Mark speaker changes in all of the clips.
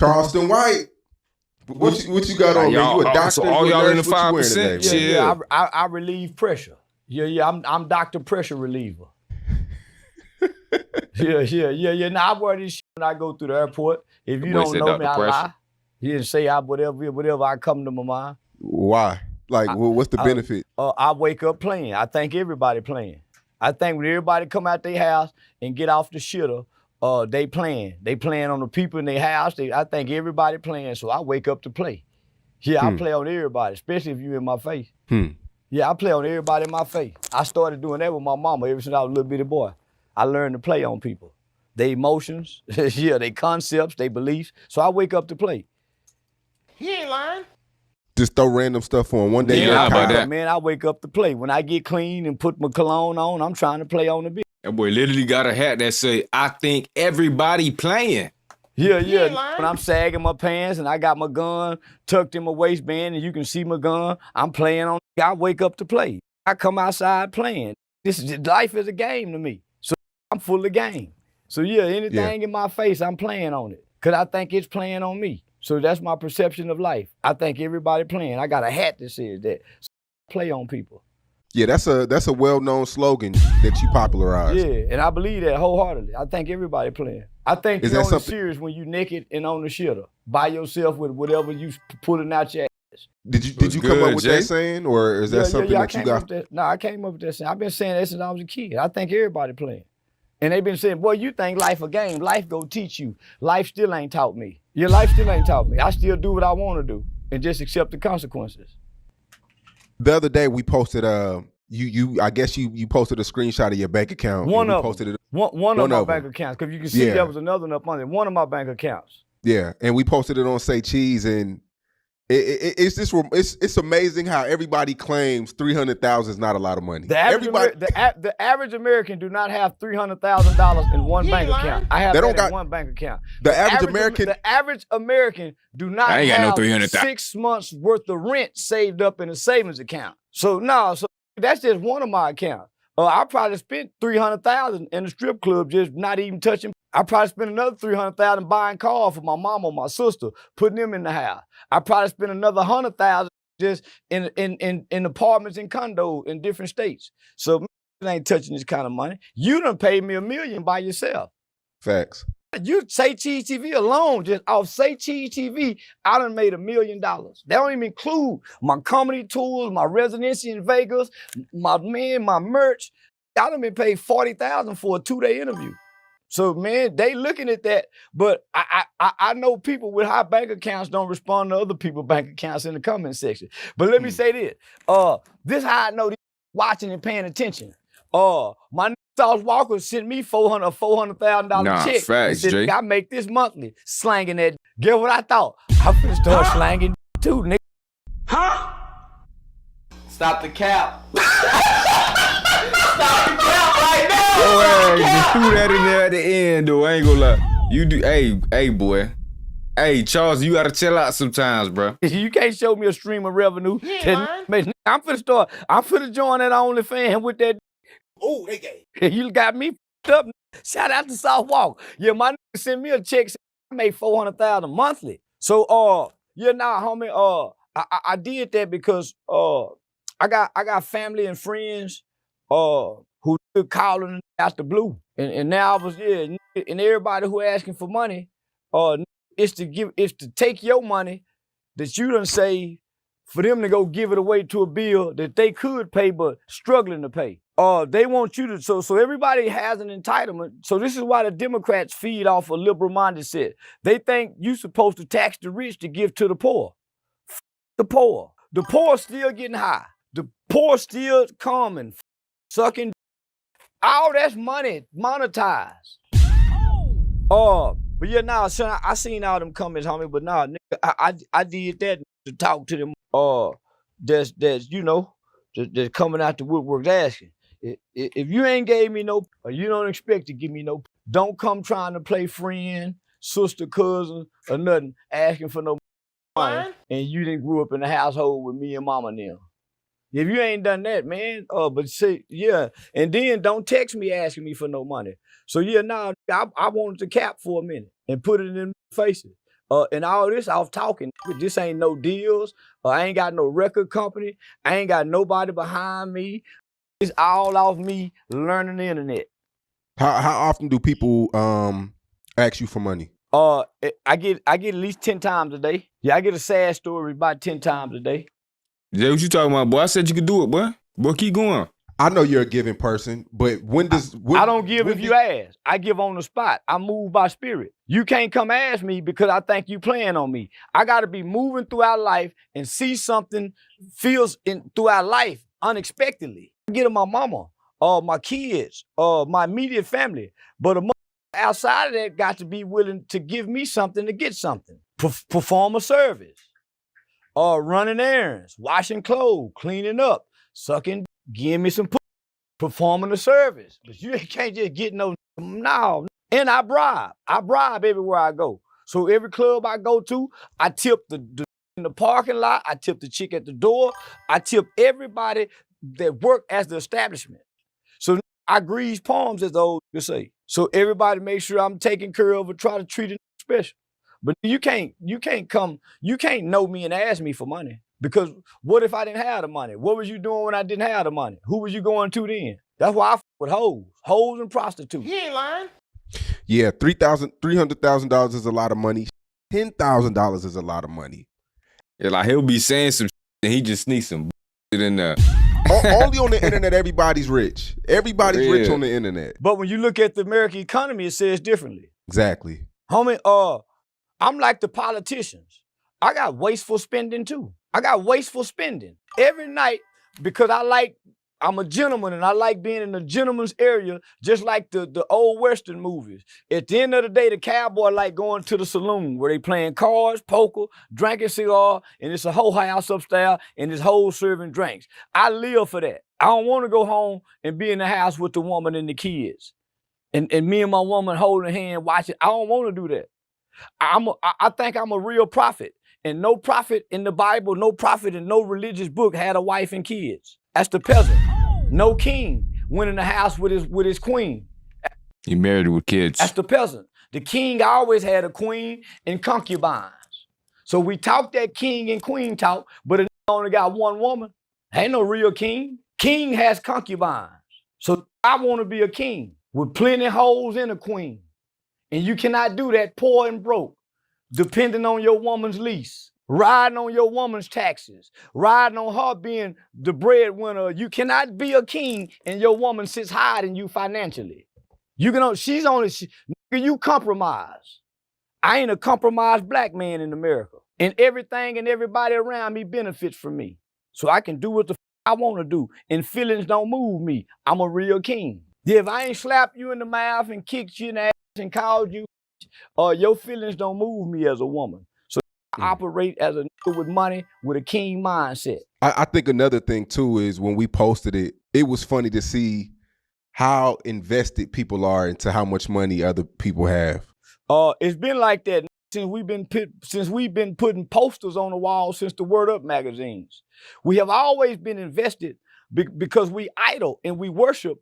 Speaker 1: Charleston White. What you got on, man? You a doctor?
Speaker 2: So all y'all in the
Speaker 1: 5%?
Speaker 3: Yeah, I relieve pressure. Yeah, I'm Dr. Pressure Reliever. Yeah. Now I wear this shit when I go through the airport. If you don't know me, I lie. You didn't say whatever I come to my mind.
Speaker 1: Why? Like, what's the benefit?
Speaker 3: I wake up playing. I think everybody playing. I think when everybody come out their house and get off the shitter, they playing. They playing on the people in their house. I think everybody playing, so I wake up to play. Yeah, I play on everybody, especially if you in my face. Yeah, I play on everybody in my face. I started doing that with my mama ever since I was a little bitty boy. I learned to play on people. Their emotions, yeah, their concepts, their beliefs. So I wake up to play.
Speaker 4: He ain't lying.
Speaker 1: Just throw random stuff on. One day
Speaker 3: man, I wake up to play. When I get clean and put my cologne on, I'm trying to play on the beat.
Speaker 2: That boy literally got a hat that say, I think everybody playing.
Speaker 3: Yeah. When I'm sagging my pants and I got my gun tucked in my waistband and you can see my gun, I'm playing on. I wake up to play. I come outside playing. Life is a game to me. So I'm full of game. So yeah, anything in my face, I'm playing on it. Cause I think it's playing on me. So that's my perception of life. I think everybody playing. I got a hat that says that. So I play on people.
Speaker 1: Yeah, that's a well-known slogan that you popularized.
Speaker 3: Yeah, and I believe that wholeheartedly. I think everybody playing. I think you're only serious when you naked and on the shitter by yourself with whatever you pulling out your ass.
Speaker 1: Did you come up with that saying, or is that something that you got?
Speaker 3: No, I came up with that saying. I've been saying that since I was a kid. I think everybody playing. And they've been saying, boy, you think life a game. Life go teach you. Life still ain't taught me. Your life still ain't taught me. I still do what I want to do and just accept the consequences.
Speaker 1: The other day we posted I guess you posted a screenshot of your bank account.
Speaker 3: One of my bank accounts, because you can see there was another one up on it. One of my bank accounts.
Speaker 1: Yeah, and we posted it on Say Cheese, and it's amazing how everybody claims $300,000 is not a lot of money.
Speaker 3: The average American do not have $300,000 in one bank account. I have that in one bank account.
Speaker 1: The average
Speaker 3: American do not have 6 months worth of rent saved up in a savings account. So that's just one of my accounts. I probably spent $300,000 in the strip club just not even touching. I probably spent another $300,000 buying cars for my mom or my sister, putting them in the house. I probably spent another $100,000 just in apartments and condos in different states. So it ain't touching this kind of money. You done paid me $1 million by yourself.
Speaker 1: Facts.
Speaker 3: You Say Cheese TV alone, just off Say Cheese TV, I done made $1 million. That don't even include my comedy tours, my residency in Vegas, my merch. I done been paid $40,000 for a 2-day interview. So man, they looking at that, but I know people with high bank accounts don't respond to other people's bank accounts in the comment section. But let me say this, this how I know these watching and paying attention. My Sauce Walker sent me $400,000 check.
Speaker 2: Facts,
Speaker 3: and said, I make this monthly, slanging that. Get what I thought? I'm finna start slanging too, nigga.
Speaker 4: Huh? Stop the cap.
Speaker 2: Yo, just threw that in there at the end, though. I ain't gonna lie. You do, hey, boy. Hey, Charles, you gotta chill out sometimes, bro.
Speaker 3: You can't show me a stream of revenue. I'm finna join that OnlyFans with that.
Speaker 4: Oh, they gay.
Speaker 3: You got me up. Shout out to South Walk. Yeah, my nigga sent me a check. I made $400,000 monthly. So, homie, I did that because I got family and friends who calling out the blue, and now I was and everybody who asking for money, it's to take your money that you done saved for them to go give it away to a bill that they could pay but struggling to pay. They want you to, so everybody has an entitlement. So this is why the Democrats feed off a liberal mindset. They think you're supposed to tax the rich to give to the poor. The poor. The poor still getting high. The poor still coming, sucking. All that's money monetized. But yeah, nah, son, I seen all them comments, homie, but nah, nigga, I did that to talk to them. That's coming out the woodwork asking. If you ain't gave me no, or you don't expect to give me no, don't come trying to play friend, sister, cousin, or nothing, asking for no money, and you didn't grow up in the household with me and mama and them. If you ain't done that, man, but see, yeah, and then don't text me asking me for no money. So yeah, I wanted to cap for a minute and put it in their faces. And all this off talking. This ain't no deals. I ain't got no record company. I ain't got nobody behind me. It's all off me learning the internet.
Speaker 1: How often do people ask you for money?
Speaker 3: I get at least 10 times a day. Yeah, I get a sad story about 10 times a day.
Speaker 2: Is that what you talking about, boy? I said you could do it, boy. Boy, keep going.
Speaker 1: I know you're a giving person, but
Speaker 3: I don't give if you ask. I give on the spot. I move by spirit. You can't come ask me because I think you playing on me. I got to be moving throughout life and see something throughout life unexpectedly. I get to my mama, my kids, my immediate family, but a mother outside of that got to be willing to give me something to get something. Perform a service, running errands, washing clothes, cleaning up, sucking. Give me some performing the service. But you can't just get no. And I bribe. I bribe everywhere I go. So every club I go to, I tip the in the parking lot, I tip the chick at the door, I tip everybody that work as the establishment. So I grease palms, as the old you say. So everybody make sure I'm taking care of or try to treat it special. But you can't know me and ask me for money. Because what if I didn't have the money? What was you doing when I didn't have the money? Who was you going to then? That's why I f with hoes and prostitutes.
Speaker 4: He ain't lying.
Speaker 1: Yeah, $300,000 is a lot of money. $10,000 is a lot of money.
Speaker 2: Yeah, like he'll be saying some and he just sneaks some in there.
Speaker 1: Only on the internet, everybody's rich. Everybody's rich on the internet.
Speaker 3: But when you look at the American economy, it says differently.
Speaker 1: Exactly.
Speaker 3: Homie, I'm like the politicians. I got wasteful spending too. I got wasteful spending every night because I'm a gentleman and I like being in the gentleman's area, just like the old Western movies. At the end of the day, the cowboy like going to the saloon where they playing cards, poker, drinking cigar, and it's a whole house upstairs and this whole serving drinks. I live for that. I don't want to go home and be in the house with the woman and the kids and me and my woman holding hand watching. I don't want to do that. I think I'm a real prophet. And no prophet in the Bible, no prophet in no religious book had a wife and kids. That's the peasant. No king went in the house with his queen.
Speaker 2: He married with kids.
Speaker 3: That's the peasant. The king always had a queen and concubines. So we talk that king and queen talk, but it only got one woman. Ain't no real king. King has concubines. So I want to be a king with plenty hoes and a queen. And you cannot do that poor and broke. Depending on your woman's lease, riding on your woman's taxes, riding on her being the breadwinner. You cannot be a king and your woman sits higher than you financially. You compromise. I ain't a compromised black man in America. And everything and everybody around me benefits from me. So I can do what the I want to do. And feelings don't move me. I'm a real king. Yeah, if I ain't slapped you in the mouth and kicked you in the ass and called you, your feelings don't move me as a woman. So I operate as a nigga with money with a king mindset.
Speaker 1: I think another thing too is when we posted it, it was funny to see how invested people are into how much money other people have.
Speaker 3: It's been like that since we've been putting posters on the wall since the Word Up magazines. We have always been invested because we idol and we worship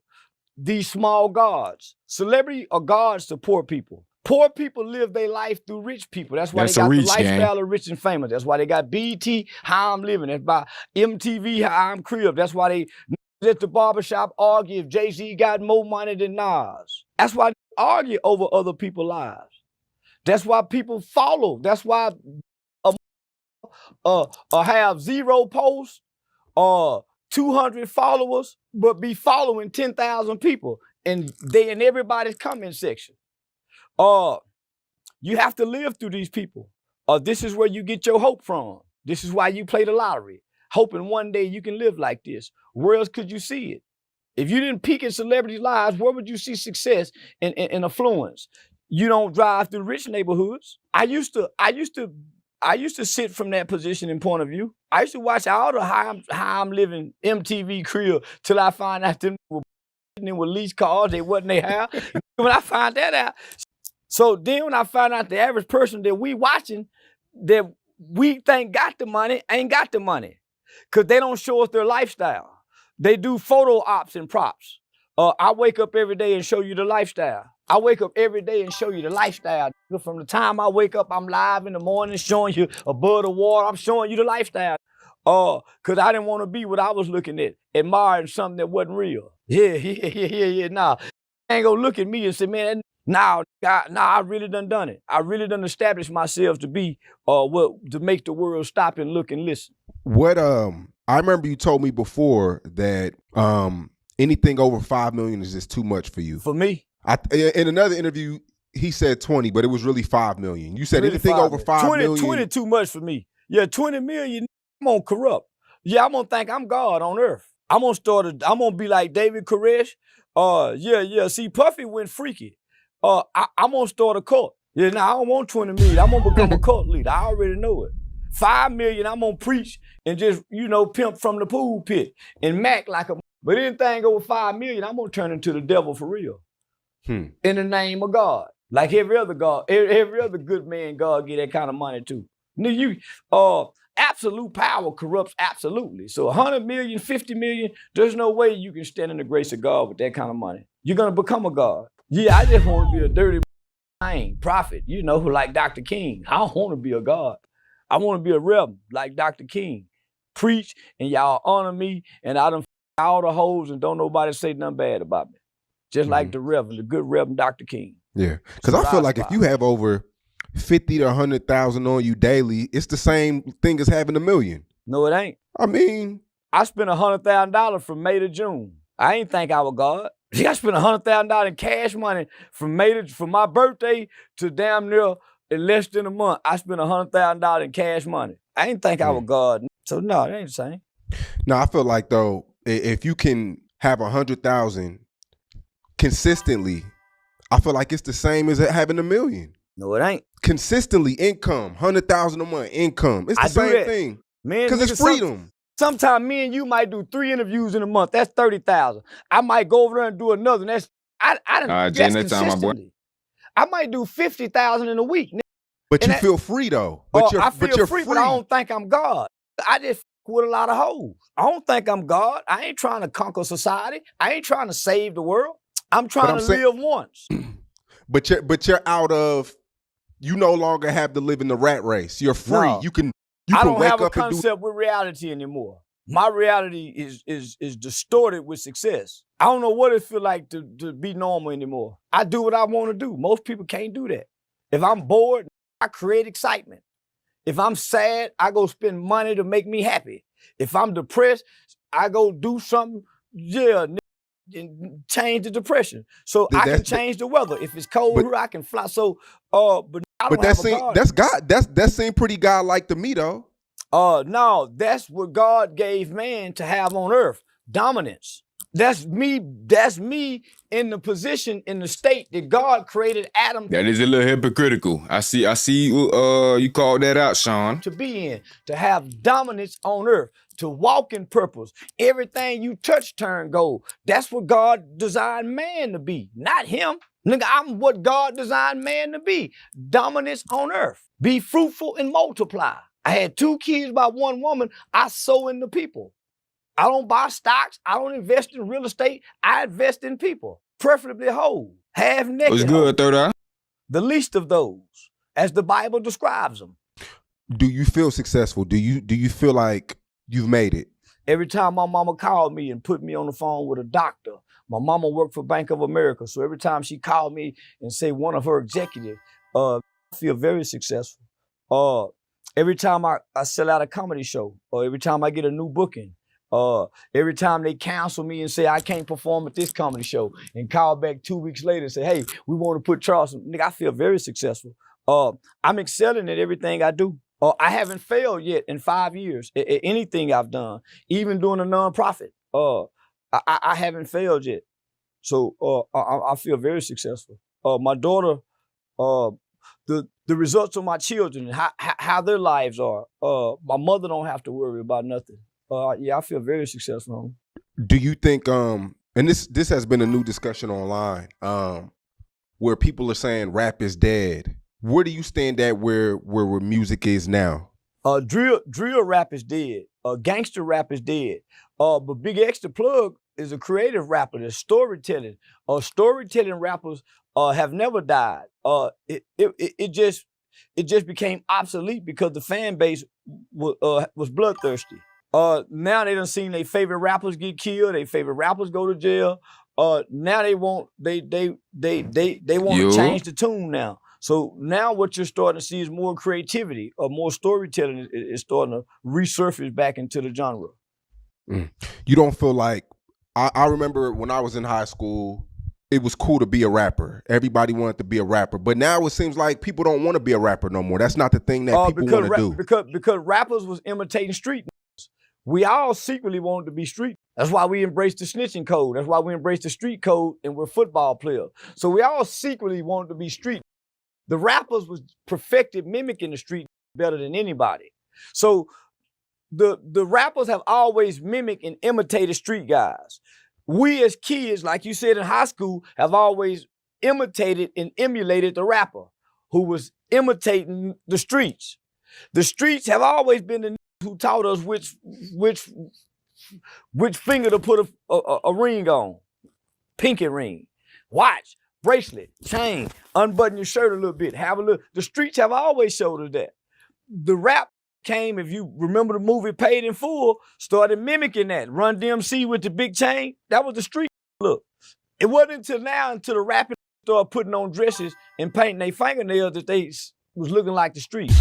Speaker 3: these small gods. Celebrity are gods to poor people. Poor people live their life through rich people. That's why they got the lifestyle of rich and famous. That's why they got BET, How I'm Living. That's by MTV, How I'm Crib. That's why they at the barbershop argue if Jay-Z got more money than Nas. That's why they argue over other people's lives. That's why people follow. That's why have 0 posts, 200 followers, but be following 10,000 people, and they in everybody's comment section. You have to live through these people. This is where you get your hope from. This is why you play the lottery, hoping one day you can live like this. Where else could you see it? If you didn't peek in celebrities' lives, where would you see success and affluence? You don't drive through rich neighborhoods. I used to sit from that position and point of view. I used to watch all the How I'm Living MTV Crib till I find out them were lease cars, they wasn't they have. When I find that out, so then when I find out the average person that we watching, that we think got the money, ain't got the money. Because they don't show us their lifestyle. They do photo ops and props. I wake up every day and show you the lifestyle. I wake up every day and show you the lifestyle. From the time I wake up, I'm live in the morning showing you above the water. I'm showing you the lifestyle. Cause I didn't want to be what I was looking at, admiring something that wasn't real. Yeah. Nah, ain't gonna look at me and say, man, I really done it. I really done established myself to be to make the world stop and look and listen.
Speaker 1: What I remember you told me before that anything over 5 million is just too much for you.
Speaker 3: For me.
Speaker 1: In another interview, he said 20, but it was really 5 million. You said
Speaker 3: really
Speaker 1: anything over 5 million.
Speaker 3: 20 too much for me. Yeah, 20 million, I'm gonna corrupt. Yeah, I'm gonna think I'm God on earth. I'm gonna be like David Koresh. See, Puffy went freaky. I'm gonna start a cult. Yeah, now I don't want 20 million. I'm gonna become a cult leader. I already know it. 5 million, I'm gonna preach and just, pimp from the pool pit and mac like a. But anything over 5 million, I'm gonna turn into the devil for real. In the name of God. Like every other God, every other good man, God get that kind of money too. Absolute power corrupts absolutely. So 100 million, 50 million, there's no way you can stand in the grace of God with that kind of money. You're gonna become a God. Yeah, I just want to be a dirty prophet, like Dr. King. I don't want to be a God. I want to be a rebel like Dr. King. Preach and y'all honor me, and I done all the hoes and don't nobody say nothing bad about me. Just like the good Reverend Dr. King.
Speaker 1: Yeah, because I feel like if you have over 50 to 100,000 on you daily, it's the same thing as having 1 million.
Speaker 3: No, it ain't.
Speaker 1: I mean,
Speaker 3: I spent $100,000 from May to June. I ain't think I was God. I spent $100,000 in cash money from my birthday to damn near in less than a month. I spent $100,000 in cash money. I ain't think I was God. So no, it ain't the same.
Speaker 1: No, I feel like though, if you can have 100,000 consistently, I feel like it's the same as having 1 million.
Speaker 3: No, it ain't.
Speaker 1: Consistently income, 100,000 a month income. It's the same thing.
Speaker 3: Man,
Speaker 1: because it's freedom.
Speaker 3: Sometimes me and you might do 3 interviews in a month. That's 30,000. I might go over there and do another. That's consistently. I might do 50,000 in a week.
Speaker 1: But you feel free though. I feel free,
Speaker 3: but I don't think I'm God. I just with a lot of hoes. I don't think I'm God. I ain't trying to conquer society. I ain't trying to save the world. I'm trying to live once.
Speaker 1: But you're out of. You no longer have to live in the rat race. You're free.
Speaker 3: No.
Speaker 1: You can
Speaker 3: I don't
Speaker 1: wake
Speaker 3: have a
Speaker 1: up
Speaker 3: concept with reality anymore. My reality is distorted with success. I don't know what it feel like to be normal anymore. I do what I want to do. Most people can't do that. If I'm bored, I create excitement. If I'm sad, I go spend money to make me happy. If I'm depressed, I go do something, and change the depression. So I can change the weather. If it's cold here, I can fly. So,
Speaker 1: that seemed pretty godlike to me though.
Speaker 3: No, that's what God gave man to have on earth. Dominance. That's me in the position, in the state that God created Adam.
Speaker 2: That is a little hypocritical. I see you called that out, Sean.
Speaker 3: To be in, to have dominance on earth, to walk in purpose. Everything you touch turn gold. That's what God designed man to be, not him. Nigga, I'm what God designed man to be. Dominance on earth. Be fruitful and multiply. I had 2 kids by 1 woman. I sow in the people. I don't buy stocks. I don't invest in real estate. I invest in people, preferably whole, half naked.
Speaker 2: What's good, Third Eye?
Speaker 3: The least of those, as the Bible describes them.
Speaker 1: Do you feel successful? Do you feel like you've made it?
Speaker 3: Every time my mama called me and put me on the phone with a doctor, my mama worked for Bank of America, so every time she called me and say one of her executives, I feel very successful. Every time I sell out a comedy show, or every time I get a new booking, every time they cancel me and say I can't perform at this comedy show, and call back 2 weeks later and say, hey, we want to put Charleston. Nigga, I feel very successful. I'm excelling at everything I do. I haven't failed yet in 5 years at anything I've done, even doing a nonprofit. I haven't failed yet. So I feel very successful. My daughter, the results of my children, how their lives are. My mother don't have to worry about nothing. I feel very successful.
Speaker 1: Do you think, and this has been a new discussion online, where people are saying rap is dead. Where do you stand at where music is now?
Speaker 3: Drill rap is dead. Gangster rap is dead. But Big X the Plug is a creative rapper. There's storytelling. Storytelling rappers have never died. It just became obsolete because the fan base was bloodthirsty. Now they done seen their favorite rappers get killed. Their favorite rappers go to jail. Now they want to change the tune now. So now what you're starting to see is more creativity or more storytelling is starting to resurface back into the genre.
Speaker 1: You don't feel like, I remember when I was in high school, it was cool to be a rapper. Everybody wanted to be a rapper. But now it seems like people don't want to be a rapper no more. That's not the thing that people want to do.
Speaker 3: Because rappers was imitating street niggas. We all secretly wanted to be street. That's why we embraced the snitching code. That's why we embraced the street code and we're football players. So we all secretly wanted to be street. The rappers was perfected mimicking the street better than anybody. So the rappers have always mimicked and imitated street guys. We as kids, like you said in high school, have always imitated and emulated the rapper who was imitating the streets. The streets have always been the who taught us which finger to put a ring on. Pinky ring. Watch. Bracelet, chain, unbutton your shirt a little bit, have a little. The streets have always showed us that. The rap came, if you remember the movie Paid in Full, started mimicking that. Run DMC with the big chain, that was the street look. It wasn't until now, until the rappers started putting on dresses and painting their fingernails that they was looking like the streets.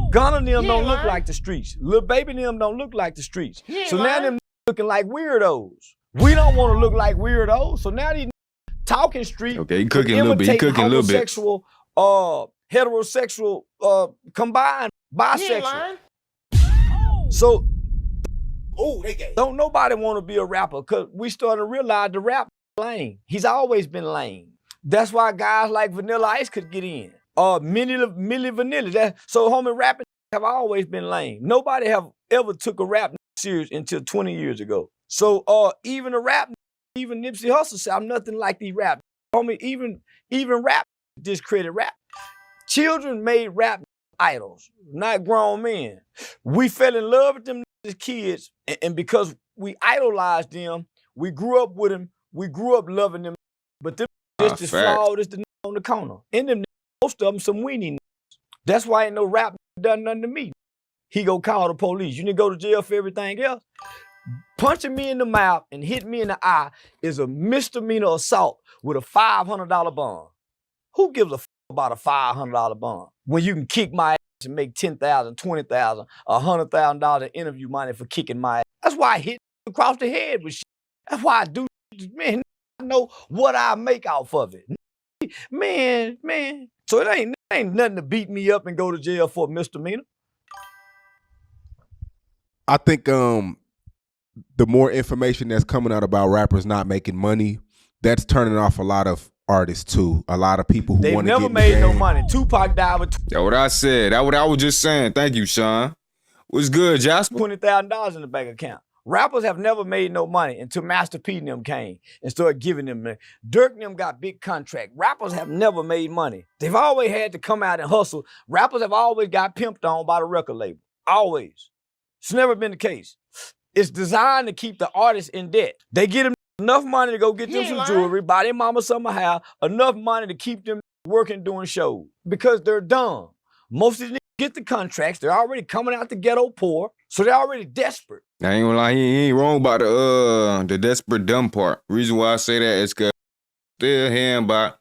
Speaker 3: Gunna and them don't look like the streets. Lil Baby and them don't look like the streets. So now them looking like weirdos. We don't want to look like weirdos, so now these talking street.
Speaker 2: Okay, he cooking a little bit. He cooking a little bit.
Speaker 3: Heterosexual, combined, bisexual. So,
Speaker 4: they gay.
Speaker 3: Don't nobody want to be a rapper because we starting to realize the rap lame. He's always been lame. That's why guys like Vanilla Ice could get in. Milli Vanilli. So homie, rapping have always been lame. Nobody have ever took a rap serious until 20 years ago. So even a rap, even Nipsey Hussle said, I'm nothing like these rap. Homie, even rap discredit rap. Children made rap idols, not grown men. We fell in love with them as kids, and because we idolized them, we grew up with them, we grew up loving them, but them just as flawed as the on the corner. And them most of them some weenie. That's why ain't no rap done nothing to me. He go call the police. You need to go to jail for everything else. Punching me in the mouth and hitting me in the eye is a misdemeanor assault with a $500 bond. Who gives a f about a $500 bond when you can kick my ass and make $10,000, $20,000, $100,000 in interview money for kicking my ass? That's why I hit across the head with shit. That's why I do. Man, I know what I make off of it. Man. So it ain't nothing to beat me up and go to jail for a misdemeanor.
Speaker 1: I think the more information that's coming out about rappers not making money, that's turning off a lot of artists too. A lot of people who want to get in the game.
Speaker 3: They've never made no money. Tupac died with
Speaker 2: That's what I said. That's what I was just saying. Thank you, Sean. What's good, Jasper?
Speaker 3: $20,000 in the bank account. Rappers have never made no money until Master P and them came and started giving them money. Dirk and them got big contract. Rappers have never made money. They've always had to come out and hustle. Rappers have always got pimped on by the record label. Always. It's never been the case. It's designed to keep the artist in debt. They get them enough money to go get them some jewelry, buy their mama some house, enough money to keep them working doing shows because they're dumb. Most of these niggas get the contracts. They're already coming out the ghetto poor, so they're already desperate.
Speaker 2: I ain't gonna lie, he ain't wrong about the desperate dumb part. Reason why I say that is because still hearing about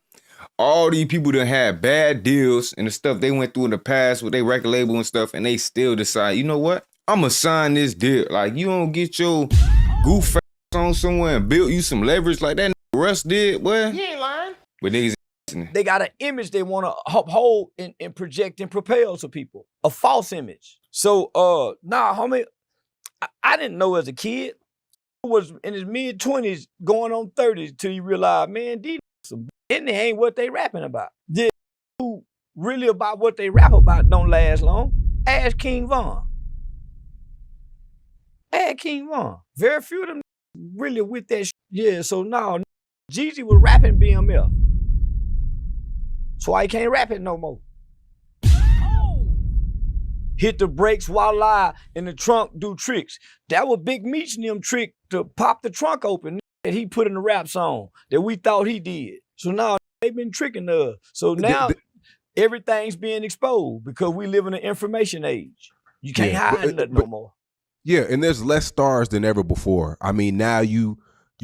Speaker 2: all these people that had bad deals and the stuff they went through in the past with their record label and stuff, and they still decide, you know what? I'm gonna sign this deal. Like, you don't get your goof ass on somewhere and build you some leverage like that Russ did, boy.
Speaker 4: You ain't lying.
Speaker 2: But niggas,
Speaker 3: they got an image they want to uphold and project and propel to people. A false image. So, nah, homie, I didn't know as a kid. He was in his mid-20s, going on 30s, till you realize, man, these ain't what they rapping about. The who really about what they rap about don't last long. Ask King Von. Ask King Von. Very few of them really with that shit. Yeah, so now, Jeezy was rapping BMF. So I can't rap it no more. Hit the brakes, voila, in the trunk, do tricks. That was Big Meech and them trick to pop the trunk open. that he put in the rap song that we thought he did. So now they've been tricking us. So now everything's being exposed because we live in an information age. You can't hide nothing no more.
Speaker 1: Yeah, and there's less stars than ever before. I mean, now you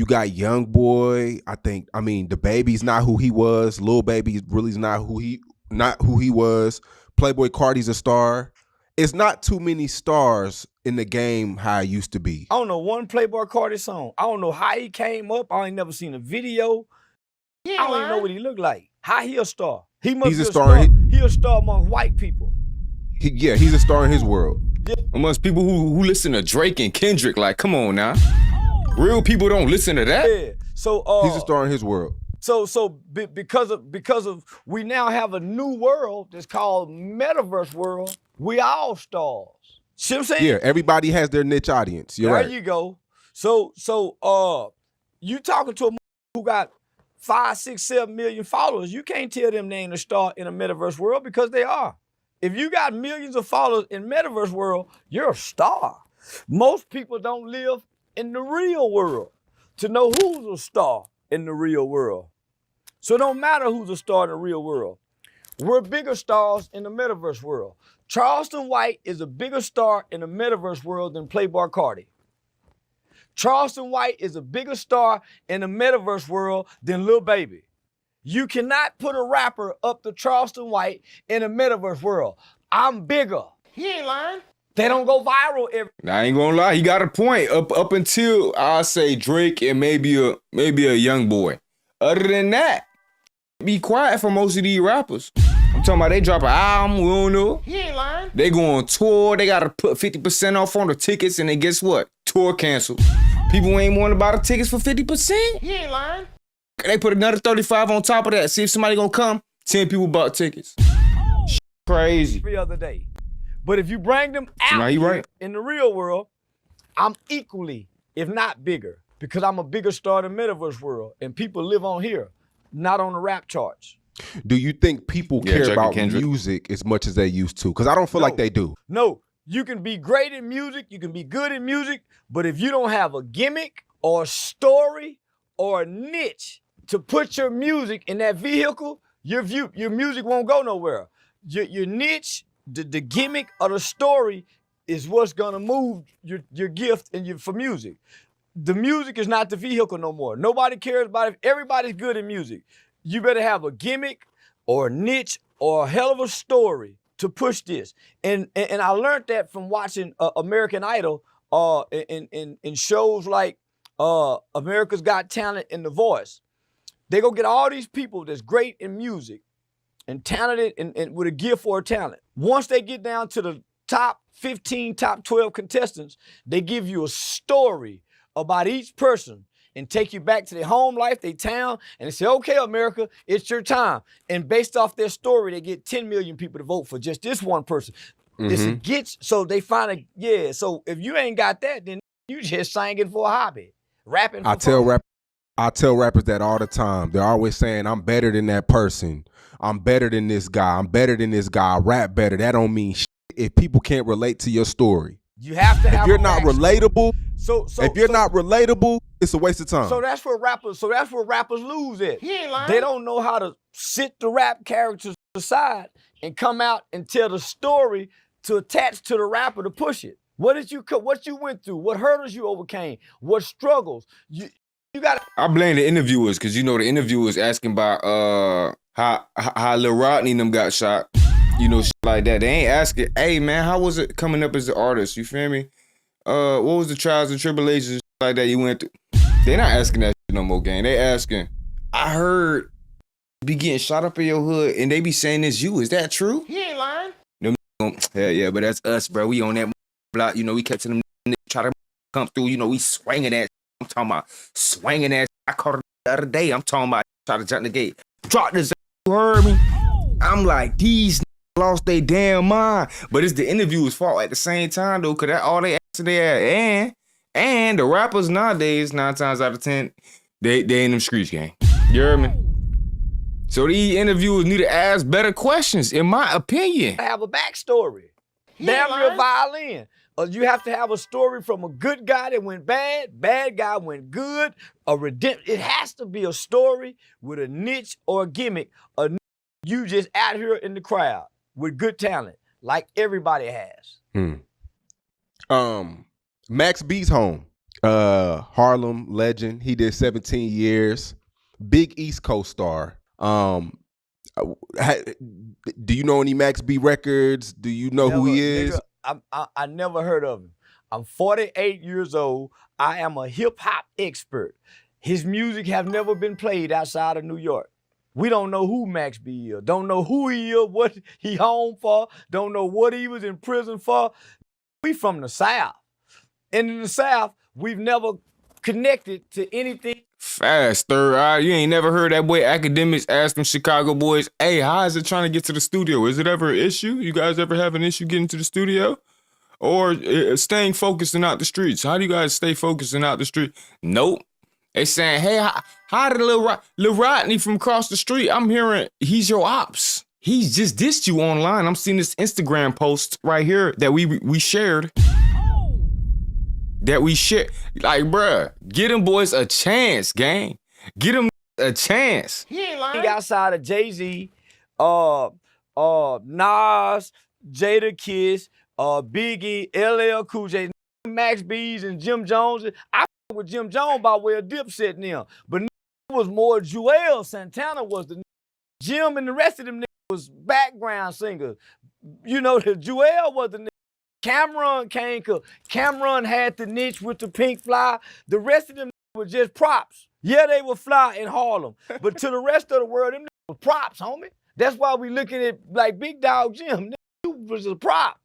Speaker 1: got Young Boy. I mean, the Baby's not who he was. Lil Baby really is not who he was. Playboy Cardi's a star. It's not too many stars in the game how it used to be.
Speaker 3: I don't know one Playboy Cardi song. I don't know how he came up. I ain't never seen a video. I don't even know what he looked like. How he a star? He must be a star. He a star among white people.
Speaker 1: He's a star in his world.
Speaker 2: Amongst people who listen to Drake and Kendrick, like, come on now. Real people don't listen to that.
Speaker 3: Yeah. So
Speaker 1: he's a star in his world.
Speaker 3: So because of we now have a new world that's called metaverse world. We all stars. See what I'm saying?
Speaker 1: Yeah, everybody has their niche audience. You're right.
Speaker 3: There you go. So you talking to a who got 5, 6, 7 million followers, you can't tell them they ain't a star in a metaverse world because they are. If you got millions of followers in metaverse world, you're a star. Most people don't live in the real world to know who's a star in the real world. So it don't matter who's a star in the real world. We're bigger stars in the metaverse world. Charleston White is a bigger star in the metaverse world than Playboy Cardi. Charleston White is a bigger star in the metaverse world than Lil Baby. You cannot put a rapper up to Charleston White in the metaverse world. I'm bigger.
Speaker 4: He ain't lying.
Speaker 3: They don't go viral every.
Speaker 2: I ain't gonna lie, he got a point. Up until I say Drake and maybe a Young Boy. Other than that, be quiet for most of these rappers. I'm talking about they drop an album, we don't know.
Speaker 4: He ain't lying.
Speaker 2: They go on tour, they gotta put 50% off on the tickets, and then guess what? Tour canceled. People ain't want to buy the tickets for 50%.
Speaker 4: He ain't lying.
Speaker 2: They put another 35 on top of that. See if somebody gonna come. 10 people bought tickets. Crazy.
Speaker 3: Every other day. But if you bring them out
Speaker 2: right.
Speaker 3: in the real world, I'm equally, if not bigger, because I'm a bigger star in the metaverse world, and people live on here, not on the rap charts.
Speaker 1: Do you think people care about music as much as they used to? Because I don't feel like they do.
Speaker 3: No, you can be great in music, you can be good in music, but if you don't have a gimmick or a story or a niche to put your music in that vehicle, your music won't go nowhere. Your niche, the gimmick or the story is what's gonna move your gift and for music. The music is not the vehicle no more. Nobody cares about it. Everybody's good in music. You better have a gimmick or a niche or a hell of a story to push this. And I learned that from watching American Idol in shows like America's Got Talent and The Voice. They go get all these people that's great in music and talented and with a gift for a talent. Once they get down to the top 15, top 12 contestants, they give you a story about each person and take you back to their home life, their town, and they say, okay, America, it's your time. And based off their story, they get 10 million people to vote for just this one person. So they find so if you ain't got that, then you just singing for a hobby, rapping for
Speaker 1: I tell rappers that all the time. They're always saying, I'm better than that person. I'm better than this guy. I'm better than this guy. I rap better. That don't mean shit if people can't relate to your story.
Speaker 3: You have to have.
Speaker 1: If you're not relatable,
Speaker 3: not
Speaker 1: relatable, it's a waste of time.
Speaker 3: So that's where rappers lose it.
Speaker 4: He ain't lying.
Speaker 3: They don't know how to sit the rap characters aside and come out and tell the story to attach to the rapper to push it. What you went through? What hurdles you overcame? What struggles? You got.
Speaker 2: I blame the interviewers because the interviewers asking about how Lil Rodney and them got shot. Shit like that. They ain't asking, hey man, how was it coming up as an artist? You feel me? What was the trials and tribulations like that you went through? They not asking that shit no more, gang. They asking, I heard you be getting shot up in your hood and they be saying it's you. Is that true?
Speaker 4: He ain't lying.
Speaker 2: Hell yeah, but that's us, bro. We on that block. We catching them try to come through. We swinging that. I'm talking about swinging that. I caught it the other day. I'm talking about try to jump the gate. Drop this. You heard me? I'm like, these lost their damn mind. But it's the interviewer's fault at the same time, though, because that's all they answer there. And the rappers nowadays, 9 times out of 10, they in them streets, gang. You heard me? So these interviewers need to ask better questions, in my opinion.
Speaker 3: I have a backstory. damn near violin. You have to have a story from a good guy that went bad, bad guy went good, it has to be a story with a niche or a gimmick. You just out here in the crowd with good talent, like everybody has.
Speaker 1: Max B's home. Harlem legend. He did 17 years. Big East Coast star. Do you know any Max B records? Do you know who he is?
Speaker 3: Nigga, I never heard of him. I'm 48 years old. I am a hip hop expert. His music have never been played outside of New York. We don't know who Max B is. Don't know who he is, what he home for. Don't know what he was in prison for. We from the South. And in the South, we've never connected to anything.
Speaker 2: Fast, third eye. You ain't never heard that boy Academics ask them Chicago boys, hey, how is it trying to get to the studio? Is it ever an issue? You guys ever have an issue getting to the studio? Or staying focused and out the streets? How do you guys stay focused and out the street? Nope. They saying, hey, how did Lil Rodney from across the street? I'm hearing he's your ops. He's just dissed you online. I'm seeing this Instagram post right here that we shared. That we share. Like, bruh, get them boys a chance, gang. Get them a chance.
Speaker 3: He ain't lying. Outside of Jay-Z, Nas, Jada Kiss, Biggie, LL Cool J, Max B's, and Jim Jones. I with Jim Jones by way of Dipset now. But it was more Joel Santana was the Jim, and the rest of them was background singers. You know, the Joel was the Cameron came, cause Cameron had the niche with the pink fly. The rest of them were just props. Yeah, they were fly in Harlem, but to the rest of the world, them were props, homie. That's why we looking at like Big Dog Jim. You was a prop.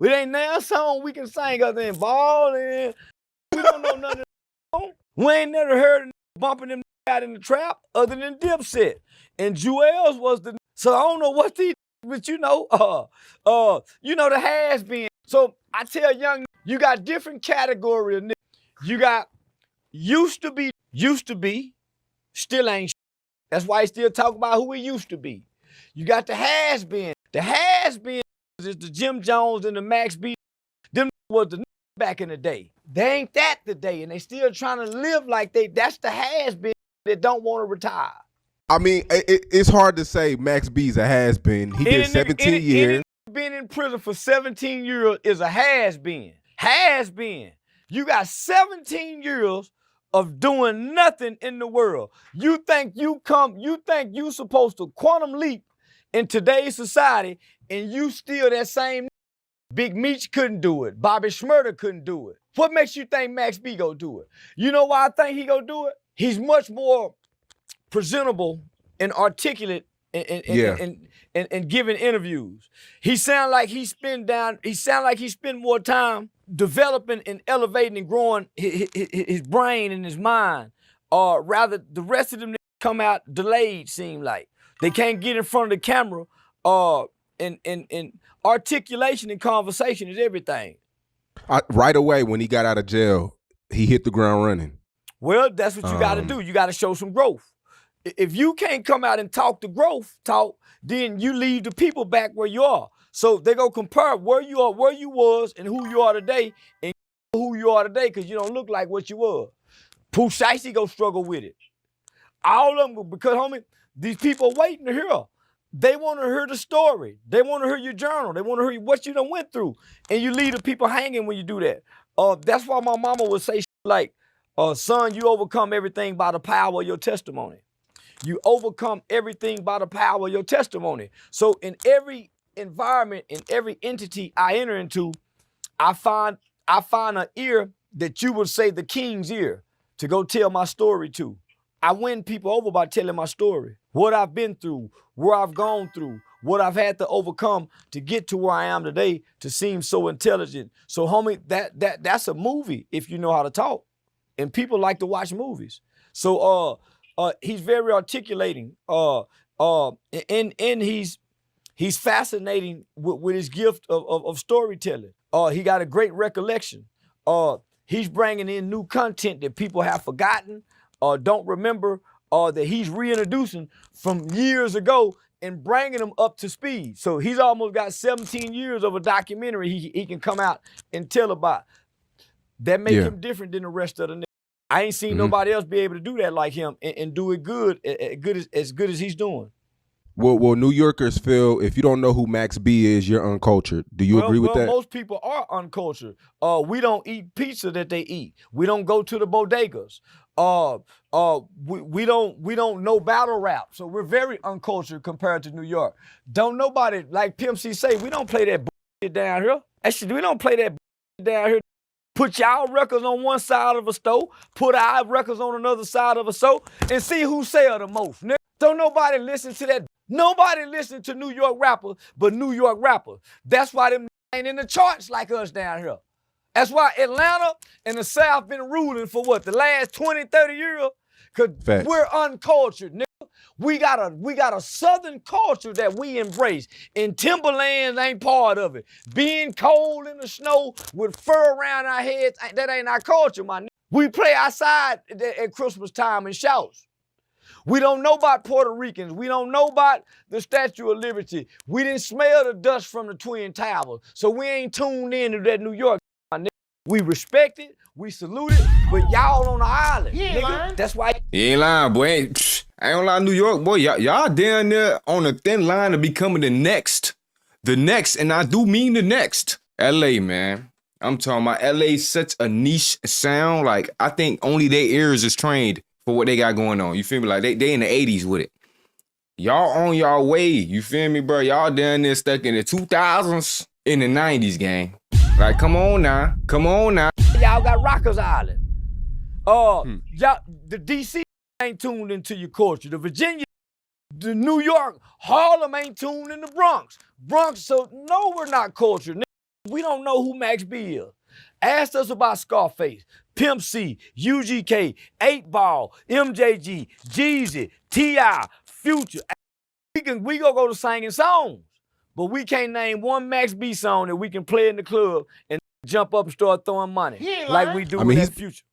Speaker 3: It ain't now a song we can sing other than ballin'. We don't know nothing. We ain't never heard a bumping them out in the trap other than Dipset. And Jewels was the. So I don't know what these. But you know the has-been. So I tell young, you got different category of niggas. You got used to be, still ain't. That's why he still talk about who he used to be. You got the has-been. The has-been is the Jim Jones and the Max B. Them was the back in the day. They ain't that today, and they still trying to live like that's the has-been that don't want to retire.
Speaker 1: I mean, it's hard to say Max B's a has-been. He did 17 years.
Speaker 3: Been in prison for 17 years is a has-been. Has-been. You got 17 years of doing nothing in the world. You think you supposed to quantum leap in today's society, and you still that same. Big Meech couldn't do it. Bobby Shmurda couldn't do it. What makes you think Max B go do it? You know why I think he go do it? He's much more presentable and articulate and giving interviews. He sound like he spend more time developing and elevating and growing his brain and his mind. Or rather, the rest of them come out delayed, seem like. They can't get in front of the camera. And articulation and conversation is everything.
Speaker 1: Right away when he got out of jail, he hit the ground running.
Speaker 3: Well, that's what you got to do. You got to show some growth. If you can't come out and talk the growth talk, then you leave the people back where you are. So they go compare where you are, where you was, and who you are today, and who you are today, because you don't look like what you were. Pooh Shiesty go struggle with it. All of them, because homie, these people waiting to hear. They want to hear the story. They want to hear your journal. They want to hear what you done went through. And you leave the people hanging when you do that. That's why my mama would say like, son, you overcome everything by the power of your testimony. You overcome everything by the power of your testimony. So in every environment, in every entity I enter into, I find an ear that you would say the king's ear to go tell my story to. I win people over by telling my story, what I've been through, where I've gone through, what I've had to overcome to get to where I am today to seem so intelligent. So homie, that's a movie if you know how to talk. And people like to watch movies. So he's very articulating. And he's fascinating with his gift of storytelling. He got a great recollection. He's bringing in new content that people have forgotten or don't remember, or that he's reintroducing from years ago, and bringing them up to speed. So he's almost got 17 years of a documentary he can come out and tell about. That make him different than the rest of the niggas. I ain't seen nobody else be able to do that like him and do it as good as he's doing.
Speaker 1: Well, New Yorkers feel if you don't know who Max B is, you're uncultured. Do you agree with that?
Speaker 3: Most people are uncultured. We don't eat pizza that they eat. We don't go to the bodegas. We don't know battle rap. So we're very uncultured compared to New York. Don't nobody, like Pimp C say, we don't play that bullshit down here. Actually, we don't play that bullshit down here. Put y'all records on one side of a store, put our records on another side of a store, and see who sell the most. Don't nobody listen to that. Nobody listen to New York rappers but New York rappers. That's why them ain't in the charts like us down here. That's why Atlanta and the South been ruling for what, the last 20, 30 years? Because we're uncultured, nigga. We got a Southern culture that we embrace, and Timberlands ain't part of it. Being cold in the snow with fur around our heads, that ain't our culture, my nigga. We play outside at Christmas time and shouts. We don't know about Puerto Ricans. We don't know about the Statue of Liberty. We didn't smell the dust from the Twin Towers, so we ain't tuned in to that New York, my nigga. We respect it, we salute it, but y'all on the island, nigga. Lying. That's why.
Speaker 2: You ain't lying, boy. I ain't gonna lie, New York, boy. Y'all down there on a thin line of becoming the next, and I do mean the next. LA, man. I'm talking about LA's such a niche sound. Like, I think only their ears is trained for what they got going on. You feel me? Like, they in the 80s with it. Y'all on y'all way. You feel me, bro? Y'all down there stuck in the 2000s, in the 90s, gang. Like, come on now.
Speaker 3: Y'all got Rockers Island. Y'all, the DC ain't tuned into your culture. The Virginia, the New York, Harlem ain't tuned in the Bronx. So no, we're not cultured. We don't know who Max B is. Asked us about Scarface, Pimp C, UGK, 8 Ball, MJG, Jeezy, T.I., Future. We gonna go to singing songs, but we can't name one Max B song that we can play in the club and jump up and start throwing money like we do in that Future.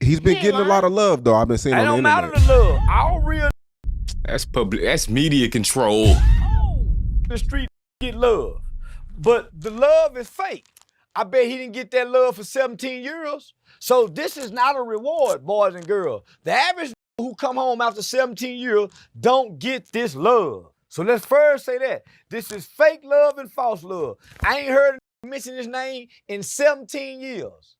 Speaker 1: He's been getting a lot of love, though. I've been seeing on the internet.
Speaker 3: It don't matter the love. All real.
Speaker 2: That's public. That's media control.
Speaker 3: The street get love, but the love is fake. I bet he didn't get that love for 17 years. So this is not a reward, boys and girls. The average who come home after 17 years don't get this love. So let's first say that. This is fake love and false love. I ain't heard him mention his name in 17 years.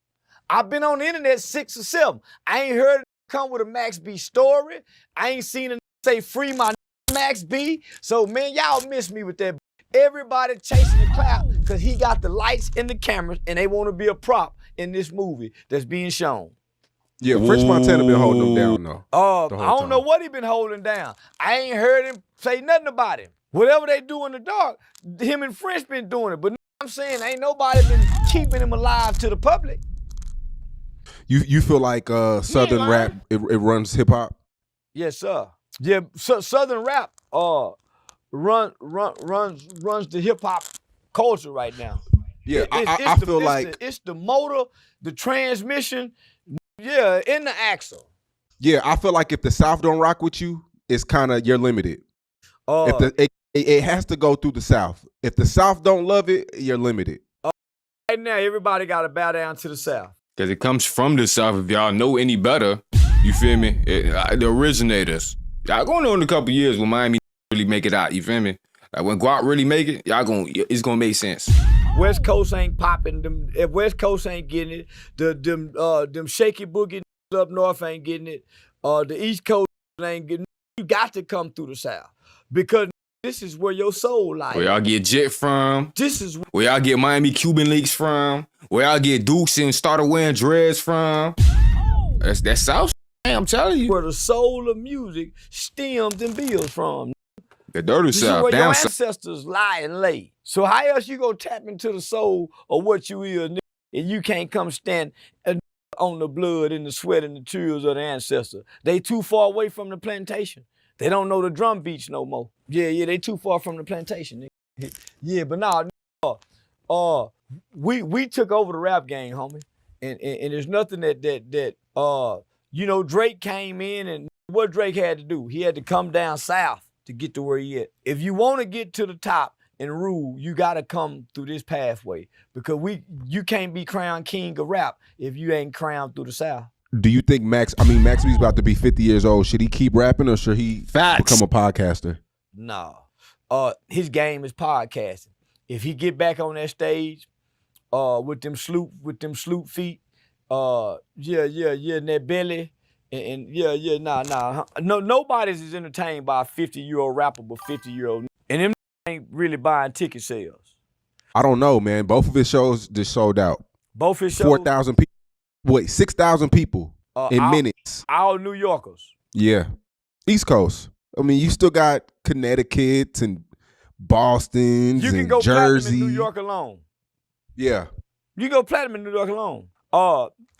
Speaker 3: I've been on the internet 6 or 7. I ain't heard him come with a Max B story. I ain't seen him say free my Max B. So man, y'all miss me with that. Everybody chasing the clout because he got the lights and the cameras and they want to be a prop in this movie that's being shown.
Speaker 1: Yeah, French Montana been holding him down though.
Speaker 3: I don't know what he been holding down. I ain't heard him say nothing about him. Whatever they do in the dark, him and French been doing it. But I'm saying ain't nobody been keeping him alive to the public.
Speaker 1: You feel like Southern rap it runs hip hop?
Speaker 3: Yes, sir. Yeah, Southern rap runs the hip hop culture right now.
Speaker 1: Yeah, I feel like
Speaker 3: it's the motor, the transmission, yeah, in the axle.
Speaker 1: Yeah, I feel like if the South don't rock with you, it's kind of you're limited. It has to go through the South. If the South don't love it, you're limited.
Speaker 3: Right now, everybody got to bow down to the South.
Speaker 2: Because it comes from the South. If y'all know any better, you feel me? The originators. Y'all going on a couple years when Miami really make it out, you feel me? Like when Guap really make it, it's gonna make sense.
Speaker 3: West Coast ain't popping. If West Coast ain't getting it, them shaky boogie up north ain't getting it. The East Coast ain't getting it. You got to come through the South because this is where your soul lies.
Speaker 2: Where y'all get Jet from.
Speaker 3: This is
Speaker 2: where y'all get Miami Cuban Links from. Where y'all get Dukes and started wearing dreads from. That's South. I'm telling you.
Speaker 3: Where the soul of music stems and builds from.
Speaker 2: The dirty
Speaker 3: this
Speaker 2: South.
Speaker 3: Is where your ancestors lie and lay. So how else you gonna tap into the soul of what you is, nigga, and you can't come stand on the blood and the sweat and the tears of the ancestor? They too far away from the plantation. They don't know the drum beats no more. Yeah, they too far from the plantation, nigga. Yeah, but nah, we took over the rap game, homie. And there's nothing that Drake came in and what Drake had to do, he had to come down south to get to where he at. If you want to get to the top and rule, you got to come through this pathway because you can't be crowned king of rap if you ain't crowned through the South.
Speaker 1: Do you think Max B's about to be 50 years old. Should he keep rapping or should he become a podcaster?
Speaker 3: No. His game is podcasting. If he get back on that stage with them sloop feet, in that belly, No, nobody's as entertained by a 50-year-old rapper but 50-year-old. And them ain't really buying ticket sales.
Speaker 1: I don't know, man. Both of his shows just sold out.
Speaker 3: Both his shows?
Speaker 1: 4,000 people. Wait, 6,000 people in minutes.
Speaker 3: All New Yorkers.
Speaker 1: Yeah. East Coast. I mean, you still got Connecticut and Boston,
Speaker 3: you can
Speaker 1: and
Speaker 3: go
Speaker 1: Jersey.
Speaker 3: platinum in New York alone.
Speaker 1: Yeah.
Speaker 3: You go platinum in New York alone.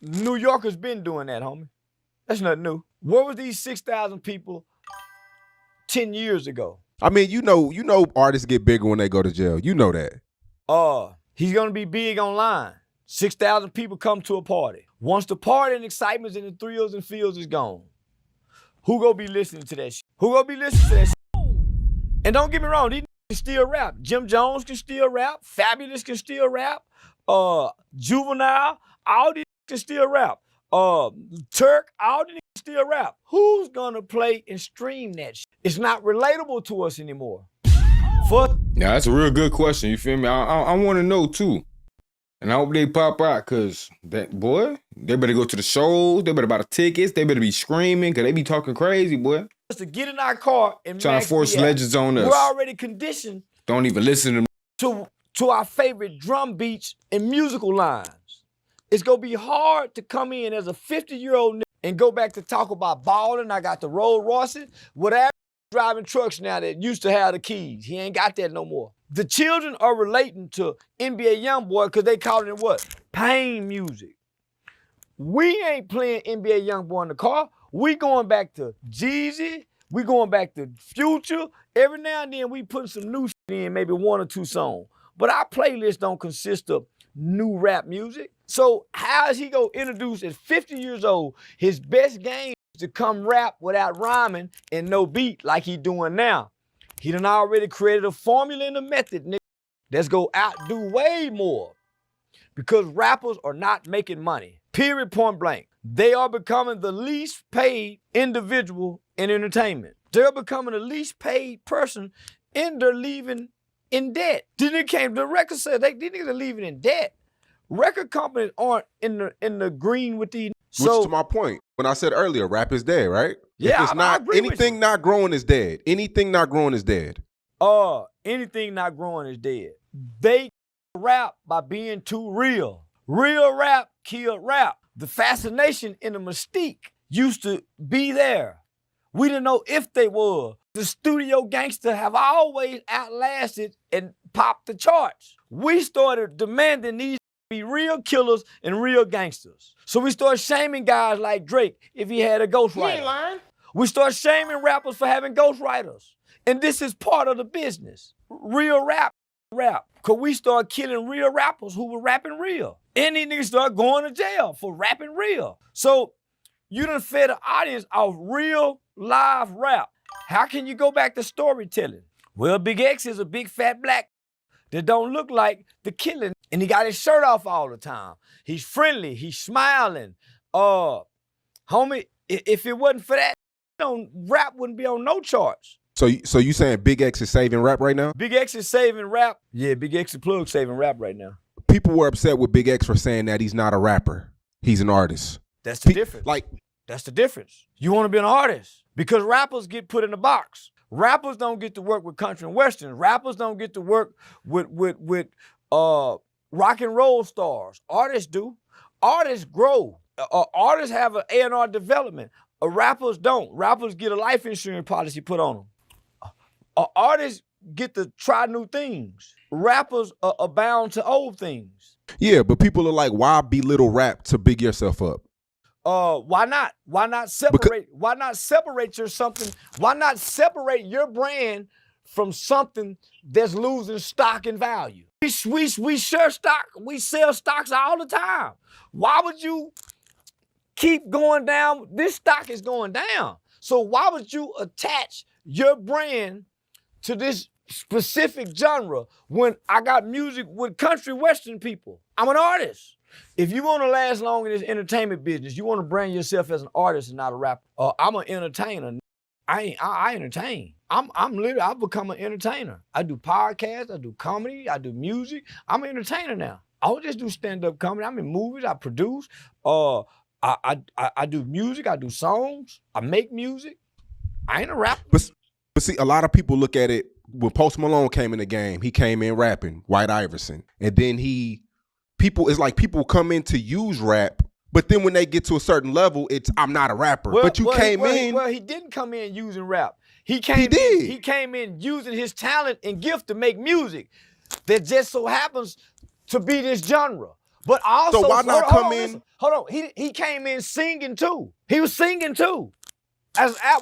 Speaker 3: New Yorkers been doing that, homie. That's nothing new. Where was these 6,000 people 10 years ago?
Speaker 1: I mean, you know artists get bigger when they go to jail. You know that.
Speaker 3: He's gonna be big online. 6,000 people come to a party. Once the party and excitement and the thrills and feels is gone, who gonna be listening to that shit? Who gonna be listening to that shit? And don't get me wrong, these can still rap. Jim Jones can still rap. Fabulous can still rap. Juvenile, all these can still rap. Turk, all these can still rap. Who's gonna play and stream that shit? It's not relatable to us anymore.
Speaker 2: Yeah, that's a real good question. You feel me? I want to know too. And I hope they pop out, cause they better go to the shows, they better buy the tickets, they better be screaming, cause they be talking crazy, boy.
Speaker 3: To get in our car and
Speaker 2: trying to force legends on us.
Speaker 3: We're already conditioned.
Speaker 2: Don't even listen to them.
Speaker 3: To our favorite drum beats and musical lines. It's gonna be hard to come in as a 50-year-old nigga and go back to talk about balling. I got the Rolls Royces, whatever. Driving trucks now that used to have the keys. He ain't got that no more. The children are relating to NBA Youngboy because they call it what? Pain music. We ain't playing NBA Youngboy in the car. We going back to Jeezy. We going back to Future. Every now and then we put some new shit in, maybe 1 or 2 songs. But our playlist don't consist of new rap music. So how is he gonna introduce at 50 years old his best game to come rap without rhyming and no beat like he doing now? He done already created a formula and a method, nigga, that's gonna outdo way more. Because rappers are not making money. Period, point blank. They are becoming the least paid individual in entertainment. They're becoming the least paid person and they're leaving in debt. The record said these niggas are leaving in debt. Record companies aren't in the green with these.
Speaker 1: Which is to my point. When I said earlier, rap is dead, right?
Speaker 3: Yeah,
Speaker 1: if it's not,
Speaker 3: I agree with
Speaker 1: anything
Speaker 3: you.
Speaker 1: not growing is dead. Anything not growing is dead.
Speaker 3: Anything not growing is dead. They rap by being too real. Real rap killed rap. The fascination and the mystique used to be there. We didn't know if they were. The studio gangster have always outlasted and popped the charts. We started demanding these be real killers and real gangsters. So we started shaming guys like Drake if he had a ghostwriter.
Speaker 4: You ain't lying.
Speaker 3: We started shaming rappers for having ghostwriters. And this is part of the business. Real rap. Cause we started killing real rappers who were rapping real. And these niggas started going to jail for rapping real. So you done fed the audience off real live rap. How can you go back to storytelling? Well, Big X is a big fat black that don't look like the killing. And he got his shirt off all the time. He's friendly, he's smiling. Homie, if it wasn't for that, rap wouldn't be on no charts.
Speaker 1: So you saying Big X is saving rap right now?
Speaker 3: Big X is saving rap. Yeah, Big X is plug saving rap right now.
Speaker 1: People were upset with Big X for saying that he's not a rapper. He's an artist.
Speaker 3: That's the difference. That's the difference. You want to be an artist because rappers get put in a box. Rappers don't get to work with country and western. Rappers don't get to work with rock and roll stars. Artists do. Artists grow. Artists have an A&R development. Rappers don't. Rappers get a life insurance policy put on them. Artists get to try new things. Rappers are bound to old things.
Speaker 1: Yeah, but people are like, why belittle rap to big yourself up?
Speaker 3: Why not? Why not separate? Why not separate your something? Why not separate your brand from something that's losing stock and value? We share stock. We sell stocks all the time. Why would you keep going down? This stock is going down. So why would you attach your brand to this specific genre when I got music with country western people. I'm an artist. If you want to last long in this entertainment business, you want to brand yourself as an artist and not a rapper. I'm an entertainer. I entertain. I've become an entertainer. I do podcasts, I do comedy, I do music. I'm an entertainer now. I don't just do stand-up comedy. I'm in movies, I produce, I do music, I do songs, I make music. I ain't a rapper.
Speaker 1: But see, a lot of people look at it when Post Malone came in the game, he came in rapping, White Iverson. And then it's like people come in to use rap, but then when they get to a certain level, it's I'm not a rapper. But you came in.
Speaker 3: Well, he didn't come in using rap. He came in using his talent and gift to make music that just so happens to be this genre. But also,
Speaker 1: so why not come in?
Speaker 3: Hold on. He came in singing too. He was singing too,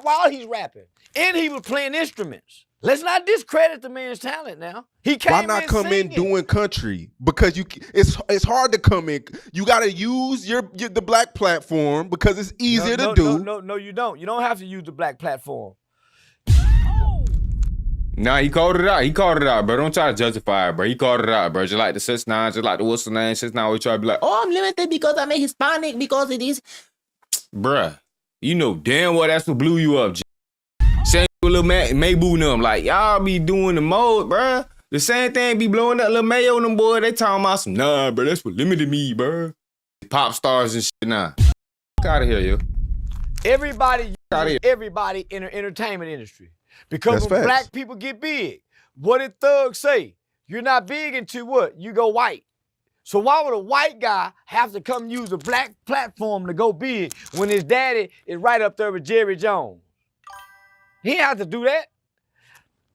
Speaker 3: while he's rapping, and he was playing instruments. Let's not discredit the man's talent now. He came in
Speaker 1: Why not come
Speaker 3: singing.
Speaker 1: in doing country? Because it's hard to come in. You got to use the black platform because it's easier to do.
Speaker 3: No, you don't. You don't have to use the black platform.
Speaker 2: Nah, he called it out. He called it out, bro. Don't try to justify it, bro. He called it out, bro. Just like the 6ix9ine, just like the what's the name 6ix9ine, we try to be like, oh, I'm limited because I'm a Hispanic, because it is. Bruh, you know damn well that's what blew you up, G. Same with Lil Mayboo and them. Like, y'all be doing the mode, bruh. The same thing be blowing up Lil Mayo and them boy. They talking about some, nah, bro, that's what limited me, bruh. Pop stars and shit now. Fuck out of here, yo.
Speaker 3: Everybody in the entertainment industry. Because
Speaker 1: That's
Speaker 3: when
Speaker 1: facts.
Speaker 3: black people get big, what did Thug say? You're not big until what? You go white. So why would a white guy have to come use a black platform to go big when his daddy is right up there with Jerry Jones? He didn't have to do that.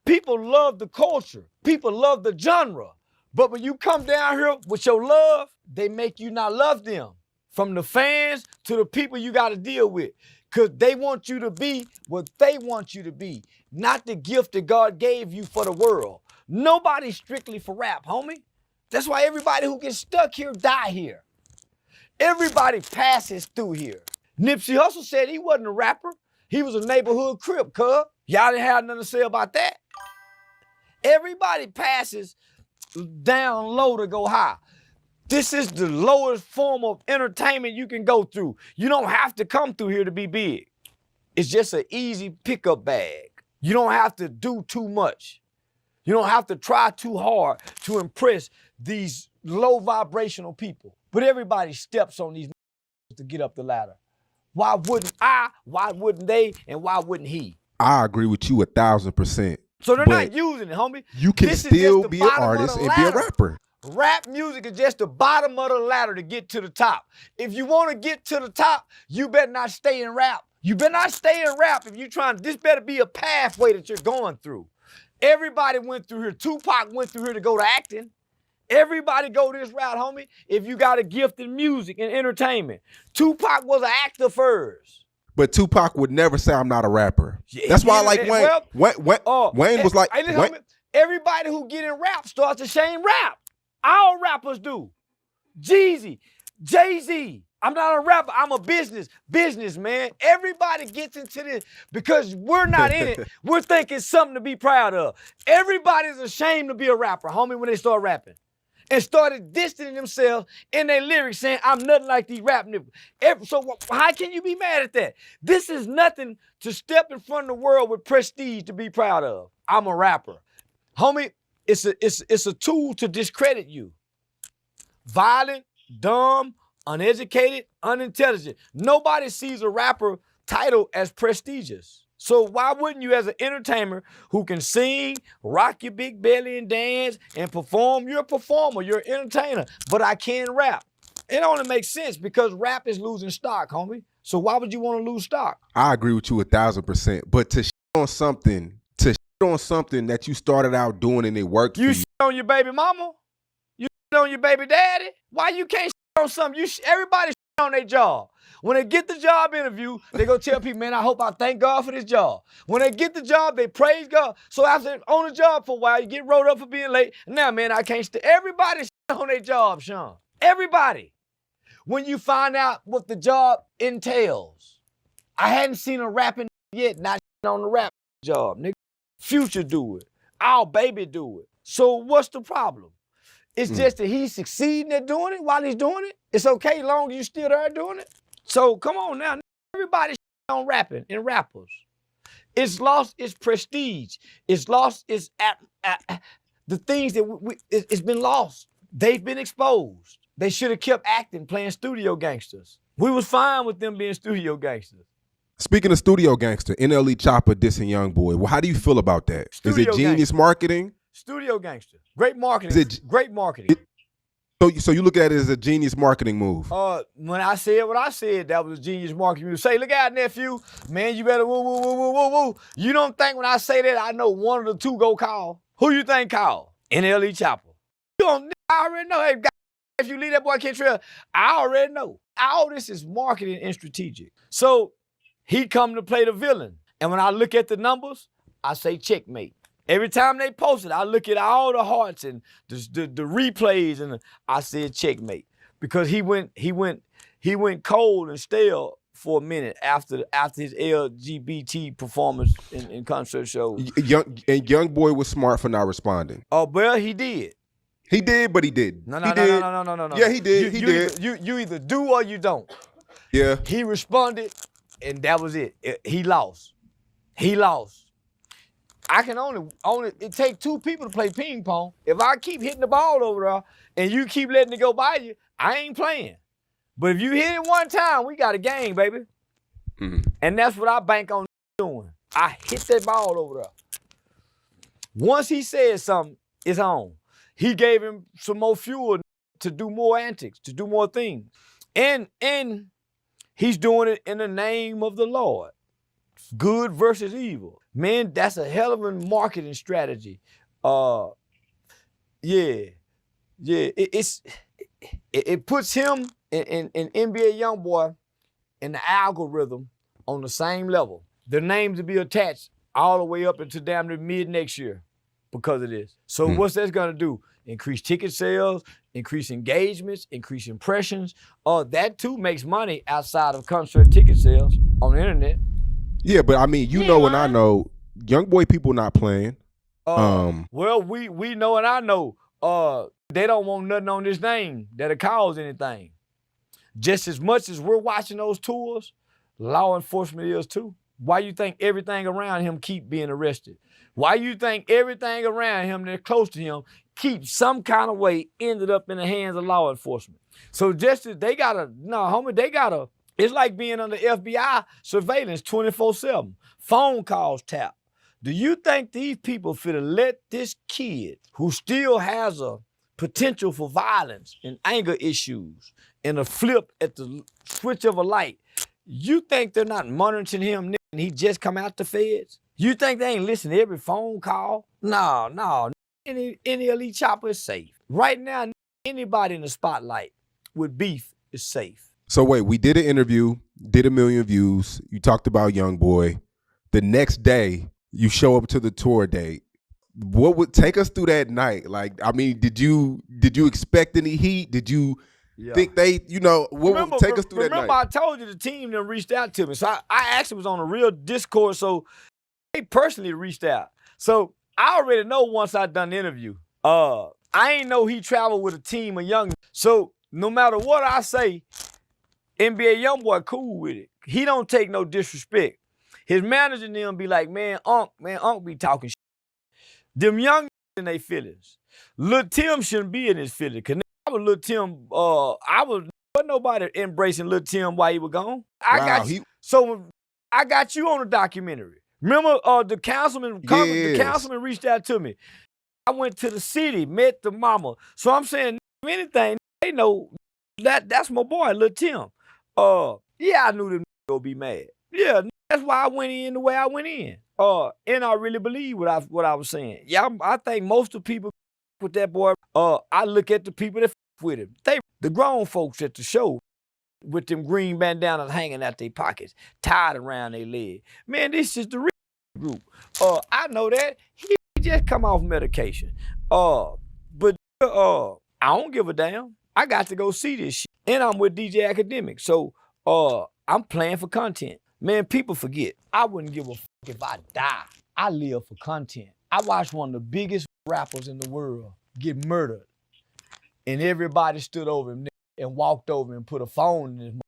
Speaker 3: People love the culture. People love the genre. But when you come down here with your love, they make you not love them. From the fans to the people you got to deal with. Because they want you to be what they want you to be, not the gift that God gave you for the world. Nobody's strictly for rap, homie. That's why everybody who gets stuck here die here. Everybody passes through here. Nipsey Hussle said he wasn't a rapper. He was a neighborhood crip, cuz. Y'all didn't have nothing to say about that. Everybody passes down low to go high. This is the lowest form of entertainment you can go through. You don't have to come through here to be big. It's just an easy pickup bag. You don't have to do too much. You don't have to try too hard to impress these low vibrational people. But everybody steps on these to get up the ladder. Why wouldn't I? Why wouldn't they? And why wouldn't he?
Speaker 1: I agree with you 1,000%.
Speaker 3: So they're not using it, homie.
Speaker 1: You can still be an artist and be a rapper.
Speaker 3: Rap music is just the bottom of the ladder to get to the top. If you want to get to the top, you better not stay in rap. You better not stay in rap if you're trying. This better be a pathway that you're going through. Everybody went through here. Tupac went through here to go to acting. Everybody go this route, homie, if you got a gift in music and entertainment. Tupac was an actor first.
Speaker 1: But Tupac would never say I'm not a rapper. That's why I like Wayne. Wayne was like,
Speaker 3: homie, everybody who get in rap starts to shame rap. All rappers do. Jeezy, Jay-Z. I'm not a rapper. I'm a businessman. Everybody gets into this because we're not in it. We're thinking something to be proud of. Everybody's ashamed to be a rapper, homie, when they start rapping. And started distancing themselves in their lyrics saying, I'm nothing like these rap niggas. So how can you be mad at that? This is nothing to step in front of the world with prestige to be proud of. I'm a rapper. Homie, it's a tool to discredit you. Violent, dumb, uneducated, unintelligent. Nobody sees a rapper title as prestigious. So why wouldn't you, as an entertainer who can sing, rock your big belly and dance and perform? You're a performer, you're an entertainer, but I can rap. It only makes sense because rap is losing stock, homie. So why would you want to lose stock?
Speaker 1: I agree with you 1,000%. But to shit on something that you started out doing and it worked for you.
Speaker 3: You shit on your baby mama? You shit on your baby daddy? Why you can't shit on something? Everybody shit on their job. When they get the job interview, they go tell people, man, I hope I thank God for this job. When they get the job, they praise God. So after on the job for a while, you get rolled up for being late. Now, man, I can't stay. Everybody shit on their job, Sean. Everybody. When you find out what the job entails. I hadn't seen a rapping yet, not on the rap. job, nigga. Future do it. Our baby do it. So what's the problem? It's just that he's succeeding at doing it while he's doing it. It's okay as long as you still there doing it. So come on now, everybody on rapping and rappers. It's lost its prestige. It's lost its the things that it's been lost. They've been exposed. They should have kept acting, playing studio gangsters. We was fine with them being studio gangsters.
Speaker 1: Speaking of studio gangster, NLE Chopper dissing Youngboy. Well, how do you feel about that?
Speaker 3: Studio
Speaker 1: Is it genius marketing?
Speaker 3: Studio gangster. Great marketing. Great marketing.
Speaker 1: So you look at it as a genius marketing move?
Speaker 3: When I said what I said, that was a genius marketing move. Say, look out, nephew. Man, you better woo, woo, woo, woo, woo, woo. You don't think when I say that, I know one of the two go call? Who you think call? NLE Chopper. You don't, I already know. Hey, God, if you leave that boy Kentrell, I already know. All this is marketing and strategic. So he come to play the villain. And when I look at the numbers, I say checkmate. Every time they post it, I look at all the hearts and the replays, and I said checkmate, because he went cold and stale for a minute after his LGBT performance in concert shows.
Speaker 1: Youngboy was smart for not responding.
Speaker 3: Oh, well, he did.
Speaker 1: He did, but he didn't.
Speaker 3: No.
Speaker 1: Yeah, he did. He did.
Speaker 3: You either do or you don't.
Speaker 1: Yeah.
Speaker 3: He responded, and that was it. He lost. He lost. I can only it take two people to play ping pong. If I keep hitting the ball over there and you keep letting it go by you, I ain't playing. But if you hit it one time, we got a game, baby. Mm-hmm. And that's what I bank on doing. I hit that ball over there. Once he said something, it's on. He gave him some more fuel to do more antics, to do more things. And he's doing it in the name of the Lord. Good versus evil. Man, that's a hell of a marketing strategy. It puts him and NBA Youngboy in the algorithm on the same level. Their names will be attached all the way up into damn near mid next year because of this. So what's that gonna do? Increase ticket sales, increase engagements, increase impressions. That too makes money outside of concert ticket sales on the internet.
Speaker 1: Yeah, but I mean, you know and I know, Youngboy people not playing.
Speaker 3: Well, we know and I know they don't want nothing on this name that'll cause anything. Just as much as we're watching those tours, law enforcement is too. Why you think everything around him keep being arrested? Why you think everything around him that's close to him keep some kind of way ended up in the hands of law enforcement? So just as they gotta, it's like being under FBI surveillance 24/7. Phone calls tap. Do you think these people finna let this kid who still has a potential for violence and anger issues and a flip at the switch of a light, you think they're not monitoring him and he just come out the feds? You think they ain't listening to every phone call? No. Any elite chopper is safe. Right now, anybody in the spotlight with beef is safe.
Speaker 1: So wait, we did an interview, did 1 million views. You talked about Youngboy. The next day, you show up to the tour date. What would take us through that night? Like, I mean, did you expect any heat? Did you think they, what would take us through that night?
Speaker 3: Remember, I told you the team then reached out to me. So I actually was on a real Discord. So they personally reached out. So I already know once I done the interview. I ain't know he traveled with a team of young. So no matter what I say, NBA Youngboy cool with it. He don't take no disrespect. His manager and them be like, man, Unc be talking shit. Them young in their feelings. Lil Tim shouldn't be in his feelings. Cause I was Lil Tim, wasn't nobody embracing Lil Tim while he was gone. So I got you on the documentary. Remember the councilman reached out to me. I went to the city, met the mama. So I'm saying, if anything, they know that's my boy, Lil Tim. Yeah, I knew them gonna be mad. Yeah, that's why I went in the way I went in. And I really believe what I was saying. Yeah, I think most of the people with that boy, I look at the people that with him. The grown folks at the show with them green bandanas hanging out their pockets, tied around their leg. Man, this is the real group. I know that. He just come off medication. But I don't give a damn. I got to go see this shit. And I'm with DJ Academic. So I'm playing for content. Man, people forget. I wouldn't give a fuck if I die. I live for content. I watched one of the biggest rappers in the world get murdered, and everybody stood over him and walked over and put a phone in his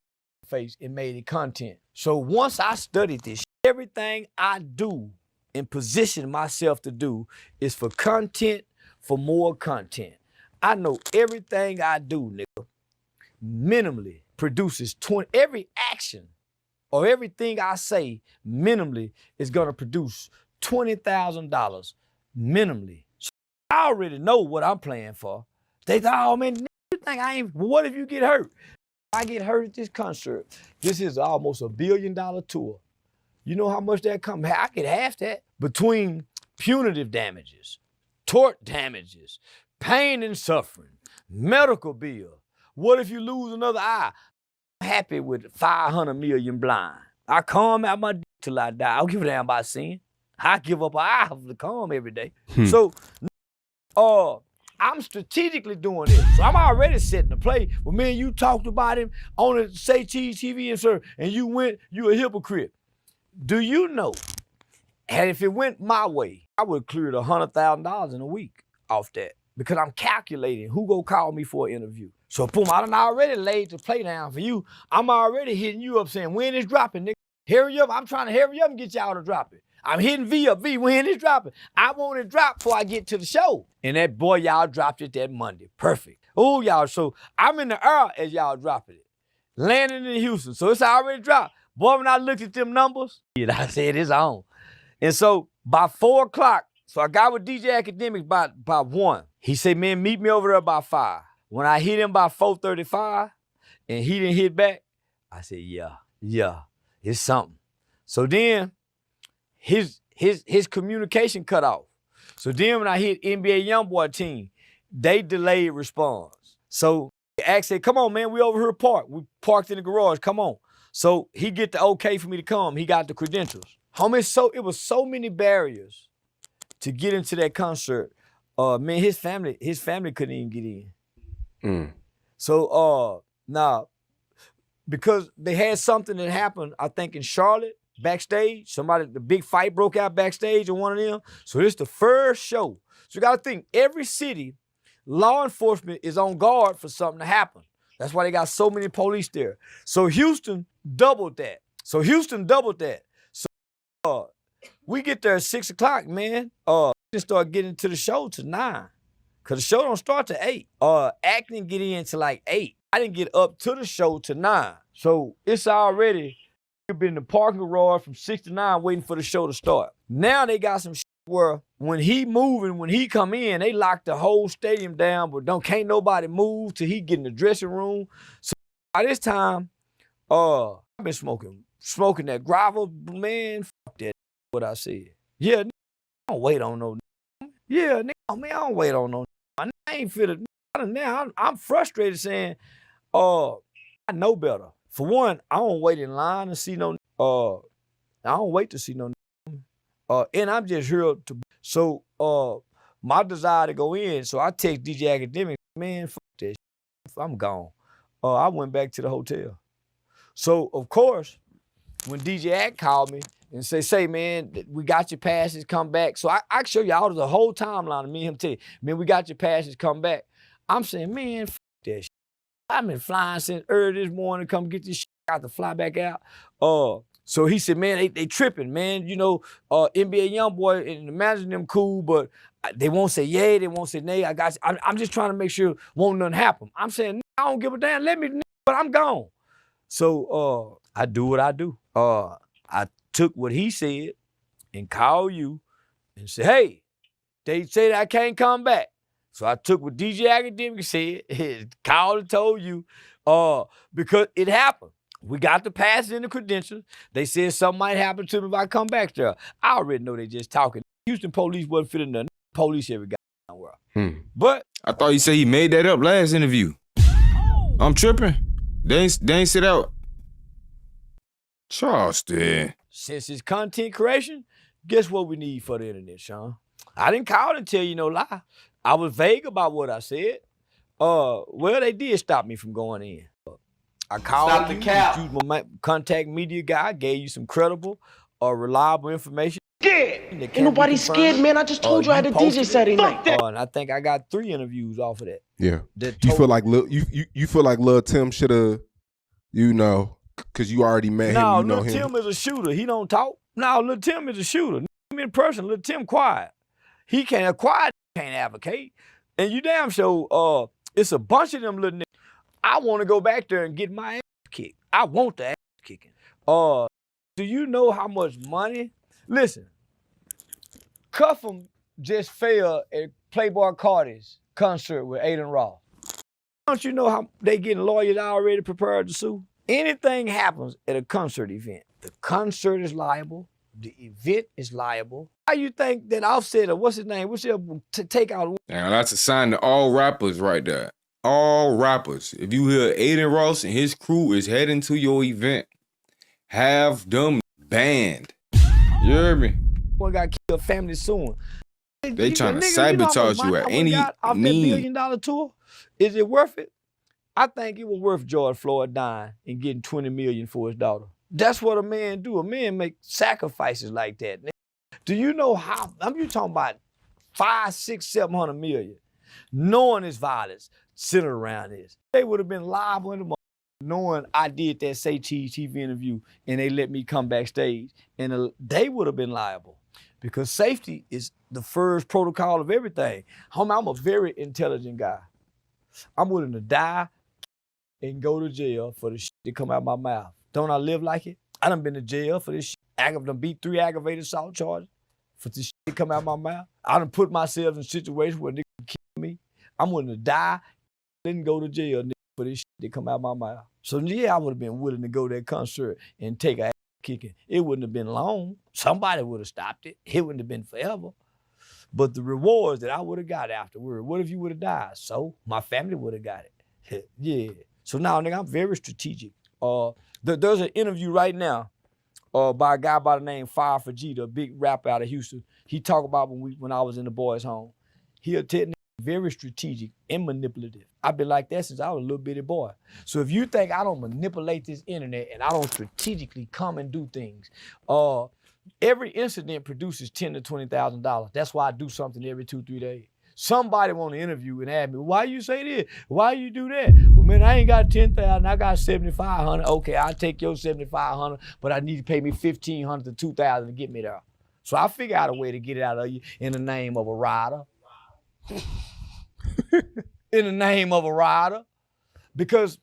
Speaker 3: face and made it content. So once I studied this, everything I do and position myself to do is for content, for more content. I know everything I do, nigga, minimally produces 20, every action or everything I say minimally is gonna produce $20,000 minimally. So I already know what I'm playing for. They thought, oh man, you think I ain't, what if you get hurt? I get hurt at this concert. This is almost $1 billion tour. You know how much that comes? I get half that between punitive damages, tort damages, pain and suffering, medical bill. What if you lose another eye? I'm happy with 500 million blind. I comb out my dick till I die. I don't give a damn about sin. I give up an eye for the comb every day. So, I'm strategically doing this. So I'm already setting the play. Well, me and you talked about him on the Say Cheese TV and sir, and you went, you a hypocrite. Do you know, and if it went my way, I would have cleared $100,000 in a week off that because I'm calculating who gonna call me for an interview. So boom, I done already laid the play down for you. I'm already hitting you up saying, when it's dropping, nigga. Hurry up, I'm trying to hurry up and get y'all to drop it. I'm hitting V up, V, when it's dropping. I want it dropped before I get to the show. And that boy, y'all dropped it that Monday. Perfect. Oh, y'all, so I'm in the air as y'all dropping it. Landing in Houston, so it's already dropped. Boy, when I looked at them numbers, I said it's on. And so by 4 o'clock, so I got with DJ Academics by 1. He said, man, meet me over there by 5. When I hit him by 4:35 and he didn't hit back, I said, yeah, it's something. So then his communication cut off. So then when I hit NBA Youngboy team, they delayed response. So Ax said, come on, man, we over here parked. We parked in the garage, come on. So he get the okay for me to come. He got the credentials. Homie, so it was so many barriers to get into that concert. Man, his family couldn't even get in. So now, because they had something that happened, I think in Charlotte, backstage, the big fight broke out backstage on one of them. So this is the first show. So you gotta think, every city, law enforcement is on guard for something to happen. That's why they got so many police there. So Houston doubled that. So we get there at 6 o'clock, man. We start getting to the show to 9. Cause the show don't start to 8. Acting get in to like 8. I didn't get up to the show to 9. So it's already been in the parking garage from 6 to 9 waiting for the show to start. Now they got some shit where when he come in, they lock the whole stadium down, but can't nobody move till he get in the dressing room. So by this time, I've been smoking that Guappo, man, fuck that, what I said. Yeah, I don't wait on no, yeah, man, I don't wait on no, I ain't fit now, I'm frustrated saying, I know better. For one, I don't wait in line to see no, I don't wait to see no, and I'm just here to, so my desire to go in, so I text DJ Academic, man, fuck that shit, I'm gone. I went back to the hotel. So of course, when DJ Act called me and say, man, we got your passes, come back. So I can show you all the whole timeline of me and him tell you, man, we got your passes, come back. I'm saying, man, fuck that shit. I've been flying since early this morning, come get this shit, got to fly back out. So he said, man, they tripping, man. You know, NBA Youngboy and the manager them cool, but they won't say yay, they won't say nay. I got you. I'm just trying to make sure won't nothing happen. I'm saying, I don't give a damn, let me, but I'm gone. So I do what I do. I took what he said and called you and said, hey, they say that I can't come back. So I took what DJ Academic said, called and told you, because it happened. We got the passes and the credentials. They said something might happen to me if I come back there. I already know they just talking. Houston police wasn't fitting the police every goddamn world. But
Speaker 2: I thought you said he made that up last interview. I'm tripping. They ain't sit out. Charleston.
Speaker 3: Since it's content creation, guess what we need for the internet, Sean? I didn't call and tell you no lie. I was vague about what I said. Well, they did stop me from going in. I called you, used my contact media guy, gave you some credible or reliable information.
Speaker 4: Scared. Ain't nobody scared, man. I just told you I had a DJ Saturday night.
Speaker 3: And I think I got 3 interviews off of that.
Speaker 1: Yeah. You feel like you feel like Lil Tim should have, you know, because you already met him.
Speaker 3: No,
Speaker 1: you know
Speaker 3: Lil Tim is a shooter. He don't talk. No, Lil Tim is a shooter. In person, Lil Tim quiet. He can't quiet, can't advocate. And you damn sure it's a bunch of them little niggas. I want to go back there and get my ass kicked. I want the ass kicking. Do you know how much money? Listen, Cuff'em just failed at Playboy Cardi's concert with Aiden Ross. Don't you know how they getting lawyers already prepared to sue? Anything happens at a concert event, the concert is liable, the event is liable. How you think that Offset or what's his name, to take out?
Speaker 2: Now that's a sign to all rappers right there. All rappers. If you hear Aiden Ross and his crew is heading to your event, have them banned. You hear me?
Speaker 3: One got killed, family suing.
Speaker 2: They trying to sabotage you at any
Speaker 3: off that $1
Speaker 2: means.
Speaker 3: billion tour. Is it worth it? I think it was worth George Floyd dying and getting $20 million for his daughter. That's what a man do. A man make sacrifices like that. Do you know how? You talking about 500, 600, 700 million, knowing this violence centered around this. They would have been liable in the knowing I did that Say Cheese TV interview and they let me come backstage, and they would have been liable because safety is the first protocol of everything. Homie, I'm a very intelligent guy. I'm willing to die and go to jail for the shit that come out my mouth. Don't I live like it? I done been to jail for this shit. I done beat 3 aggravated assault charges for this shit that come out my mouth. I done put myself in situations where niggas can kill me. I'm willing to die and go to jail for this shit that come out my mouth. So yeah, I would have been willing to go to that concert and take a ass kicking. It wouldn't have been long. Somebody would have stopped it. It wouldn't have been forever. But the rewards that I would have got afterward, what if you would have died? So my family would have got it. Yeah. So now, nigga, I'm very strategic. There's an interview right now by a guy by the name Fire for G, a big rapper out of Houston. He talked about when I was in the boys' home. He attended very strategic and manipulative. I've been like that since I was a little bitty boy. So if you think I don't manipulate this internet and I don't strategically come and do things, every incident produces $10,000 to $20,000. That's why I do something every 2-3 days. Somebody want to interview and ask me, why you say this? Why you do that? Well, man, I ain't got 10,000, I got 7,500. Okay, I'll take your 7,500, but I need to pay me 1,500 to 2,000 to get me there. So I figure out a way to get it out of you in the name of a rider. In the name of a rider. Because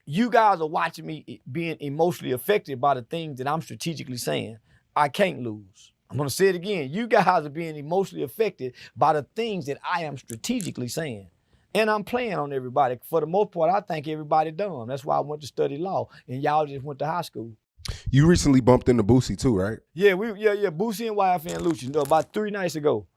Speaker 3: you guys are watching me being emotionally affected by the things that I'm strategically saying. I can't lose. I'm gonna say it again. You guys are being emotionally affected by the things that I am strategically saying. And I'm playing on everybody. For the most part, I think everybody dumb. That's why I went to study law and y'all just went to high school.
Speaker 1: You recently bumped into Boosie too, right?
Speaker 3: Yeah, Boosie and YFN Lucci, about 3 nights ago.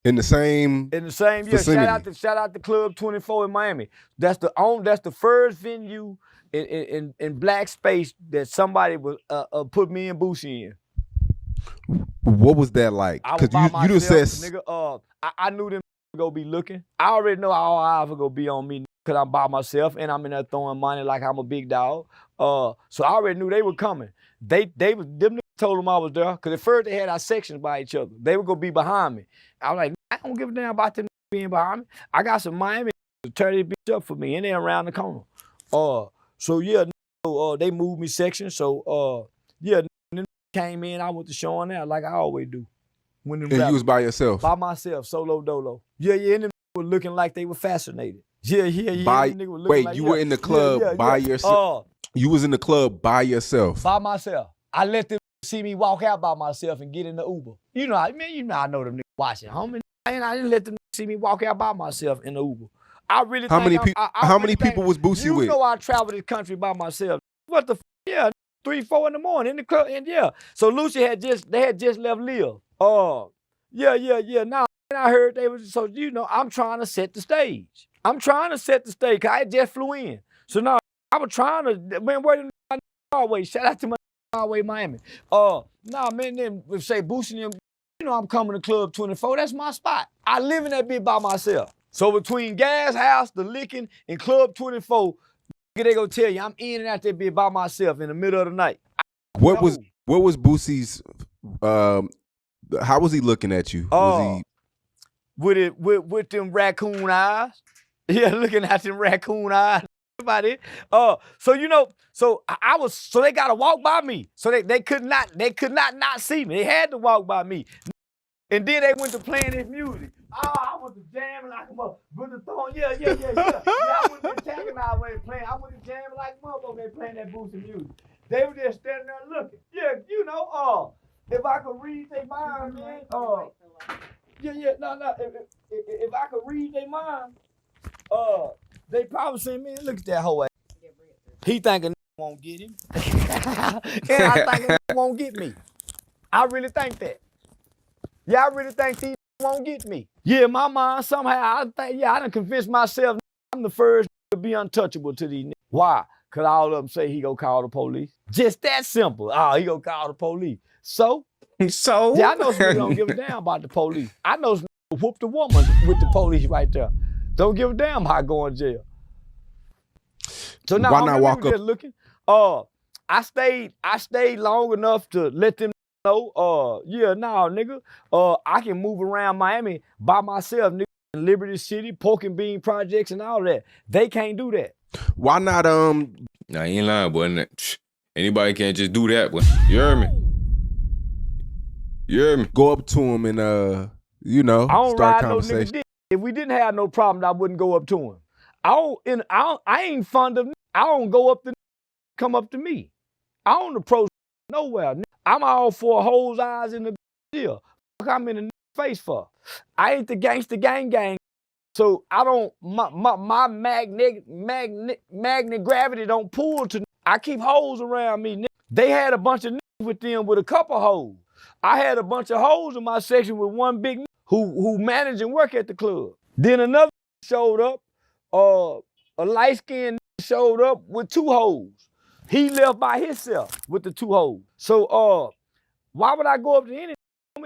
Speaker 1: In the same
Speaker 3: yeah.
Speaker 1: vicinity.
Speaker 3: Shout out to Club 24 in Miami. That's the first venue in black space that somebody was put me and Boosie in.
Speaker 1: What was that like?
Speaker 3: Because you just said, nigga, I knew them go be looking. I already know all eyes will go be on me because I'm by myself and I'm in there throwing money like I'm a big dog. So I already knew they were coming. Them niggas told them I was there because at first they had our sections by each other. They would go be behind me. I was like, I don't give a damn about them being behind me. I got some Miami to turn this bitch up for me and they're around the corner. So yeah, they moved me section. So yeah, came in, I went to showing out like I always do.
Speaker 1: And you was by yourself?
Speaker 3: By myself, solo dolo. Yeah, and them were looking like they were fascinated. Yeah.
Speaker 1: Wait, you were in the club by yourself? You was in the club by yourself?
Speaker 3: By myself. I let them see me walk out by myself and get in the Uber. You know, I know them niggas watching, homie. And I didn't let them see me walk out by myself in the Uber. I really
Speaker 1: How many people was Boosie with?
Speaker 3: You know I travel this country by myself. What the yeah, 3, 4 in the morning in the club, and yeah. So Lucy had just left Liv. Yeah. Now I heard they was, so you know, I'm trying to set the stage. Cause I just flew in. So now I was trying to, man, where the always, shout out to my always Miami. Nah, man, then say boosting them, you know, I'm coming to Club 24, that's my spot. I live in that bitch by myself. So between Gas House, the Licking, and Club 24, they gonna tell you I'm in and out that bitch by myself in the middle of the night.
Speaker 1: What was Boosie's How was he looking at you? Was he
Speaker 3: with them raccoon eyes? Yeah, looking at them raccoon eyes. About it. So you know, so they gotta walk by me. So they could not see me. They had to walk by me. And then they went to playing this music. Oh, I was jamming like a mother. With the thorn, yeah. I wasn't attacking I wasn't playing. I was jamming like a motherfucker. They playing that boosted music. They were just standing there looking. Yeah, you know, if I could read their mind, man, no. If I could read their mind, they probably say, man, look at that whole ass. He thinking won't get him. And I think it won't get me. I really think that. Yeah, I really think these won't get me. Yeah, in my mind, somehow, I done convinced myself I'm the first to be untouchable to these niggas. Why? Because all of them say he gonna call the police. Just that simple. Oh, he gonna call the police. So? Yeah, I know some people don't give a damn about the police. I know some people whooped a woman with the police right there. Don't give a damn how I go in jail. So now,
Speaker 1: why not walk up?
Speaker 3: Just looking. I stayed long enough to let them know, nigga, I can move around Miami by myself, nigga, in Liberty City, pork and bean projects and all that. They can't do that.
Speaker 1: Why not,
Speaker 2: Nah, he ain't lying, boy. Anybody can't just do that, boy. You heard me? You heard me?
Speaker 1: Go up to him and,
Speaker 3: I don't
Speaker 1: start
Speaker 3: ride
Speaker 1: conversation.
Speaker 3: no nigga dick. If we didn't have no problem, I wouldn't go up to him. I ain't fond of, I don't go up to, come up to me. I don't approach nowhere. I'm all for hoes eyes in the deal. Fuck I'm in the face for. I ain't the gangster gang. So I don't, my magnet gravity don't pull to, I keep hoes around me. They had a bunch of niggas with them with a couple hoes. I had a bunch of hoes in my section with one big nigga who managed and work at the club. Then another showed up, a light-skinned showed up with two hoes. He left by himself with the two hoes. So why would I go up to any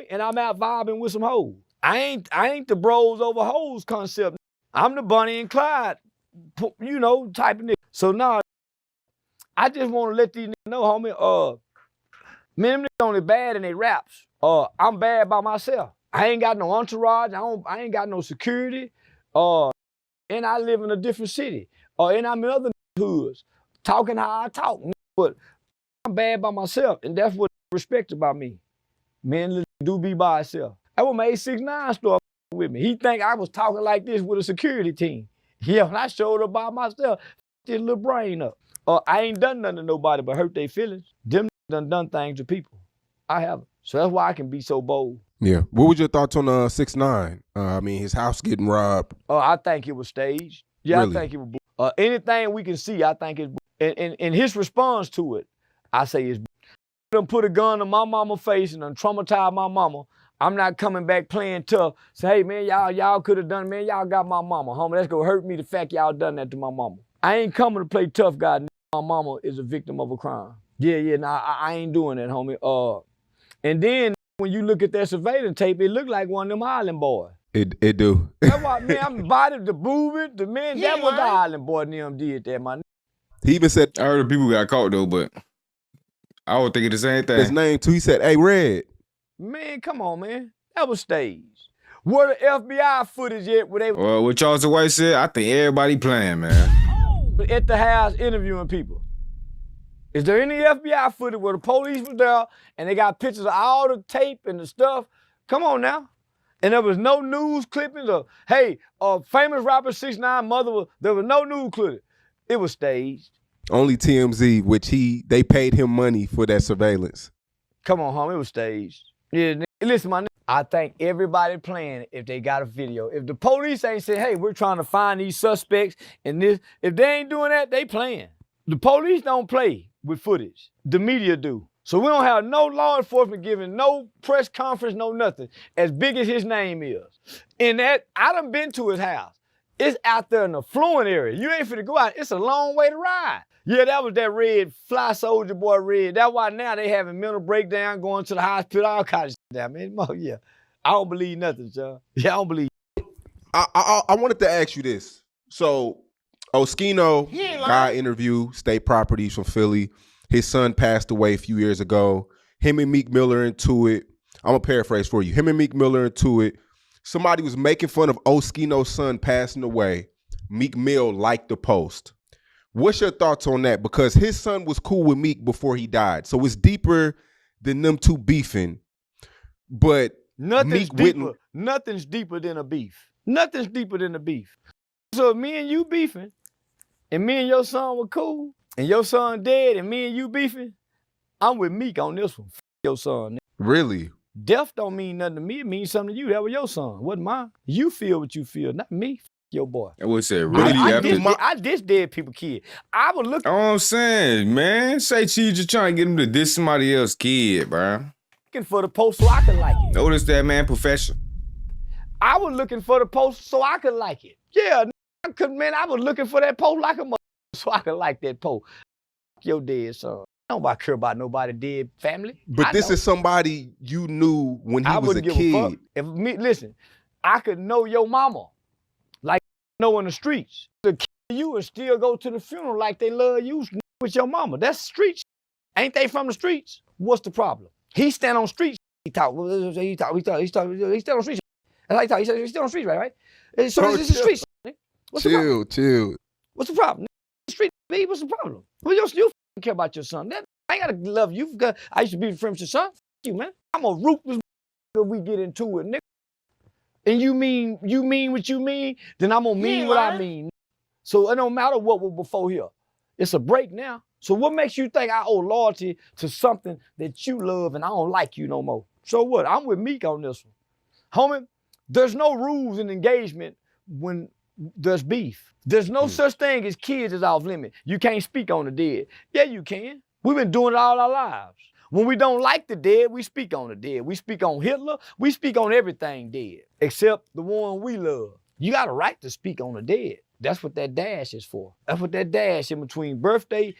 Speaker 3: and I'm out vibing with some hoes? I ain't the bros over hoes concept. I'm the Bonnie and Clyde, type of nigga. So now, I just want to let these niggas know, homie, man, them niggas only bad in they raps. I'm bad by myself. I ain't got no entourage. I ain't got no security. And I live in a different city. And I'm in other hoods, talking how I talk. But I'm bad by myself, and that's what respect about me. Men do be by itself. That what made 6ix9ine start with me. He think I was talking like this with a security team. Yeah, when I showed up by myself, this little brain up. I ain't done nothing to nobody but hurt their feelings. Them done things to people. I haven't. So that's why I can be so bold.
Speaker 1: Yeah. What was your thoughts on 6ix9ine? I mean, his house getting robbed.
Speaker 3: I think it was staged. Yeah,
Speaker 1: Really?
Speaker 3: I think it was. Anything we can see, I think it's. And his response to it, I say is, done put a gun to my mama's face and done traumatized my mama. I'm not coming back playing tough. Say, hey man, y'all could have done, man, y'all got my mama, homie. That's gonna hurt me the fact y'all done that to my mama. I ain't coming to play tough guy. My mama is a victim of a crime. Yeah, nah, I ain't doing that, homie. And then when you look at that surveillance tape, it look like one of them Island boys.
Speaker 1: It do.
Speaker 3: That's why, man, I'm bodied the boobie, the man, yeah, that was the Island boy and them did that, man.
Speaker 1: He even said,
Speaker 2: I heard the people got caught though, but I was thinking the same thing.
Speaker 1: his name too. He said, hey, Red.
Speaker 3: Man, come on, man. That was staged. Where the FBI footage at? Where they
Speaker 2: Well, what Charleston White said, I think everybody playing, man.
Speaker 3: at the house interviewing people. Is there any FBI footage where the police was there and they got pictures of all the tape and the stuff? Come on now. And there was no news clippings of, hey, famous rapper 6ix9ine mother, there was no news clipping. It was staged.
Speaker 1: Only TMZ, which they paid him money for that surveillance.
Speaker 3: Come on, homie, it was staged. Yeah, listen, my nigga, I think everybody playing if they got a video. If the police ain't saying, hey, we're trying to find these suspects and this, if they ain't doing that, they playing. The police don't play with footage. The media do. So we don't have no law enforcement giving no press conference, no nothing, as big as his name is. And that, I done been to his house. It's out there in the affluent area. You ain't finna go out. It's a long way to ride. Yeah, that was that Red, Fly Soldier Boy Red. That's why now they having mental breakdown, going to the hospital, all kinds of shit down, man. Yeah, I don't believe nothing, son. Yeah, I don't believe.
Speaker 1: I wanted to ask you this. So, Oskino, guy interview, State Properties from Philly. His son passed away a few years ago. Him and Meek Miller into it. I'm gonna paraphrase for you. Him and Meek Mill are into it. Somebody was making fun of Oskino's son passing away. Meek Mill liked the post. What's your thoughts on that? Because his son was cool with Meek before he died. So it's deeper than them two beefing. But
Speaker 3: nothing's deeper than a beef. Nothing's deeper than a beef. So if me and you beefing, and me and your son were cool, and your son dead, and me and you beefing, I'm with Meek on this one. F your son.
Speaker 1: really?
Speaker 3: Death don't mean nothing to me. It means something to you. That was your son. Wasn't mine. You feel what you feel, not me. F your boy.
Speaker 2: I would say really
Speaker 3: I diss dead people kid. I would look.
Speaker 2: All I'm saying, man, say she just trying to get him to diss somebody else's kid, bro.
Speaker 3: Looking for the post so I could like it.
Speaker 2: Notice that, man, profession.
Speaker 3: I was looking for the post so I could like it. Yeah, I was looking for that post like a mother so I could like that post. F your dead son. Nobody care about nobody dead family.
Speaker 1: But this is somebody you knew when he was a kid.
Speaker 3: If me, listen, I could know your mama, like know in the streets. The kid you would still go to the funeral like they love you with your mama. That's street. Ain't they from the streets? What's the problem? He stand on streets. He talk. He stand on streets. That's how he talk. He stand on streets, right? So this is the streets. What's the problem?
Speaker 1: Chill.
Speaker 3: What's the problem? Street, baby, what's the problem? Well, you care about your son. I ain't gotta love you. I used to be friends with your son. F you, man. I'm a ruthless if we get into it, nigga. And you mean what you mean, then I'm gonna mean what I mean. So it don't matter what was before here. It's a break now. So what makes you think I owe loyalty to something that you love and I don't like you no more? So what? I'm with Meek on this one. Homie, there's no rules in engagement when there's beef. There's no such thing as kids is off limit. You can't speak on the dead. Yeah, you can. We've been doing it all our lives. When we don't like the dead, we speak on the dead. We speak on Hitler. We speak on everything dead, except the one we love. You got a right to speak on the dead. That's what that dash is for. That's what that dash in between birthday,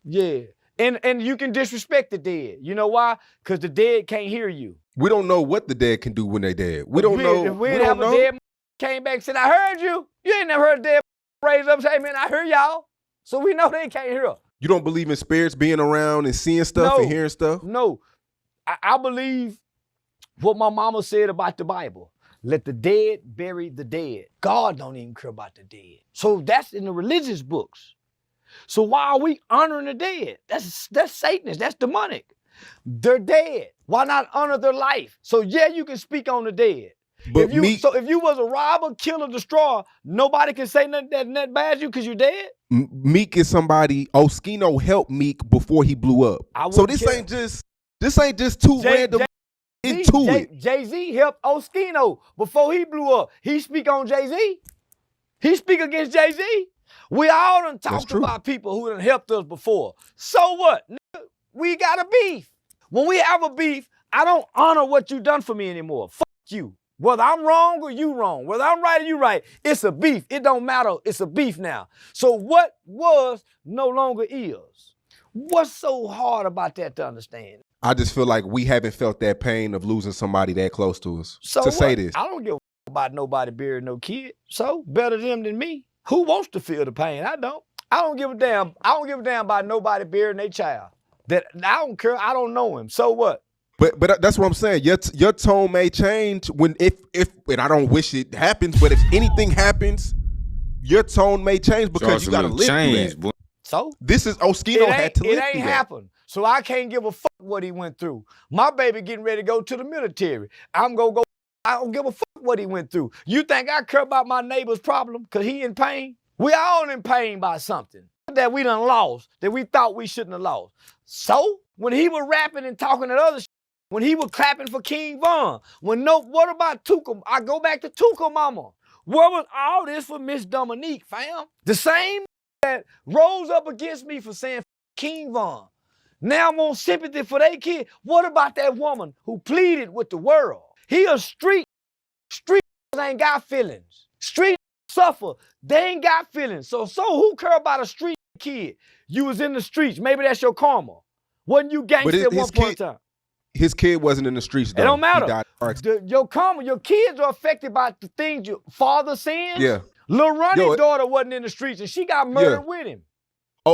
Speaker 3: yeah. And you can disrespect the dead. You know why? Because the dead can't hear you.
Speaker 1: We don't know what the dead can do when they dead. We don't know.
Speaker 3: If we didn't have a dead came back and said, I heard you. You ain't never heard a dead raise up and say, hey, man, I heard y'all. So we know they can't hear us.
Speaker 1: You don't believe in spirits being around and seeing stuff and hearing stuff?
Speaker 3: No. I believe what my mama said about the Bible. Let the dead bury the dead. God don't even care about the dead. So that's in the religious books. So why are we honoring the dead? That's Satanist. That's demonic. They're dead. Why not honor their life? So yeah, you can speak on the dead.
Speaker 1: But
Speaker 3: if you was a robber, killer, destroyer, nobody can say nothing that bad you because you're dead?
Speaker 1: Meek is somebody, Oskino helped Meek before he blew up. So this ain't just two random into it.
Speaker 3: Jay-Z helped Oskino before he blew up. He speak on Jay-Z. He speak against Jay-Z. We all done talked about people who done helped us before. So what? We got a beef. When we have a beef, I don't honor what you done for me anymore. Fuck you. Whether I'm wrong or you wrong, whether I'm right or you right, it's a beef. It don't matter. It's a beef now. So what was no longer is. What's so hard about that to understand?
Speaker 1: I just feel like we haven't felt that pain of losing somebody that close to us.
Speaker 3: So
Speaker 1: to say this.
Speaker 3: I don't give a about nobody burying no kid. So better them than me. Who wants to feel the pain? I don't. I don't give a damn. I don't give a damn about nobody burying their child. That I don't care. I don't know him. So what?
Speaker 1: But that's what I'm saying. Your tone may change when if and I don't wish it happens, but if anything happens, your tone may change because you gotta live through that.
Speaker 2: Boy.
Speaker 3: So
Speaker 1: this is Oskino had to live through that.
Speaker 3: It ain't happened. So I can't give a fuck what he went through. My baby getting ready to go to the military. I'm gonna go. I don't give a fuck what he went through. You think I care about my neighbor's problem because he in pain? We all in pain by something that we done lost, that we thought we shouldn't have lost. So when he was rapping and talking that other shit, when he was clapping for King Von, what about Tuka? I go back to Tuka Mama. Where was all this for Miss Dominique, fam? The same that rose up against me for saying King Von. Now I'm on sympathy for their kid. What about that woman who pleaded with the world? He a street ain't got feelings. Street suffer, they ain't got feelings. So who care about a street kid? You was in the streets, maybe that's your karma. Wasn't you gangster at one point in time?
Speaker 1: His kid wasn't in the streets though.
Speaker 3: It don't matter. Your karma, your kids are affected by the things your father sins.
Speaker 1: Yeah.
Speaker 3: Lil Ronnie's daughter wasn't in the streets and she got murdered with him.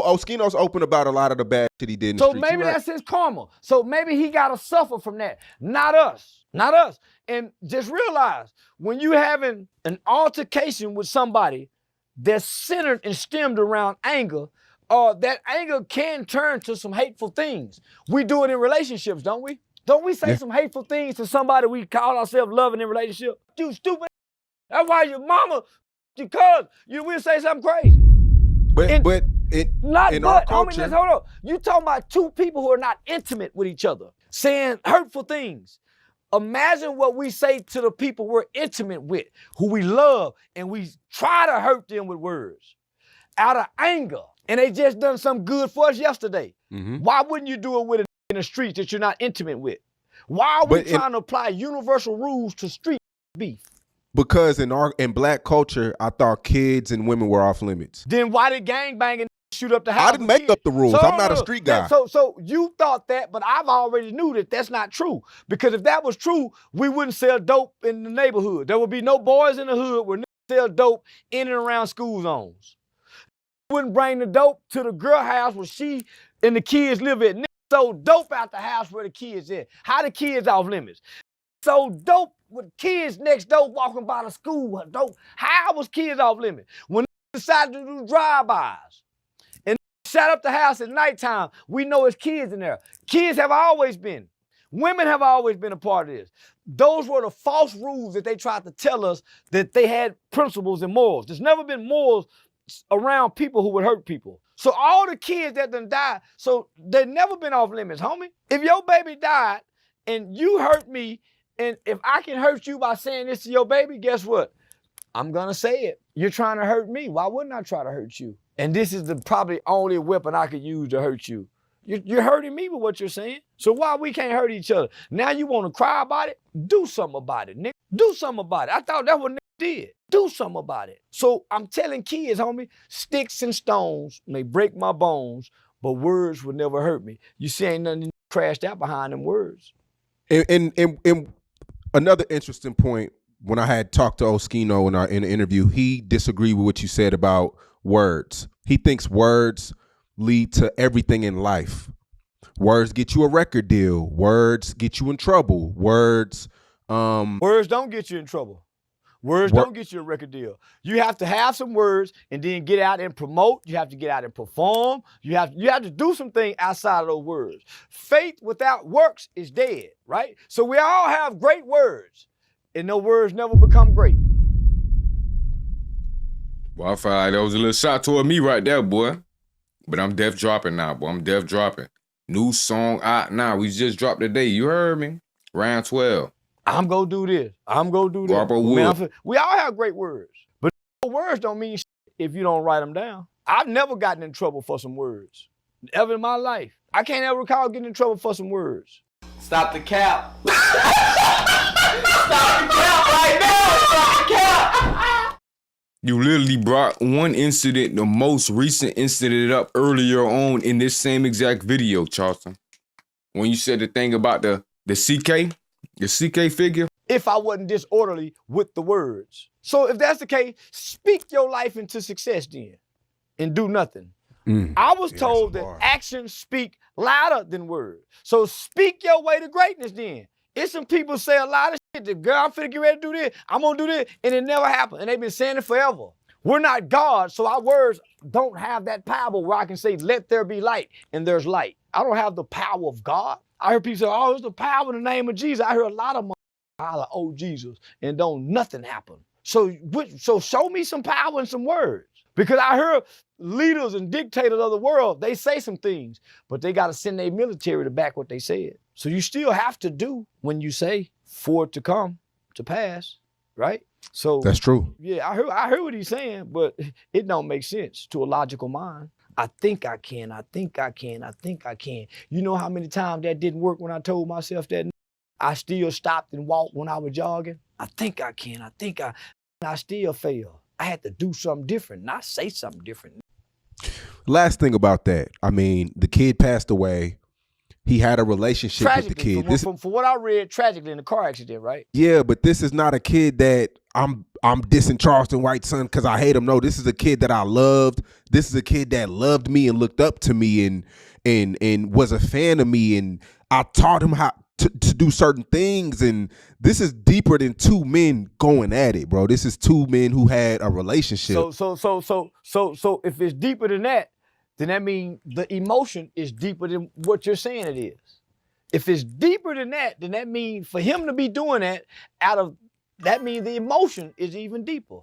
Speaker 1: Oskino's open about a lot of the bad shit he did in the
Speaker 3: So
Speaker 1: streets.
Speaker 3: maybe that's his karma. So maybe he got to suffer from that. Not us. Not us. And just realize when you having an altercation with somebody that's centered and stemmed around anger, that anger can turn to some hateful things. We do it in relationships, don't we? Don't we say some hateful things to somebody we call ourselves loving in relationship? You stupid. That's why your mama, because we'll say something crazy.
Speaker 1: But in our culture,
Speaker 3: homie, hold on. You talking about two people who are not intimate with each other, saying hurtful things. Imagine what we say to the people we're intimate with, who we love, and we try to hurt them with words out of anger. And they just done something good for us yesterday. Why wouldn't you do it with in the streets that you're not intimate with? Why are we trying to apply universal rules to street beef?
Speaker 1: Because in black culture, I thought kids and women were off limits.
Speaker 3: Then why did gangbanging shoot up the house?
Speaker 1: I didn't make up the rules. I'm not a street guy.
Speaker 3: So you thought that, but I've already knew that that's not true. Because if that was true, we wouldn't sell dope in the neighborhood. There would be no boys in the hood where niggas sell dope in and around school zones. Wouldn't bring the dope to the girl house where she and the kids live at. Niggas sold dope out the house where the kids at. How the kids off limits? Sold dope with kids next door walking by the school. Dope. How was kids off limits? When they decided to do drive-bys and shut up the house at nighttime, we know it's kids in there. Kids have always been. Women have always been a part of this. Those were the false rules that they tried to tell us that they had principles and morals. There's never been morals around people who would hurt people. So all the kids that done died, so they've never been off limits, homie. If your baby died and you hurt me, and if I can hurt you by saying this to your baby, guess what? I'm gonna say it. You're trying to hurt me. Why wouldn't I try to hurt you? And this is the probably only weapon I could use to hurt you. You're hurting me with what you're saying. So why we can't hurt each other? Now you want to cry about it? Do something about it, nigga. Do something about it. I thought that's what nigga did. Do something about it. So I'm telling kids, homie, sticks and stones may break my bones, but words will never hurt me. You see, ain't nothing crashed out behind them words.
Speaker 1: And another interesting point, when I had talked to Oskino in the interview, he disagreed with what you said about words. He thinks words lead to everything in life. Words get you a record deal. Words get you in trouble. Words
Speaker 3: don't get you in trouble. Words don't get you a record deal. You have to have some words and then get out and promote. You have to get out and perform. You have to do something outside of those words. Faith without works is dead, right? So we all have great words, and no words never become great.
Speaker 2: Well, I felt like that was a little shot toward me right there, boy. But I'm deaf dropping now, boy. I'm deaf dropping. New song out now. We just dropped today. You heard me? Round 12.
Speaker 3: I'm gonna do this. I'm gonna do that.
Speaker 2: Guappo
Speaker 3: We all have great words, but words don't mean shit if you don't write them down. I've never gotten in trouble for some words, ever in my life. I can't ever recall getting in trouble for some words.
Speaker 5: Stop the cap. Stop the cap right now. Stop the cap.
Speaker 2: You literally brought one incident, the most recent incident, up earlier on in this same exact video, Charleston. When you said the thing about the CK figure.
Speaker 3: If I wasn't disorderly with the words. So if that's the case, speak your life into success then and do nothing. I was told that actions speak louder than words. So speak your way to greatness then. It's some people say a lot of shit that, girl, I'm finna get ready to do this, I'm gonna do this, and it never happened. And they've been saying it forever. We're not God, so our words don't have that power where I can say, let there be light, and there's light. I don't have the power of God. I heard people say, oh, it's the power in the name of Jesus. I heard a lot of them holler, oh, Jesus, and don't nothing happen. So show me some power and some words. Because I heard leaders and dictators of the world, they say some things, but they got to send their military to back what they said. So you still have to do when you say for it to come to pass, right? So
Speaker 1: that's true.
Speaker 3: Yeah, I heard what he's saying, but it don't make sense to a logical mind. I think I can. You know how many times that didn't work when I told myself that? I still stopped and walked when I was jogging. I think I can. I still fail. I had to do something different, not say something different.
Speaker 1: Last thing about that, I mean, the kid passed away. He had a relationship with the kid.
Speaker 3: For what I read, tragically in a car accident, right?
Speaker 1: Yeah, but this is not a kid that I'm dissing Charleston White son because I hate him. No, this is a kid that I loved. This is a kid that loved me and looked up to me and was a fan of me, and I taught him how to do certain things. And this is deeper than two men going at it, bro. This is two men who had a relationship.
Speaker 3: So if it's deeper than that, then that means the emotion is deeper than what you're saying it is. If it's deeper than that, then that means for him to be doing that that means the emotion is even deeper.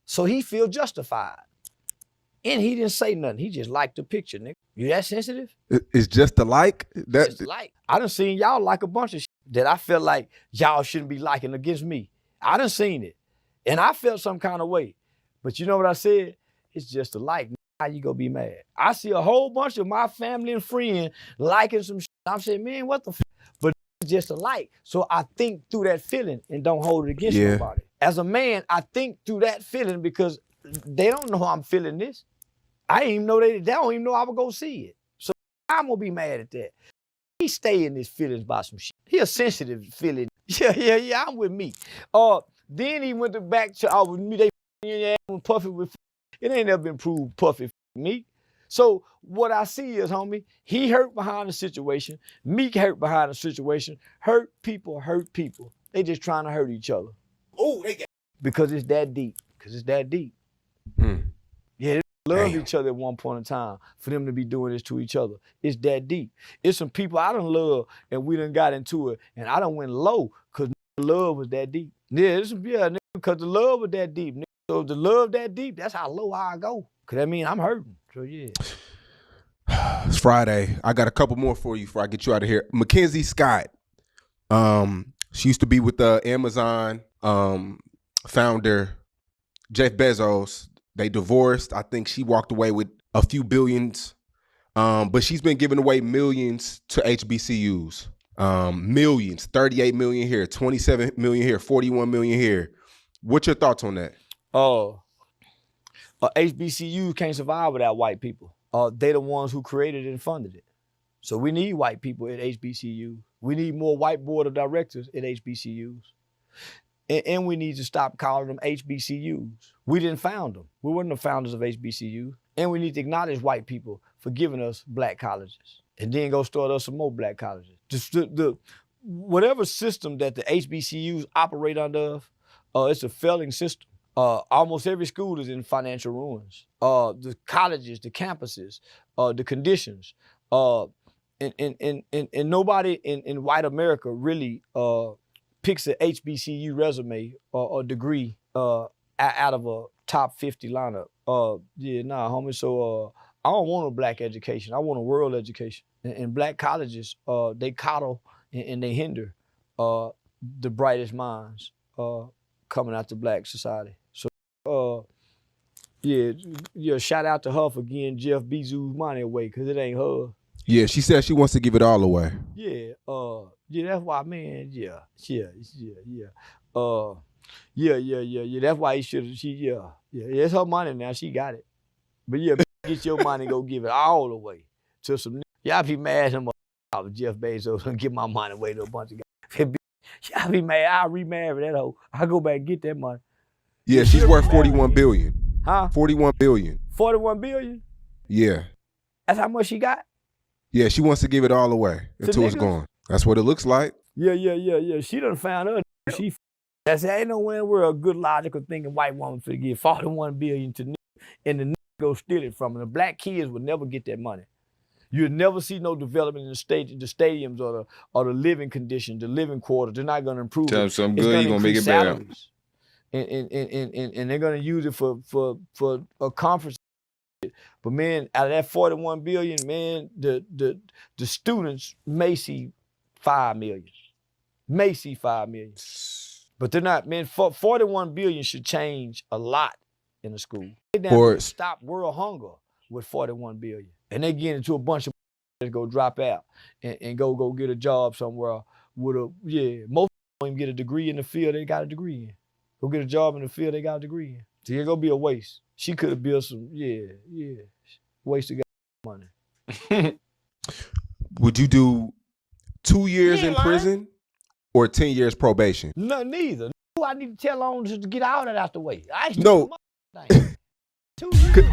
Speaker 3: So he feel justified. And he didn't say nothing. He just liked the picture, nigga. You that sensitive?
Speaker 1: It's just a like?
Speaker 3: Just like. I done seen y'all like a bunch of shit that I felt like y'all shouldn't be liking against me. I done seen it. And I felt some kind of way. But you know what I said? It's just a like. How you gonna be mad? I see a whole bunch of my family and friends liking some shit. I'm saying, man, what the f? But it's just a like. So I think through that feeling and don't hold it against nobody. As a man, I think through that feeling because they don't know I'm feeling this. I didn't even know they don't even know I would go see it. So I'm gonna be mad at that. He stay in his feelings about some shit. He a sensitive feeling. Yeah, I'm with me. Then he went back to with me, they Puffy with. It ain't never been proved Puffy me. So what I see is, homie, he hurt behind the situation. Meek hurt behind the situation. Hurt people. They just trying to hurt each other. Oh, because it's that deep. Yeah, they love each other at one point in time for them to be doing this to each other. It's that deep. It's some people I done love and we done got into it and I done went low because the love was that deep. Yeah, because the love was that deep. So the love that deep, that's how low I go. Cause that mean I'm hurting. So yeah.
Speaker 1: It's Friday. I got a couple more for you before I get you out of here. Mackenzie Scott. She used to be with the Amazon founder, Jeff Bezos. They divorced. I think she walked away with a few billions. But she's been giving away millions to HBCUs. Millions. 38 million here, 27 million here, 41 million here. What's your thoughts on that?
Speaker 3: HBCU can't survive without white people. They the ones who created it and funded it. So we need white people at HBCU. We need more white board of directors at HBCUs. And we need to stop calling them HBCUs. We didn't found them. We weren't the founders of HBCU. And we need to acknowledge white people for giving us black colleges. And then go start us some more black colleges. Whatever system that the HBCUs operate under, it's a failing system. Almost every school is in financial ruins. The colleges, the campuses, the conditions. And nobody in white America really picks an HBCU resume or degree out of a top 50 lineup. Homie. So I don't want a black education. I want a world education. And black colleges, they coddle and they hinder the brightest minds coming out to black society. So, shout out to her for getting Jeff Bezos' money away, because it ain't her.
Speaker 1: Yeah, she said she wants to give it all away.
Speaker 3: Yeah, that's why, man, that's why he should have, it's her money now, she got it. But get your money, go give it all away to some, y'all be mad at him about Jeff Bezos and give my money away to a bunch of guys. Y'all be mad, I'll remarry that hoe. I'll go back and get that money.
Speaker 1: Yeah, she's worth 41 billion.
Speaker 3: Huh?
Speaker 1: 41 billion.
Speaker 3: 41 billion?
Speaker 1: Yeah.
Speaker 3: That's how much she got?
Speaker 1: Yeah, she wants to give it all away until it's gone. That's what it looks like.
Speaker 3: Yeah. She done found her. Ain't no way in the world a good logical thinking white woman for to give 41 billion to nigga and the nigga go steal it from her. The black kids would never get that money. You'll never see no development in the stadiums or the living conditions, the living quarters. They're not gonna improve.
Speaker 2: Tell them something good, you're gonna make it better.
Speaker 3: And they're gonna use it for a conference. But man, out of that 41 billion, man, the students may see 5 million. May see 5 million. But they're not, man, 41 billion should change a lot in the school. They stop world hunger with 41 billion. And they get into a bunch of that go drop out and go get a job somewhere with most don't even get a degree in the field they got a degree in. Go get a job in the field they got a degree in. So it's gonna be a waste. She could have built some, wasted money.
Speaker 1: Would you do 2 years in prison or 10 years probation?
Speaker 3: No, neither. I need to tell on just to get all that out the way. I ain't
Speaker 1: No.
Speaker 3: 2 years.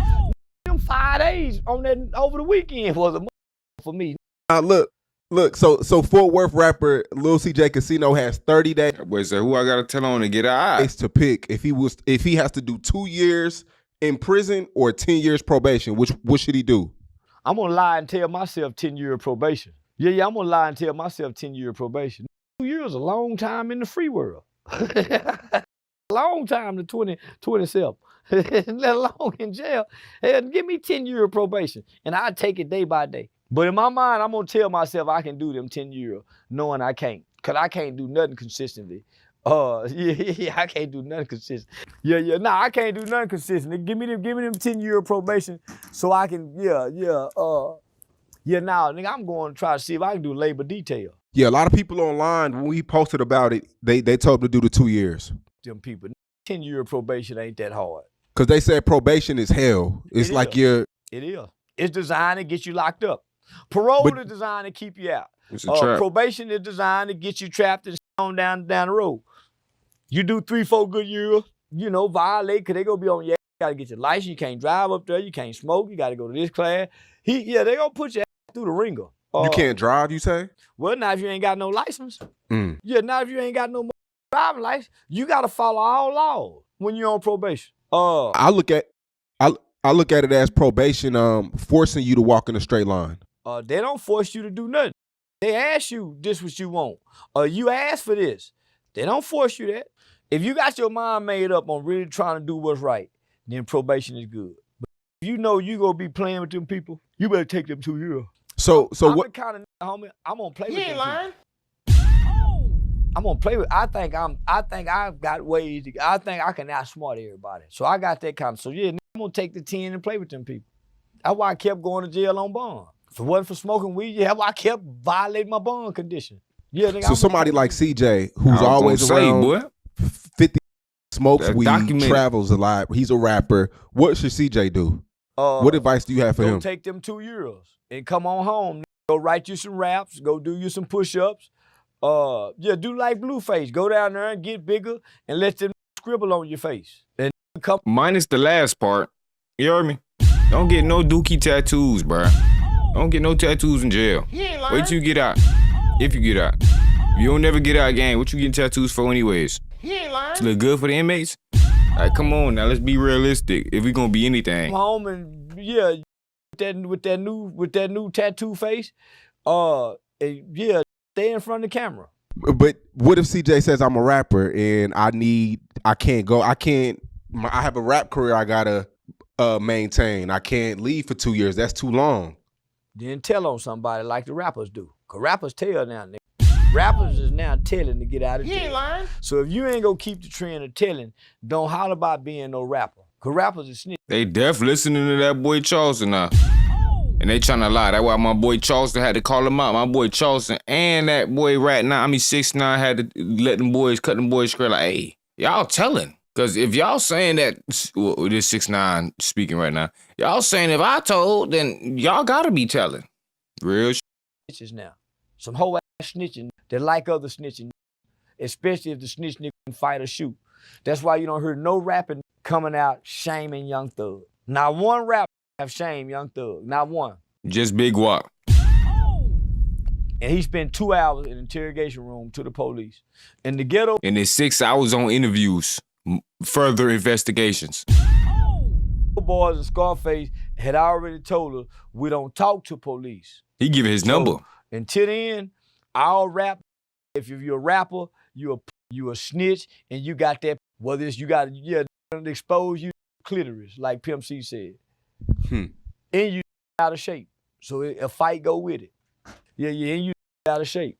Speaker 3: Them 5 days on that over the weekend was a for me.
Speaker 1: Look. So Fort Worth rapper Lil CJ Casino has 30 days
Speaker 2: Boy said, who I gotta tell on to get out?
Speaker 1: to pick if he has to do 2 years in prison or 10 years probation. What should he do?
Speaker 3: I'm gonna lie and tell myself 10-year probation. Yeah, I'm gonna lie and tell myself 10-year probation. 2 years a long time in the free world. Long time to 27. Let alone in jail. Hell, give me 10-year probation and I'll take it day by day. But in my mind, I'm gonna tell myself I can do them 10 years, knowing I can't. Cause I can't do nothing consistently. I can't do nothing consistent. I can't do nothing consistent. Give me them 10-year probation so I can, nigga, I'm going to try to see if I can do labor detail.
Speaker 1: Yeah, a lot of people online, when we posted about it, they told him to do the 2 years.
Speaker 3: Them people, 10-year probation ain't that hard.
Speaker 1: Because they said probation is hell. It's like
Speaker 3: It is. It's designed to get you locked up. Parole is designed to keep you out.
Speaker 2: It's a trap.
Speaker 3: Probation is designed to get you trapped and on down the road. You do 3-4 good years, violate, because they going to be on your ass. You got to get your license. You can't drive up there. You can't smoke. You got to go to this class. They going to put your ass through the ringer.
Speaker 1: You can't drive, you say?
Speaker 3: Well, now if you ain't got no license. Yeah, now if you ain't got no driving license, you got to follow all laws when you're on probation.
Speaker 1: I look at it as probation forcing you to walk in a straight line.
Speaker 3: They don't force you to do nothing. They ask you this what you want. You ask for this. They don't force you that. If you got your mind made up on really trying to do what's right, then probation is good. But if you know you gonna be playing with them people, you better take them 2 years.
Speaker 1: So
Speaker 3: I'm
Speaker 1: what?
Speaker 3: the kind of homie, I'm gonna play with them.
Speaker 5: You ain't lying.
Speaker 3: I'm gonna play with. I think I've got ways. I think I can outsmart everybody. So I got that kind of. So yeah, I'm gonna take the 10 and play with them people. That's why I kept going to jail on bond. If it wasn't for smoking weed, that's why I kept violating my bond condition. Yeah, nigga,
Speaker 1: So somebody like CJ, who's always around,
Speaker 2: boy.
Speaker 1: 50, smokes
Speaker 2: That's
Speaker 1: weed,
Speaker 2: documented.
Speaker 1: travels a lot. He's a rapper. What should CJ do? What advice do you have for
Speaker 3: Go
Speaker 1: him?
Speaker 3: take them 2 years and come on home. Go write you some raps. Go do you some push-ups. Do like Blueface. Go down there and get bigger and let them scribble on your face. And come.
Speaker 2: Minus the last part. You heard me? Don't get no dookie tattoos, bruh. Don't get no tattoos in jail.
Speaker 5: You ain't lying.
Speaker 2: Wait till you get out. If you get out. If you don't never get out, gang, what you getting tattoos for anyways?
Speaker 5: You ain't lying.
Speaker 2: To look good for the inmates? Like, come on now, let's be realistic. If we gonna be anything.
Speaker 3: Come home and with that new tattoo face, stay in front of the camera.
Speaker 1: But what if CJ says I'm a rapper and I have a rap career I gotta maintain. I can't leave for 2 years. That's too long.
Speaker 3: Then tell on somebody like the rappers do. Cause rappers tell now, nigga. Rappers is now telling to get out of
Speaker 5: You
Speaker 3: jail.
Speaker 5: ain't lying.
Speaker 3: So if you ain't gonna keep the trend of telling, don't holler about being no rapper. Cause rappers is snitch.
Speaker 2: They deaf listening to that boy Charleston now. And they trying to lie. That's why my boy Charleston had to call him out. My boy Charleston and that boy 6ix9ine had to let them boys, cut them boys straight like, hey, y'all telling. Because if y'all saying that, well, this 6ix9ine speaking right now, y'all saying if I told, then y'all gotta be telling. Real shit.
Speaker 3: Snitches now. Some whole ass snitching that like other snitching, especially if the snitch nigga can fight or shoot. That's why you don't hear no rapping coming out shaming Young Thug. Not one rapper have shamed Young Thug. Not one.
Speaker 2: Just Big Guap.
Speaker 3: And he spent 2 hours in the interrogation room to the police. In the ghetto.
Speaker 2: And then 6 hours on interviews, further investigations.
Speaker 3: Boys and Scarface had already told her we don't talk to police.
Speaker 2: He give his number.
Speaker 3: Until then, I'll rap. If you're a rapper, you a snitch, and you got that. Whether it's you got expose you clitoris, like Pimp C said, and you out of shape. So a fight go with it. Yeah, and you out of shape.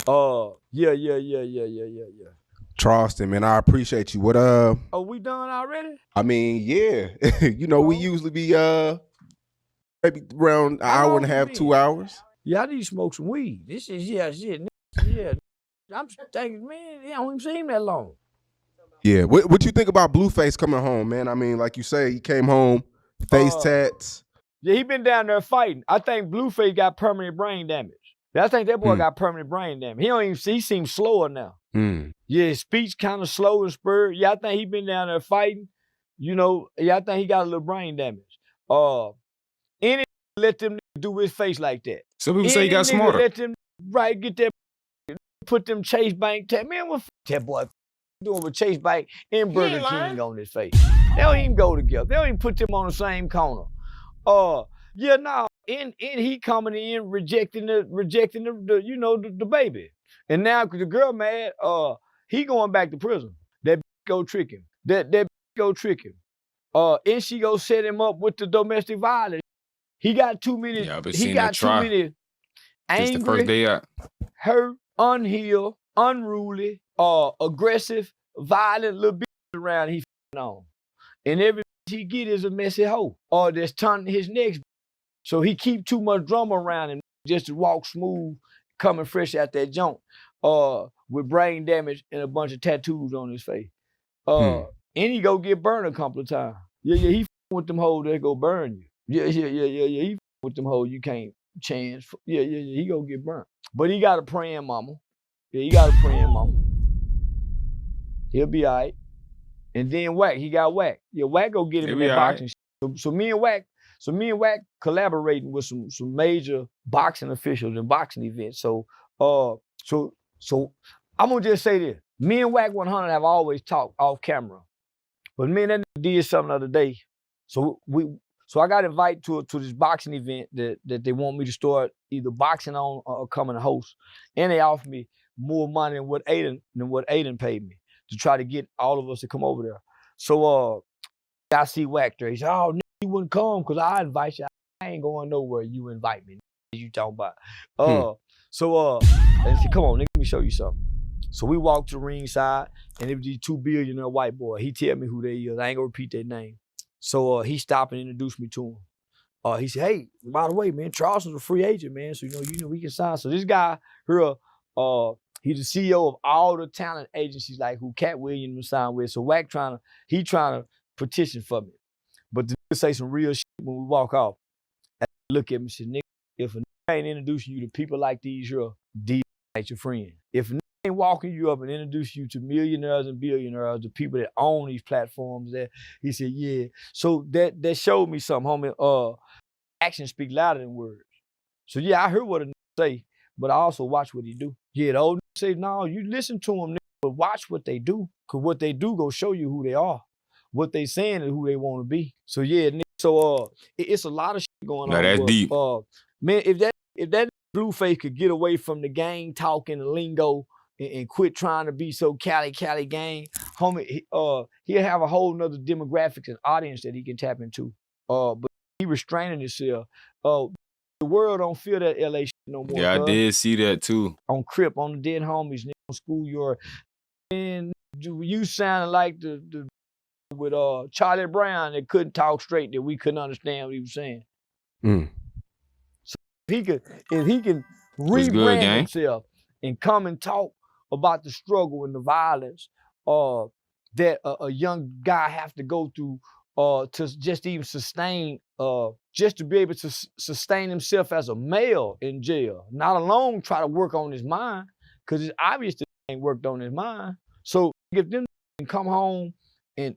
Speaker 3: Yeah.
Speaker 1: Charleston, man, I appreciate you. What
Speaker 3: Oh, we done already?
Speaker 1: I mean, yeah. We usually be maybe around an hour and a half, 2 hours.
Speaker 3: Yeah, I need to smoke some weed. This is shit. Yeah. I'm thinking, man, I don't even seem that long.
Speaker 1: Yeah. What you think about Blueface coming home, man? I mean, like you say, he came home, face tats.
Speaker 3: Yeah, he been down there fighting. I think Blueface got permanent brain damage. I think that boy got permanent brain damage. He seems slower now. Yeah, his speech kind of slow and spurred. Yeah, I think he been down there fighting. You know, yeah, I think he got a little brain damage. Any let them do his face like that.
Speaker 2: Some people say he got
Speaker 3: nigga
Speaker 2: smarter.
Speaker 3: let them get that, put them Chase Bank man, what that boy doing with Chase Bank and Burger King on his face? They don't even go together. They don't even put them on the same corner. Yeah, now and he coming in rejecting the you know the baby, and now the girl mad. He going back to prison. That go trick him. That go trick him. And she go set him up with the domestic violence. He got too many.
Speaker 2: Yeah, I've been
Speaker 3: he
Speaker 2: seeing
Speaker 3: got
Speaker 2: that
Speaker 3: too
Speaker 2: try.
Speaker 3: many
Speaker 2: Since the first
Speaker 3: angry,
Speaker 2: day out.
Speaker 3: hurt, unhealed, unruly, aggressive, violent little bitch around he on. And every he get is a messy hoe or that's turning his next. So he keep too much drama around him just to walk smooth, coming fresh out that joint, with brain damage and a bunch of tattoos on his face. And he go get burned a couple of times. Yeah, he with them hoes that go burn you. Yeah. He with them hoes you can't chance. Yeah, he go get burnt. But he got a praying mama. Yeah, he got a praying mama. He'll be all right. And then Wack, he got Wack. Yeah, Wack go get him in that boxing shit. So me and Wack collaborating with some major boxing officials and boxing events. So I'm gonna just say this. Me and Wack 100 have always talked off camera. But me and that nigga did something the other day. So I got invited to this boxing event that they want me to start either boxing on or coming to host. And they offered me more money than what Aiden paid me to try to get all of us to come over there. So I see Wack there. He said, "Oh, nigga, you wouldn't come because I invite you. I ain't going nowhere. You invite me. You talking about?" And he said, "Come on, nigga, let me show you something." So we walked to the ringside, and it was these two billionaire white boys. He tell me who they is. I ain't gonna repeat their name. So he stopped and introduced me to him. He said, "Hey, by the way, man, Charleston's a free agent, man. So you know we can sign." So this guy here, he's the CEO of all the talent agencies like who Cat Williams was signed with. So Wack trying to petition for me. But the nigga say some real shit when we walk off. And look at me and say, "Nigga, if a nigga ain't introducing you to people like these here, these ain't your friend. If a nigga ain't walking you up and introduce you to millionaires and billionaires, the people that own these platforms," that he said, "Yeah." So that showed me something, homie. Actions speak louder than words. So yeah, I heard what a nigga say, but I also watch what he do. Yeah, the old nigga say, "No, you listen to them, nigga, but watch what they do. Cause what they do go show you who they are. What they saying is who they want to be." So yeah, nigga, so it's a lot of shit going on.
Speaker 2: That's
Speaker 3: but,
Speaker 2: deep.
Speaker 3: Man, if that Blueface could get away from the gang talk and the lingo and quit trying to be so Cali gang, homie, he'll have a whole nother demographics and audience that he can tap into. But he restraining himself. The world don't feel that LA shit no more.
Speaker 2: Yeah, I did see that too.
Speaker 3: On Crip, on the dead homies, on schoolyard. And you sounded like the with Charlie Brown that couldn't talk straight, that we couldn't understand what he was saying. So if he can rebrand himself and come and talk about the struggle and the violence that a young guy have to go through to just even sustain, just to be able to sustain himself as a male in jail, not alone try to work on his mind, because it's obvious that he ain't worked on his mind. So if them can come home and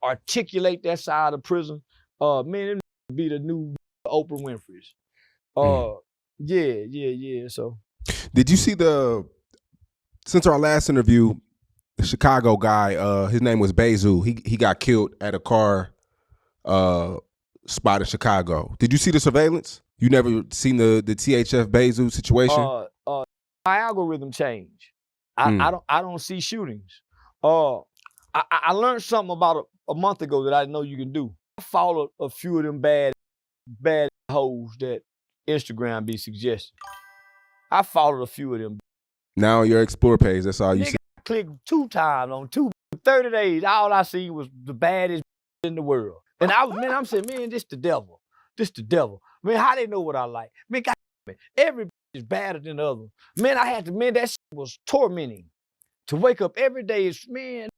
Speaker 3: articulate that side of prison, man, it be the new Oprah Winfrey's. Yeah. So,
Speaker 1: did you see since our last interview, the Chicago guy, his name was Bezu. He got killed at a car spot in Chicago. Did you see the surveillance? You never seen the THF Bezu situation?
Speaker 3: My algorithm changed. I don't see shootings. I learned something about a month ago that I know you can do. I followed a few of them bad hoes that Instagram be suggesting. I followed a few of them.
Speaker 1: Now on your Explore page, that's all you see.
Speaker 3: I clicked 2 times on 30 days. All I see was the baddest in the world. And I'm saying, man, this the devil. This the devil. Man, how they know what I like? Man, God, man, every is badder than the other. Man, that shit was tormenting. To wake up every day is, man.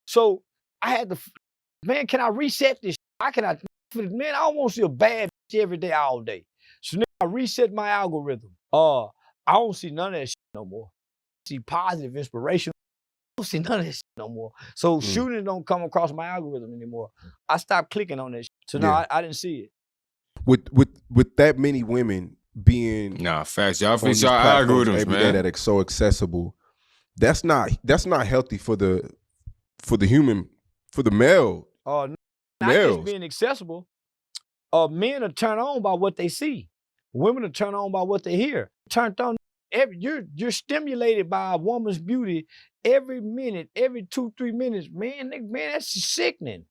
Speaker 3: So I had to, man, can I reset this? Man, I don't want to see a bad bitch every day, all day. So now I reset my algorithm. I don't see none of that shit no more. see positive, inspirational. I don't see none of this shit no more. So shooting don't come across my algorithm anymore. I stopped clicking on this shit. So no, I didn't see it.
Speaker 1: With that many women being
Speaker 2: facts. Y'all
Speaker 1: on
Speaker 2: fix
Speaker 1: these
Speaker 2: y'all
Speaker 1: platforms
Speaker 2: algorithms,
Speaker 1: every day
Speaker 2: man.
Speaker 1: that are so accessible, that's not healthy for the male.
Speaker 3: Not
Speaker 1: Males.
Speaker 3: just being accessible. Men are turned on by what they see. Women are turned on by what they hear. Turned on. You're stimulated by a woman's beauty every minute, every 2-3 minutes. Man, that's sickening.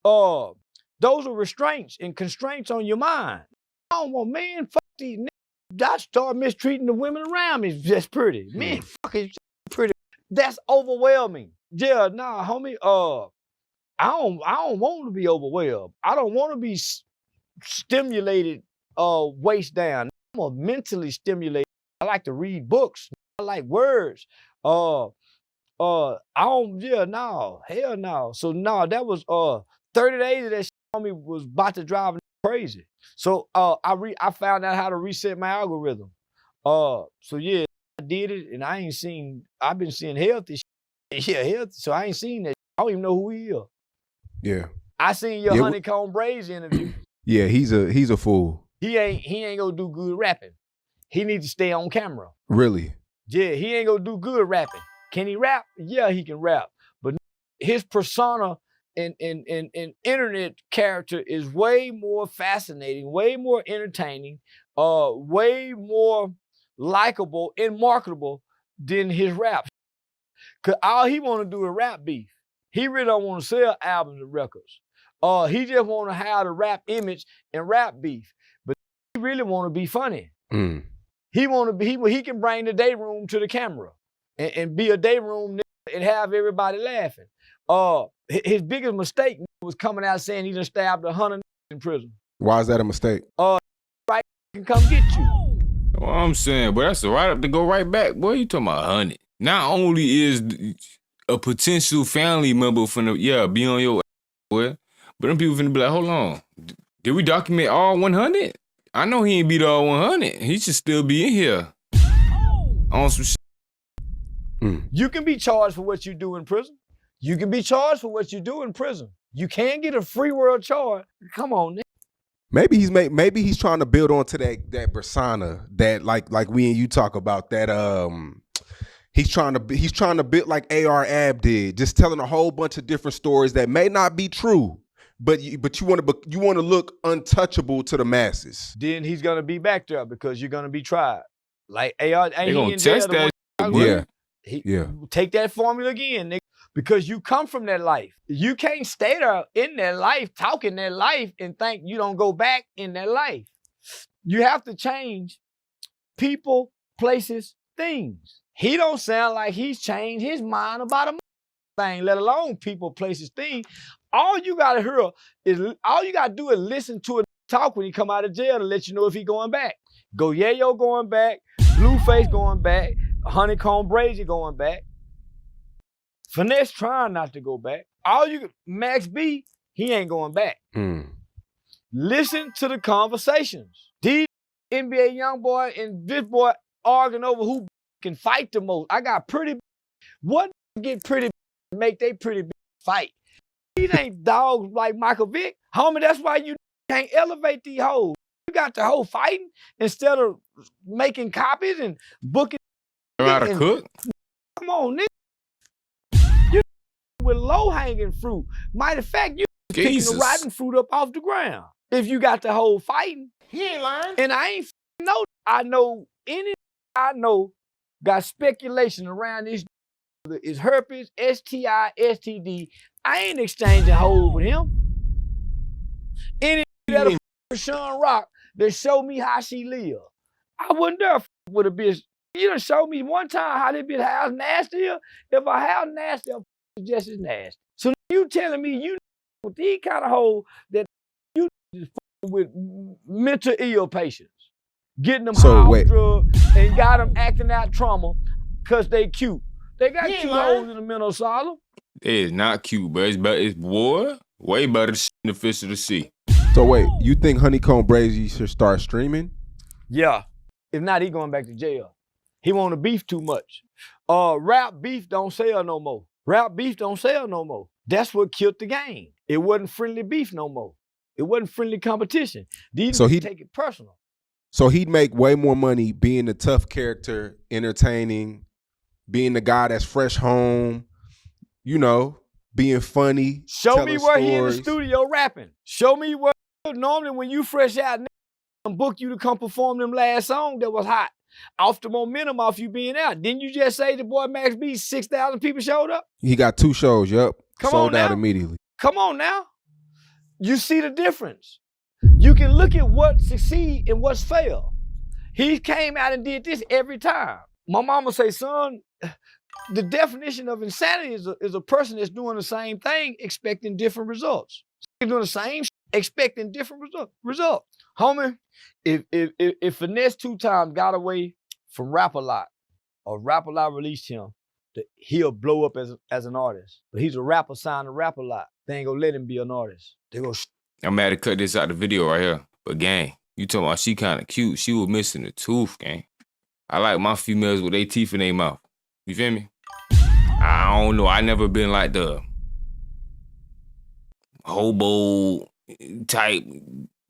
Speaker 3: Those are restraints and constraints on your mind. I don't want, man, fuck these niggas. I start mistreating the women around me. That's pretty. Man, fuck it, pretty. That's overwhelming. Yeah, nah, homie. I don't want to be overwhelmed. I don't want to be stimulated, waist down. I'm a mentally stimulated. I like to read books. I like words. Hell no. So no, that was 30 days of that shit on me was about to drive me crazy. So I found out how to reset my algorithm. So yeah, I did it, and I've been seeing healthy shit. Yeah, healthy. So I ain't seen that. I don't even know who he is.
Speaker 1: Yeah.
Speaker 3: I seen your Honeycomb Braves interview.
Speaker 1: Yeah, he's a fool.
Speaker 3: He ain't gonna do good rapping. He needs to stay on camera.
Speaker 1: Really?
Speaker 3: Yeah, he ain't gonna do good rapping. Can he rap? Yeah, he can rap. But his persona and internet character is way more fascinating, way more entertaining, way more likable and marketable than his rap. Cause all he wanna do is rap beef. He really don't want to sell albums and records. He just want to have the rap image and rap beef. But he really want to be funny. He want to be. He can bring the day room to the camera and be a day room and have everybody laughing. His biggest mistake was coming out saying he done stabbed 100 in prison.
Speaker 1: Why is that a mistake?
Speaker 3: Right can come get you.
Speaker 2: What I'm saying, but that's a right up to go right back. Boy, you talking about 100? Not only is a potential family member finna be on your boy, but them people finna be like, hold on, did we document all 100? I know he ain't beat all 100. He should still be in here on some shit.
Speaker 3: You can be charged for what you do in prison. You can be charged for what you do in prison. You can't get a free world charge. Come on, nigga.
Speaker 1: Maybe he's trying to build onto that persona that like we and you talk about that He's trying to build like AR Ab did, just telling a whole bunch of different stories that may not be true, but you want to look untouchable to the masses.
Speaker 3: Then he's gonna be back there because you're gonna be tried. Like AR,
Speaker 2: they gonna test that.
Speaker 3: Take that formula again, nigga, because you come from that life. You can't stay there in that life, talking that life, and think you don't go back in that life. You have to change people, places, things. He don't sound like he's changed his mind about a thing, let alone people, places, things. All you gotta do is listen to it talk when he come out of jail to let you know if he going back. Go Yayo going back, Blueface going back, Honeycomb Brazy going back. Finesse trying not to go back. Max B, he ain't going back. Listen to the conversations. These NBA young boy and this boy arguing over who can fight the most. I got pretty. What get pretty make they pretty fight? These ain't dogs like Michael Vick. Homie, that's why you can't elevate these hoes. You got the hoe fighting instead of making copies and booking.
Speaker 2: How to cook?
Speaker 3: Come on, nigga. You with low-hanging fruit. Matter of fact, you picking the rotten fruit up off the ground. If you got the hoe fighting.
Speaker 4: He ain't lying.
Speaker 3: And I ain't know. I know got speculation around this. Is herpes, STI, STD. I ain't exchanging hoes with him. Any that Sean Rock that show me how she live. I wouldn't dare with a bitch. You done showed me one time how this bitch house nasty is. If I house nasty, I'm just as nasty. So you telling me you with these kind of hoes that you with mental ill patients. Getting them high drugs and got them acting out trauma because they cute. They got cute hoes in the mental asylum.
Speaker 2: It is not cute, but it's way better than the fish of the sea.
Speaker 1: So wait, you think Honeycomb Brazy should start streaming?
Speaker 3: Yeah. If not, he going back to jail. He want to beef too much. Rap beef don't sell no more. Rap beef don't sell no more. That's what killed the game. It wasn't friendly beef no more. It wasn't friendly competition. These
Speaker 1: So he
Speaker 3: take it personal.
Speaker 1: So he'd make way more money being the tough character, entertaining, being the guy that's fresh home, you know, being funny.
Speaker 3: Show me where
Speaker 1: stories.
Speaker 3: he in the studio rapping. Show me where. Normally when you fresh out, and book you to come perform them last song that was hot. Off the momentum off you being out. Didn't you just say the boy Max B, 6,000 people showed up?
Speaker 1: He got 2 shows, yep.
Speaker 3: Come
Speaker 1: Sold
Speaker 3: on
Speaker 1: out
Speaker 3: now.
Speaker 1: immediately.
Speaker 3: Come on now. You see the difference. You can look at what succeed and what's fail. He came out and did this every time. My mama say, son, the definition of insanity is a person that's doing the same thing expecting different results. He's doing the same expecting different results. Homie, if Finesse 2 times got away from Rap-A-Lot, or Rap-A-Lot released him, he'll blow up as an artist. But he's a rapper signed to Rap-A-Lot. They ain't gonna let him be an artist. They gonna
Speaker 2: I'm mad to cut this out the video right here. But gang, you talking about she kind of cute. She was missing a tooth, gang. I like my females with their teeth in their mouth. You feel me? I don't know. I never been like the hobo type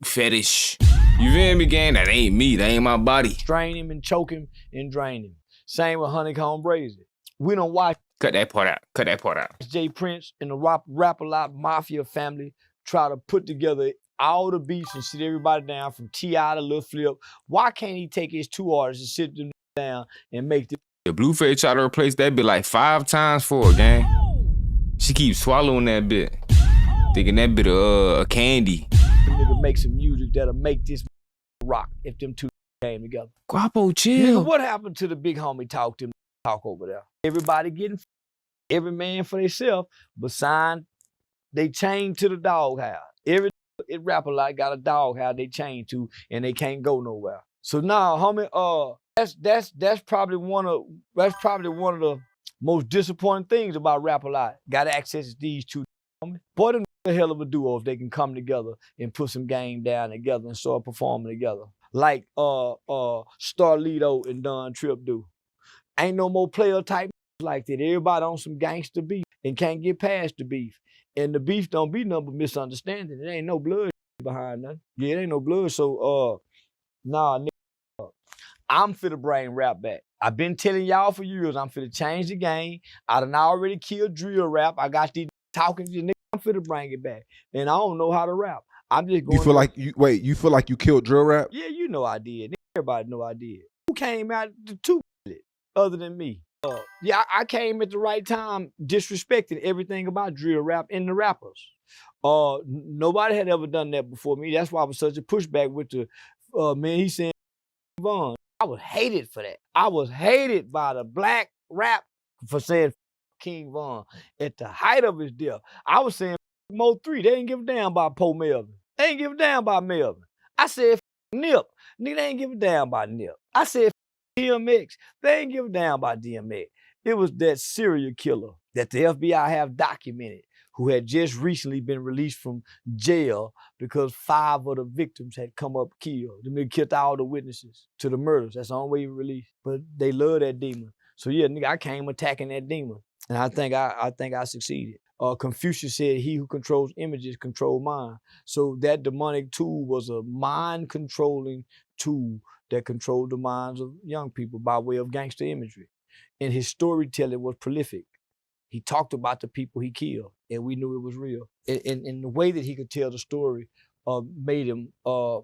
Speaker 2: fetish. You feel me, gang? That ain't me. That ain't my body.
Speaker 3: strain him and choke him and drain him. Same with Honeycomb Brazy. We don't watch
Speaker 2: Cut that part out. Cut that part out.
Speaker 3: Jay Prince and the Rap-A-Lot Mafia family try to put together all the beats and sit everybody down from T.I. to Lil Flip. Why can't he take his 2 artists and sit them down and make this?
Speaker 2: The Blueface tried to replace that bit like 5 times for her, gang. She keeps swallowing that bit. Thinking that bit of candy.
Speaker 3: The nigga make some music that'll make this rock if them 2 came together.
Speaker 2: Guappo,
Speaker 3: Nigga,
Speaker 2: chill.
Speaker 3: what happened to the big homie talk over there? Everybody getting every man for themselves, but signed, they chained to the doghouse. Every Rap-A-Lot got a doghouse they chained to, and they can't go nowhere. So now, homie, that's probably one of the most disappointing things about Rap-A-Lot. Got access to these 2 homie. Boy, them a hell of a duo if they can come together and put some game down together and start performing together. Like Starlito and Don Tripp do. Ain't no more player type like that. Everybody on some gangster beef and can't get past the beef. And the beef don't be nothing but misunderstanding. It ain't no blood behind nothing. Yeah, it ain't no blood. So nah, nigga, I'm finna bring rap back. I've been telling y'all for years I'm finna change the game. I done already killed drill rap. I got these talking to niggas. I'm finna bring it back. And I don't know how to rap. I'm just going.
Speaker 1: You feel like you killed drill rap?
Speaker 3: Yeah, you know I did. Everybody know I did. Who came out the 2 other than me? Yeah, I came at the right time, disrespecting everything about drill rap and the rappers. Nobody had ever done that before me. That's why I was such a pushback with the man. He said, Von. I was hated for that. I was hated by the black rap for saying King Von at the height of his death. I was saying Mo 3. They ain't give a damn about Poe Melvin. They ain't give a damn about Melvin. I said Nip. Nigga, they ain't give a damn about Nip. I said DMX. They ain't give a damn about DMX. It was that serial killer that the FBI have documented who had just recently been released from jail because 5 of the victims had come up killed. They killed all the witnesses to the murders. That's the only way he released. But they love that demon. So yeah, nigga, I came attacking that demon. And I think I succeeded. Confucius said, he who controls images controls mind. So that demonic tool was a mind-controlling tool that controlled the minds of young people by way of gangster imagery. And his storytelling was prolific. He talked about the people he killed, and we knew it was real. And the way that he could tell the story made him a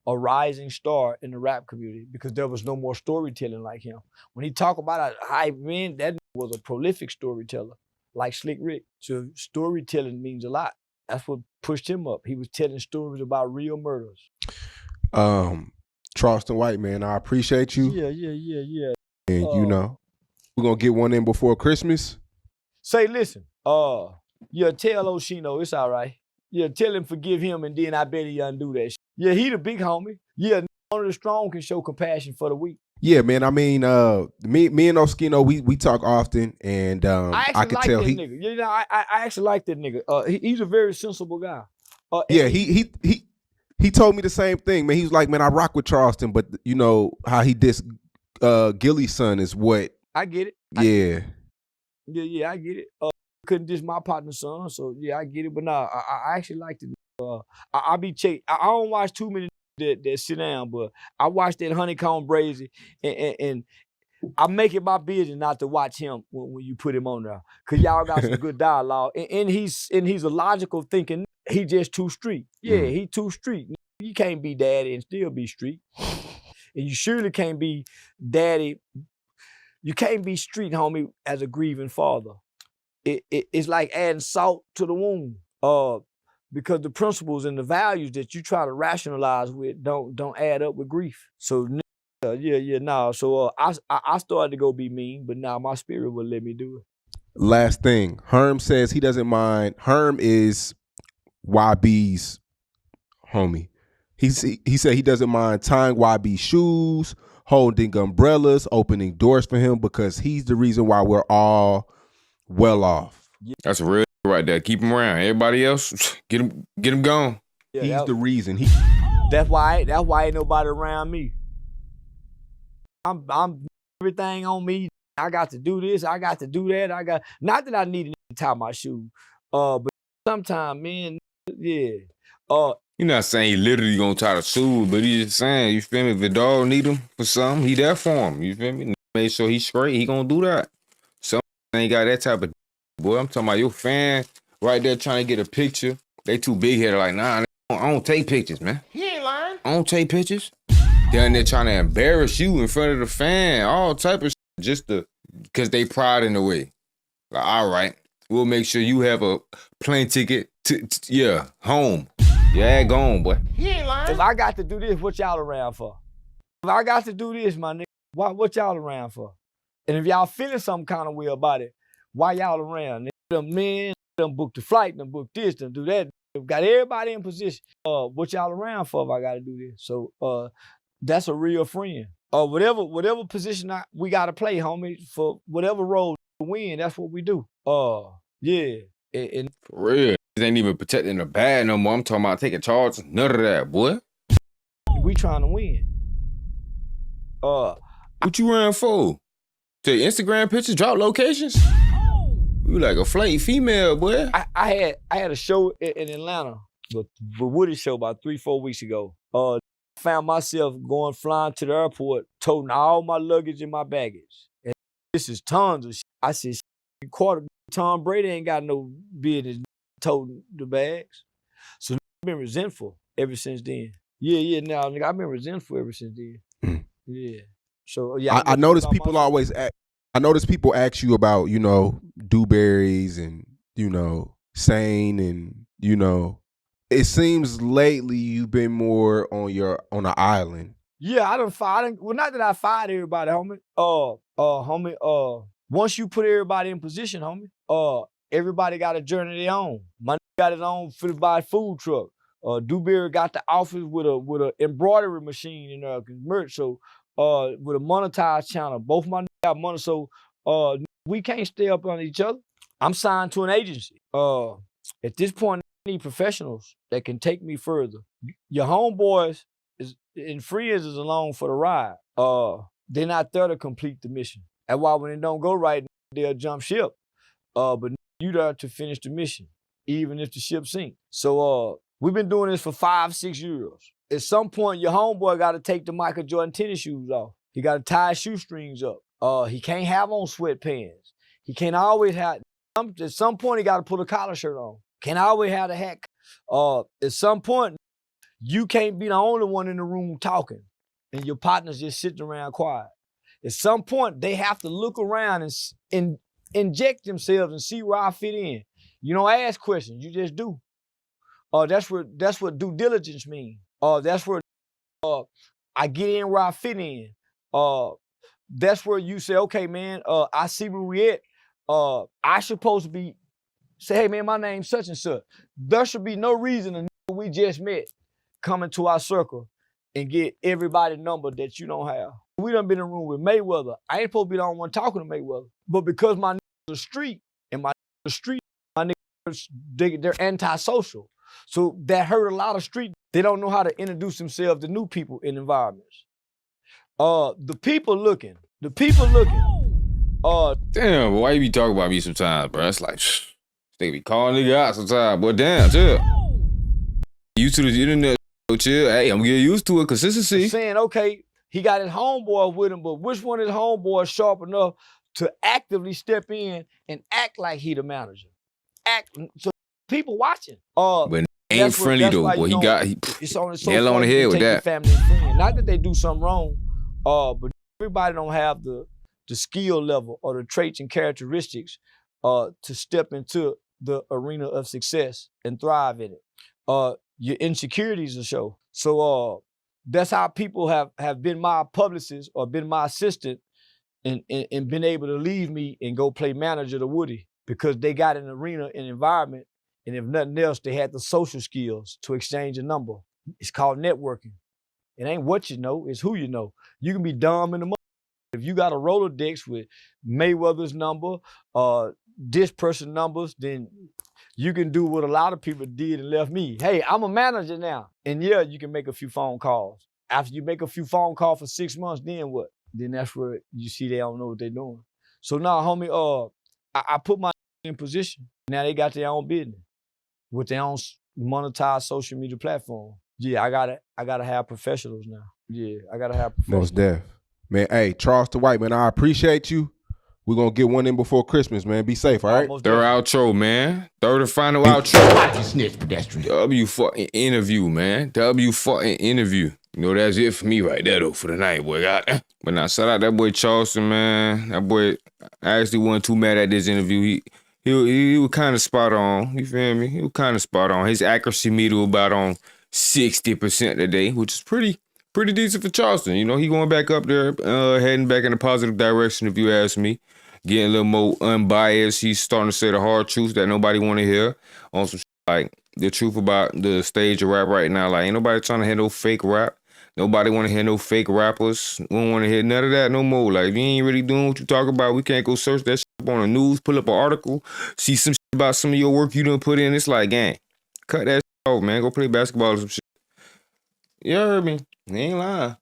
Speaker 3: rising star in the rap community because there was no more storytelling like him. When he talked about that was a prolific storyteller, like Slick Rick. So storytelling means a lot. That's what pushed him up. He was telling stories about real murders.
Speaker 1: Charleston White, man, I appreciate you.
Speaker 3: Yeah.
Speaker 1: And you know, we're gonna get one in before Christmas.
Speaker 3: Say, listen, yeah, tell Oshino it's all right. Yeah, tell him forgive him, and then I bet he undo that shit. Yeah, he the big homie. Yeah, only the strong can show compassion for the weak.
Speaker 1: Yeah, man. I mean, me and Oskino, we talk often, and I can tell
Speaker 3: that nigga. You know, I actually like that nigga. He's a very sensible guy.
Speaker 1: Yeah, he told me the same thing, man. He was like, man, I rock with Charleston, but you know how he dissed Gilly's son is what?
Speaker 3: I get it.
Speaker 1: Yeah.
Speaker 3: Yeah, I get it. Couldn't diss my partner's son, so yeah, I get it. But nah, I actually like to. I be check. I don't watch too many that sit down, but I watch that Honeycomb Brazy, and I make it my business not to watch him when you put him on there, cause y'all got some good dialogue, and he's a logical thinking. He just too street. Yeah, he too street. You can't be daddy and still be street, and you surely can't be daddy. You can't be street, homie, as a grieving father. It's like adding salt to the wound, because the principles and the values that you try to rationalize with don't add up with grief. So nah. So I started to go be mean, but now my spirit will let me do it.
Speaker 1: Last thing, Herm says he doesn't mind. Herm is YB's homie. He said he doesn't mind tying YB's shoes, holding umbrellas, opening doors for him because he's the reason why we're all well off.
Speaker 2: That's real right there. Keep him around. Everybody else, get him gone.
Speaker 3: Yeah,
Speaker 1: He's the reason.
Speaker 3: That's why ain't nobody around me. I'm everything on me. I got to do this. I got to do that. Not that I need to tie my shoe, but sometimes, man, yeah.
Speaker 2: You're not saying he literally gonna tie the shoe, but he's just saying, you feel me? If the dog need him for something, he there for him. You feel me? Make sure he's straight. He gonna do that. Some ain't got that type of boy. I'm talking about your fan right there trying to get a picture. They too big headed. Like, nah, I don't take pictures, man.
Speaker 5: He ain't lying.
Speaker 2: I don't take pictures. Then they're trying to embarrass you in front of the fan, all type of shit, just because they pride in the way. Like, all right, we'll make sure you have a plane ticket to home. Yeah, go on, boy.
Speaker 5: He ain't lying.
Speaker 3: If I got to do this, what y'all around for? If I got to do this, my nigga, what y'all around for? And if y'all feeling some kind of way about it, why y'all around? Them men, them book the flight, them book this, them do that. Got everybody in position. What y'all around for if I got to do this? So that's a real friend. Whatever position we got to play, homie, for whatever role to win, that's what we do. Yeah. And
Speaker 2: for real. Ain't even protecting the bad no more. I'm talking about taking charge. None of that, boy.
Speaker 3: We trying to win.
Speaker 2: What you ran for? Take Instagram pictures, drop locations? You like a flighty female, boy.
Speaker 3: I had a show in Atlanta, the Woody show about 3-4 weeks ago. Found myself flying to the airport, toting all my luggage and my baggage. And this is tons of shit. I said, Tom Brady ain't got no business toting the bags. So I've been resentful ever since then. Yeah, now nigga, I've been resentful ever since then. Yeah. So yeah.
Speaker 1: I notice people always I notice people ask you about, dewberries and, sane and, it seems lately you've been more on an island.
Speaker 3: Yeah, well, not that I fired everybody, homie. Once you put everybody in position, homie, everybody got a journey of their own. My nigga got his own food truck. Dewberry got the office with a embroidery machine in there, merch. So with a monetized channel, both my niggas got money. So we can't stay up on each other. I'm signed to an agency. At this point, I need professionals that can take me further. Your homeboys and friends is along for the ride. They're not there to complete the mission. That's why when it don't go right, they'll jump ship. But you there to finish the mission, even if the ship sinks. So we've been doing this for 5-6 years. At some point, your homeboy got to take the Michael Jordan tennis shoes off. He got to tie his shoestrings up. He can't have on sweatpants. He can't always have. At some point, he got to put a collar shirt on. Can't always have a hat. At some point, you can't be the only one in the room talking, and your partner's just sitting around quiet. At some point, they have to look around and inject themselves and see where I fit in. You don't ask questions, you just do. That's what due diligence means. That's where I get in where I fit in. That's where you say, okay, man, I see where we at. I supposed to be, say, hey, man, my name's such and such. There should be no reason a we just met come into our circle and get everybody number that you don't have. We done been in a room with Mayweather. I ain't supposed to be the only one talking to Mayweather. But because my niggas are street, and my niggas, they're antisocial. So that hurt a lot of street. They don't know how to introduce themselves to new people in environments. The people looking.
Speaker 2: Damn, but why you be talking about me sometimes, bro? It's like, they be calling nigga out sometimes. But damn, chill. Used to the internet, chill. Hey, I'm getting used to it. Consistency.
Speaker 3: Saying, okay, he got his homeboy with him, but which one of his homeboys sharp enough to actively step in and act like he the manager? So people watching.
Speaker 2: But ain't friendly though, boy.
Speaker 3: It's on so
Speaker 2: nail on the head with that.
Speaker 3: Family and friend. Not that they do something wrong, but everybody don't have the skill level or the traits and characteristics to step into the arena of success and thrive in it. Your insecurities will show. So that's how people have been my publicist or been my assistant and been able to leave me and go play manager to Woody, because they got an arena and environment, and if nothing else, they had the social skills to exchange a number. It's called networking. It ain't what you know, it's who you know. You can be dumb in the mother. If you got a Rolodex with Mayweather's number, this person numbers, then you can do what a lot of people did and left me. Hey, I'm a manager now. And yeah, you can make a few phone calls. After you make a few phone calls for 6 months, then what? Then that's where you see they don't know what they're doing. So now, homie, I put my in position. Now they got their own business with their own monetized social media platform. Yeah, I gotta have professionals now. Yeah, I gotta have professionals.
Speaker 1: Most def. Man, hey, Charleston White, man, I appreciate you. We're going to get one in before Christmas, man. Be safe, all right?
Speaker 2: Third outro, man. Third and final outro.
Speaker 5: Watch you snitch, pedestrian.
Speaker 2: W fucking interview, man. W fucking interview. You know, that's it for me right there, though, for the night, boy. But now, shout out that boy Charleston, man. That boy, I actually wasn't too mad at this interview. He was kind of spot on. You feel me? He was kind of spot on. His accuracy meter was about on 60% today, which is pretty decent for Charleston. You know, he going back up there, heading back in a positive direction, if you ask me. Getting a little more unbiased. He's starting to say the hard truth that nobody want to hear. On some shit like the truth about the stage of rap right now. Like, ain't nobody trying to hear no fake rap. Nobody want to hear no fake rappers. We don't want to hear none of that no more. Like, if you ain't really doing what you talk about, we can't go search that shit up on the news, pull up an article, see some shit about some of your work you done put in. It's like, gang, cut that shit off, man. Go play basketball or some shit. You heard me? He ain't lying.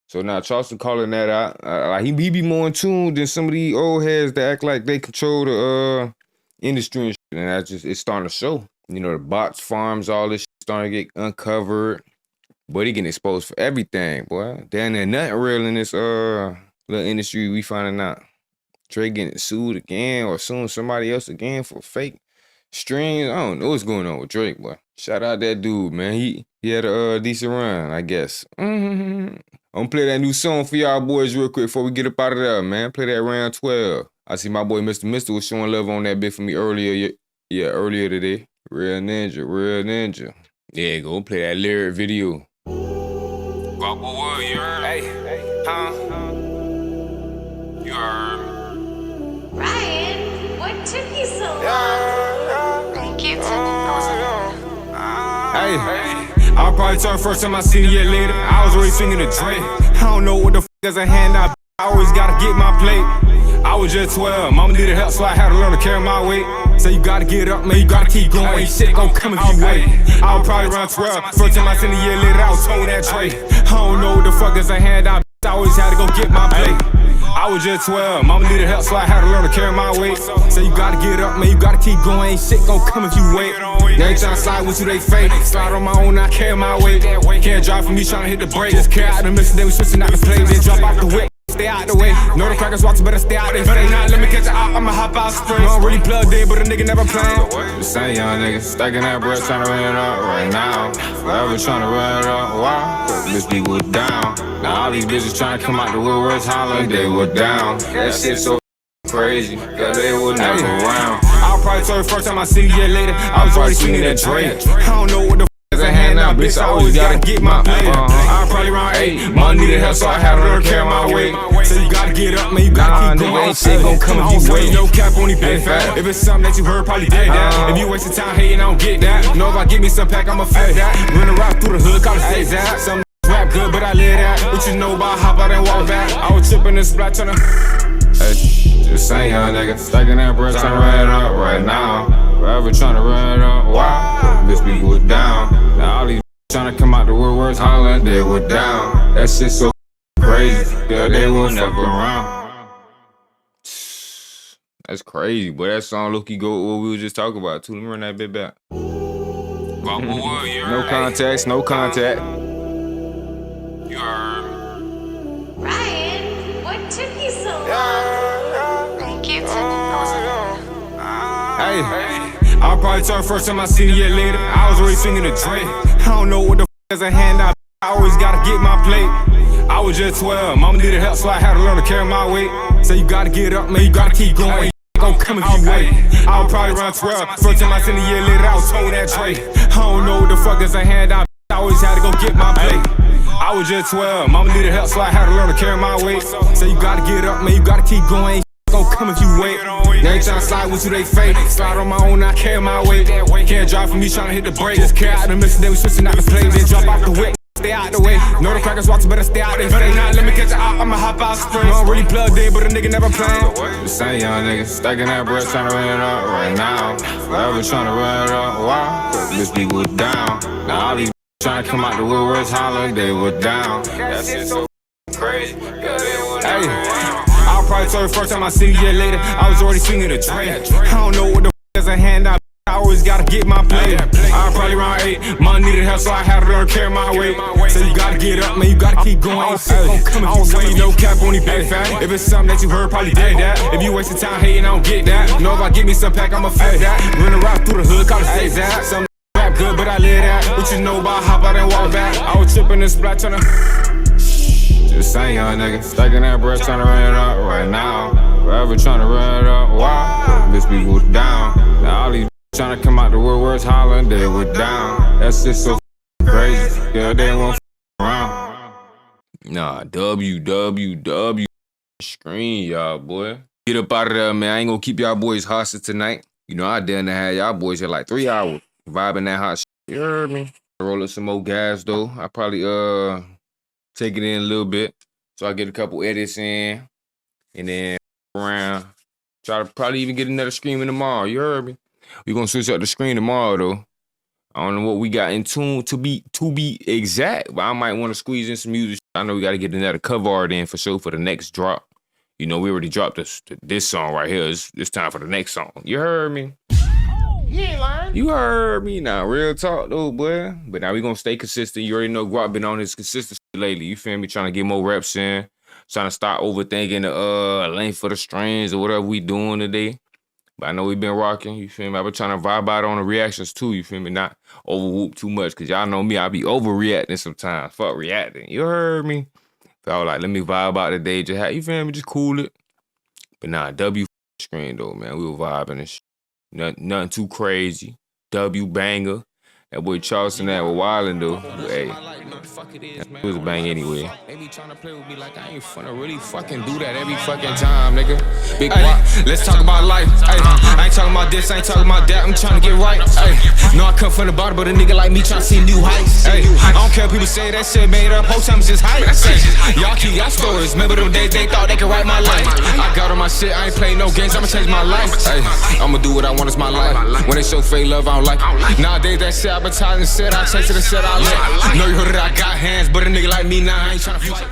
Speaker 2: So now Charleston calling that out. Like he be more in tune than some of these old heads that act like they control the industry and shit. And that's just, it's starting to show. You know, the bots, farms, all this shit starting to get uncovered. But he getting exposed for everything, boy. There ain't nothing real in this little industry we finding out. Trey getting sued again or suing somebody else again for fake strings. I don't know what's going on with Drake, boy. Shout out that dude, man. He had a decent run, I guess. I'm gonna play that new song for y'all boys real quick before we get up out of there, man. Play that round 12. I see my boy Mr. was showing love on that bit for me earlier. Yeah, earlier today. Real ninja. Yeah, go play that lyric video. Guappo, what you heard? Hey, huh? You heard?
Speaker 6: Ryan, what took you so long? Thank you.
Speaker 2: Hey, I'll probably turn first time I see it a year later. I was already singing the Drake. I don't know what the f as a handout. I always gotta get my plate. I was just 12, mama needed help, so I had to learn to carry my weight. So you gotta get up, man, you gotta keep going. Shit gon' come if you wait. I was probably around 12. First time I seen a year later, I was told that Drake. I don't know what the fuck as a handout. I always had to go get my plate. I was just 12, mama needed help, so I had to learn to carry my weight. So you gotta get up, man, you gotta keep going. Ain't shit gon' come if you wait. They ain't tryna slide with you, they fake. Slide on my own, I carry my weight. Can't drive for me, tryna hit the brake. Just carry out the mission, then we switching out the play. Then drop out the whip, stay out the way. Know the crackers watch, better stay out there. But ain't not, let me catch it out, I'ma hop out spring. I'm really plugged in, but a nigga never playing. The same young nigga, stacking that bread, tryna run it up right now. Forever tryna run it up, wow. Bitch be wood down. Now all these bitches tryna come out the woodworks hollering, they were down. That shit so crazy, yeah, they were never around. I'll probably tell you first time I see you a year later, I was already singing that Drake. I don't know what the f is a hand out, bitch, I always gotta get my plate. I'm probably around 8, mom needed help, so I had to learn to carry my weight. So you gotta get up, man, you gotta keep going. Ain't shit gon' come if you wait. No cap, only big fat. If it's something that you heard, probably did that. If you wasting time hating, I don't get that. Know if I get me some pack, I'ma fit that. Run around through the hood, call it say that. Some rap good, but I live that. What you know about hop out and walk back? I was tripping this splat tryna. Hey, just saying, young nigga, stacking that bread, tryna run it up right now. Forever tryna run it up, wow. Bitch be wood down. Now all these tryna come out the woodworks hollering, they were down. That shit so crazy. girl, they will never around. That's crazy, boy. That song, Loki, go what we were just talking about, too. Let me run that bit back. No context, no contact.
Speaker 6: Ryan, what took you so long? Thank you.
Speaker 2: Hey, I'll probably turn first time I see you later. I was already singing the Dre. I don't know what the as a handout. I always gotta get my plate. I was just 12, mama needed help, so I had to learn to carry my weight. So you gotta get up, man, you gotta keep going. Gon' come if you wait. I was probably around 12. First time I seen a year later, I was told that Dre. I don't know what the fuck is a handout. I always had to go get my plate. I was just 12, mama needed help, so I had to learn to carry my weight. So you gotta get up, man, you gotta keep going. Gon' come if you wait. They ain't tryna slide with you, they fake. Slide on my own, I carry my weight. Can't drive for me, tryna hit the brake. Just carry out the mission, then we switching out the play. Then drop off the whip, stay out the way. Know the crackers watch, better stay out they face. Not let me catch it out, I'ma hop out spring. No, I'm really plugged in, but a nigga never playing. The same young nigga, stacking that bread, tryna run it up right now. Forever tryna run it up, why? Cause this beat was down. Now all these tryna come out the woodworks hollering, they were down. That shit so crazy. Hey, I'll probably tell you first time I see you later. I was already singing the Dre. I don't know what the as a handout. I always gotta get my plate. I was probably around 8. Mom needed help, so I had to learn to carry my weight. So you gotta get up, man, you gotta keep going. I don't wait, no cap on these big fat. If it's something that you heard, probably did that. If you wasting time hating, I don't get that. Know if I get me some pack, I'ma feel that. Run around through the hood, call it say that. Some rap good, but I live that. What you know about hop out and walk back? I was tripping and splat tryna. Just saying, young nigga, stacking that bread, tryna run it up right now. Forever tryna run it up, why? This beat was down. Now all these tryna come out the woodworks hollering, they were down. That shit so crazy, yeah, they won't around. Nah, WWW screen, y'all, boy. Get up out of there, man. I ain't gonna keep y'all boys hostage tonight. You know, I done had y'all boys here like 3 hours vibing that hot shit. You heard me? Roll up some more gas, though. I probably, take it in a little bit, so I get a couple edits in, and then around. Try to probably even get another screaming tomorrow. You heard me? We gonna switch up the screen tomorrow though. I don't know what we got in tune to be exact, but I might want to squeeze in some music. I know we got to get another cover art in for sure for the next drop. You know, we already dropped this song right here. It's time for the next song. You heard me?
Speaker 5: You ain't lying.
Speaker 2: You heard me now. Real talk though, boy. But now we gonna stay consistent. You already know Guap been on his consistency lately. You feel me? Trying to get more reps in. Trying to start overthinking the length of the strings or whatever we doing today. But I know we been rocking. You feel me? I've been trying to vibe out on the reactions too. You feel me? Not overwhoop too much. Cause y'all know me. I be overreacting sometimes. Fuck reacting. You heard me? So I was like, let me vibe out today. Just have, you feel me? Just cool it. But nah, W screen though, man. We were vibing and shit. Nothing too crazy. W banger. That boy Charleston that was wildin' though. But hey, it was a bang anyway. They be trying to play with me like I ain't finna really fucking do that every fucking time, nigga. Big Guap, let's talk about life. Ay, I ain't talking about this, I ain't talking about that. I'm trying to get right. Ay, no, I come from the bottom, but a nigga like me trying to see new heights. Ay, I don't care if people say that shit made up. Whole time it's just hype. Y'all keep y'all stories. Remember them days they thought they could write my life. I got on my shit, I ain't playing no games. I'ma change my life. Ay, I'ma do what I want, it's my life. When they show fake love, I don't like it. Nowadays that shit advertising shit, I chase it and shit I like. Know you heard it, I got hands, but a nigga like me now, I ain't tryna fight.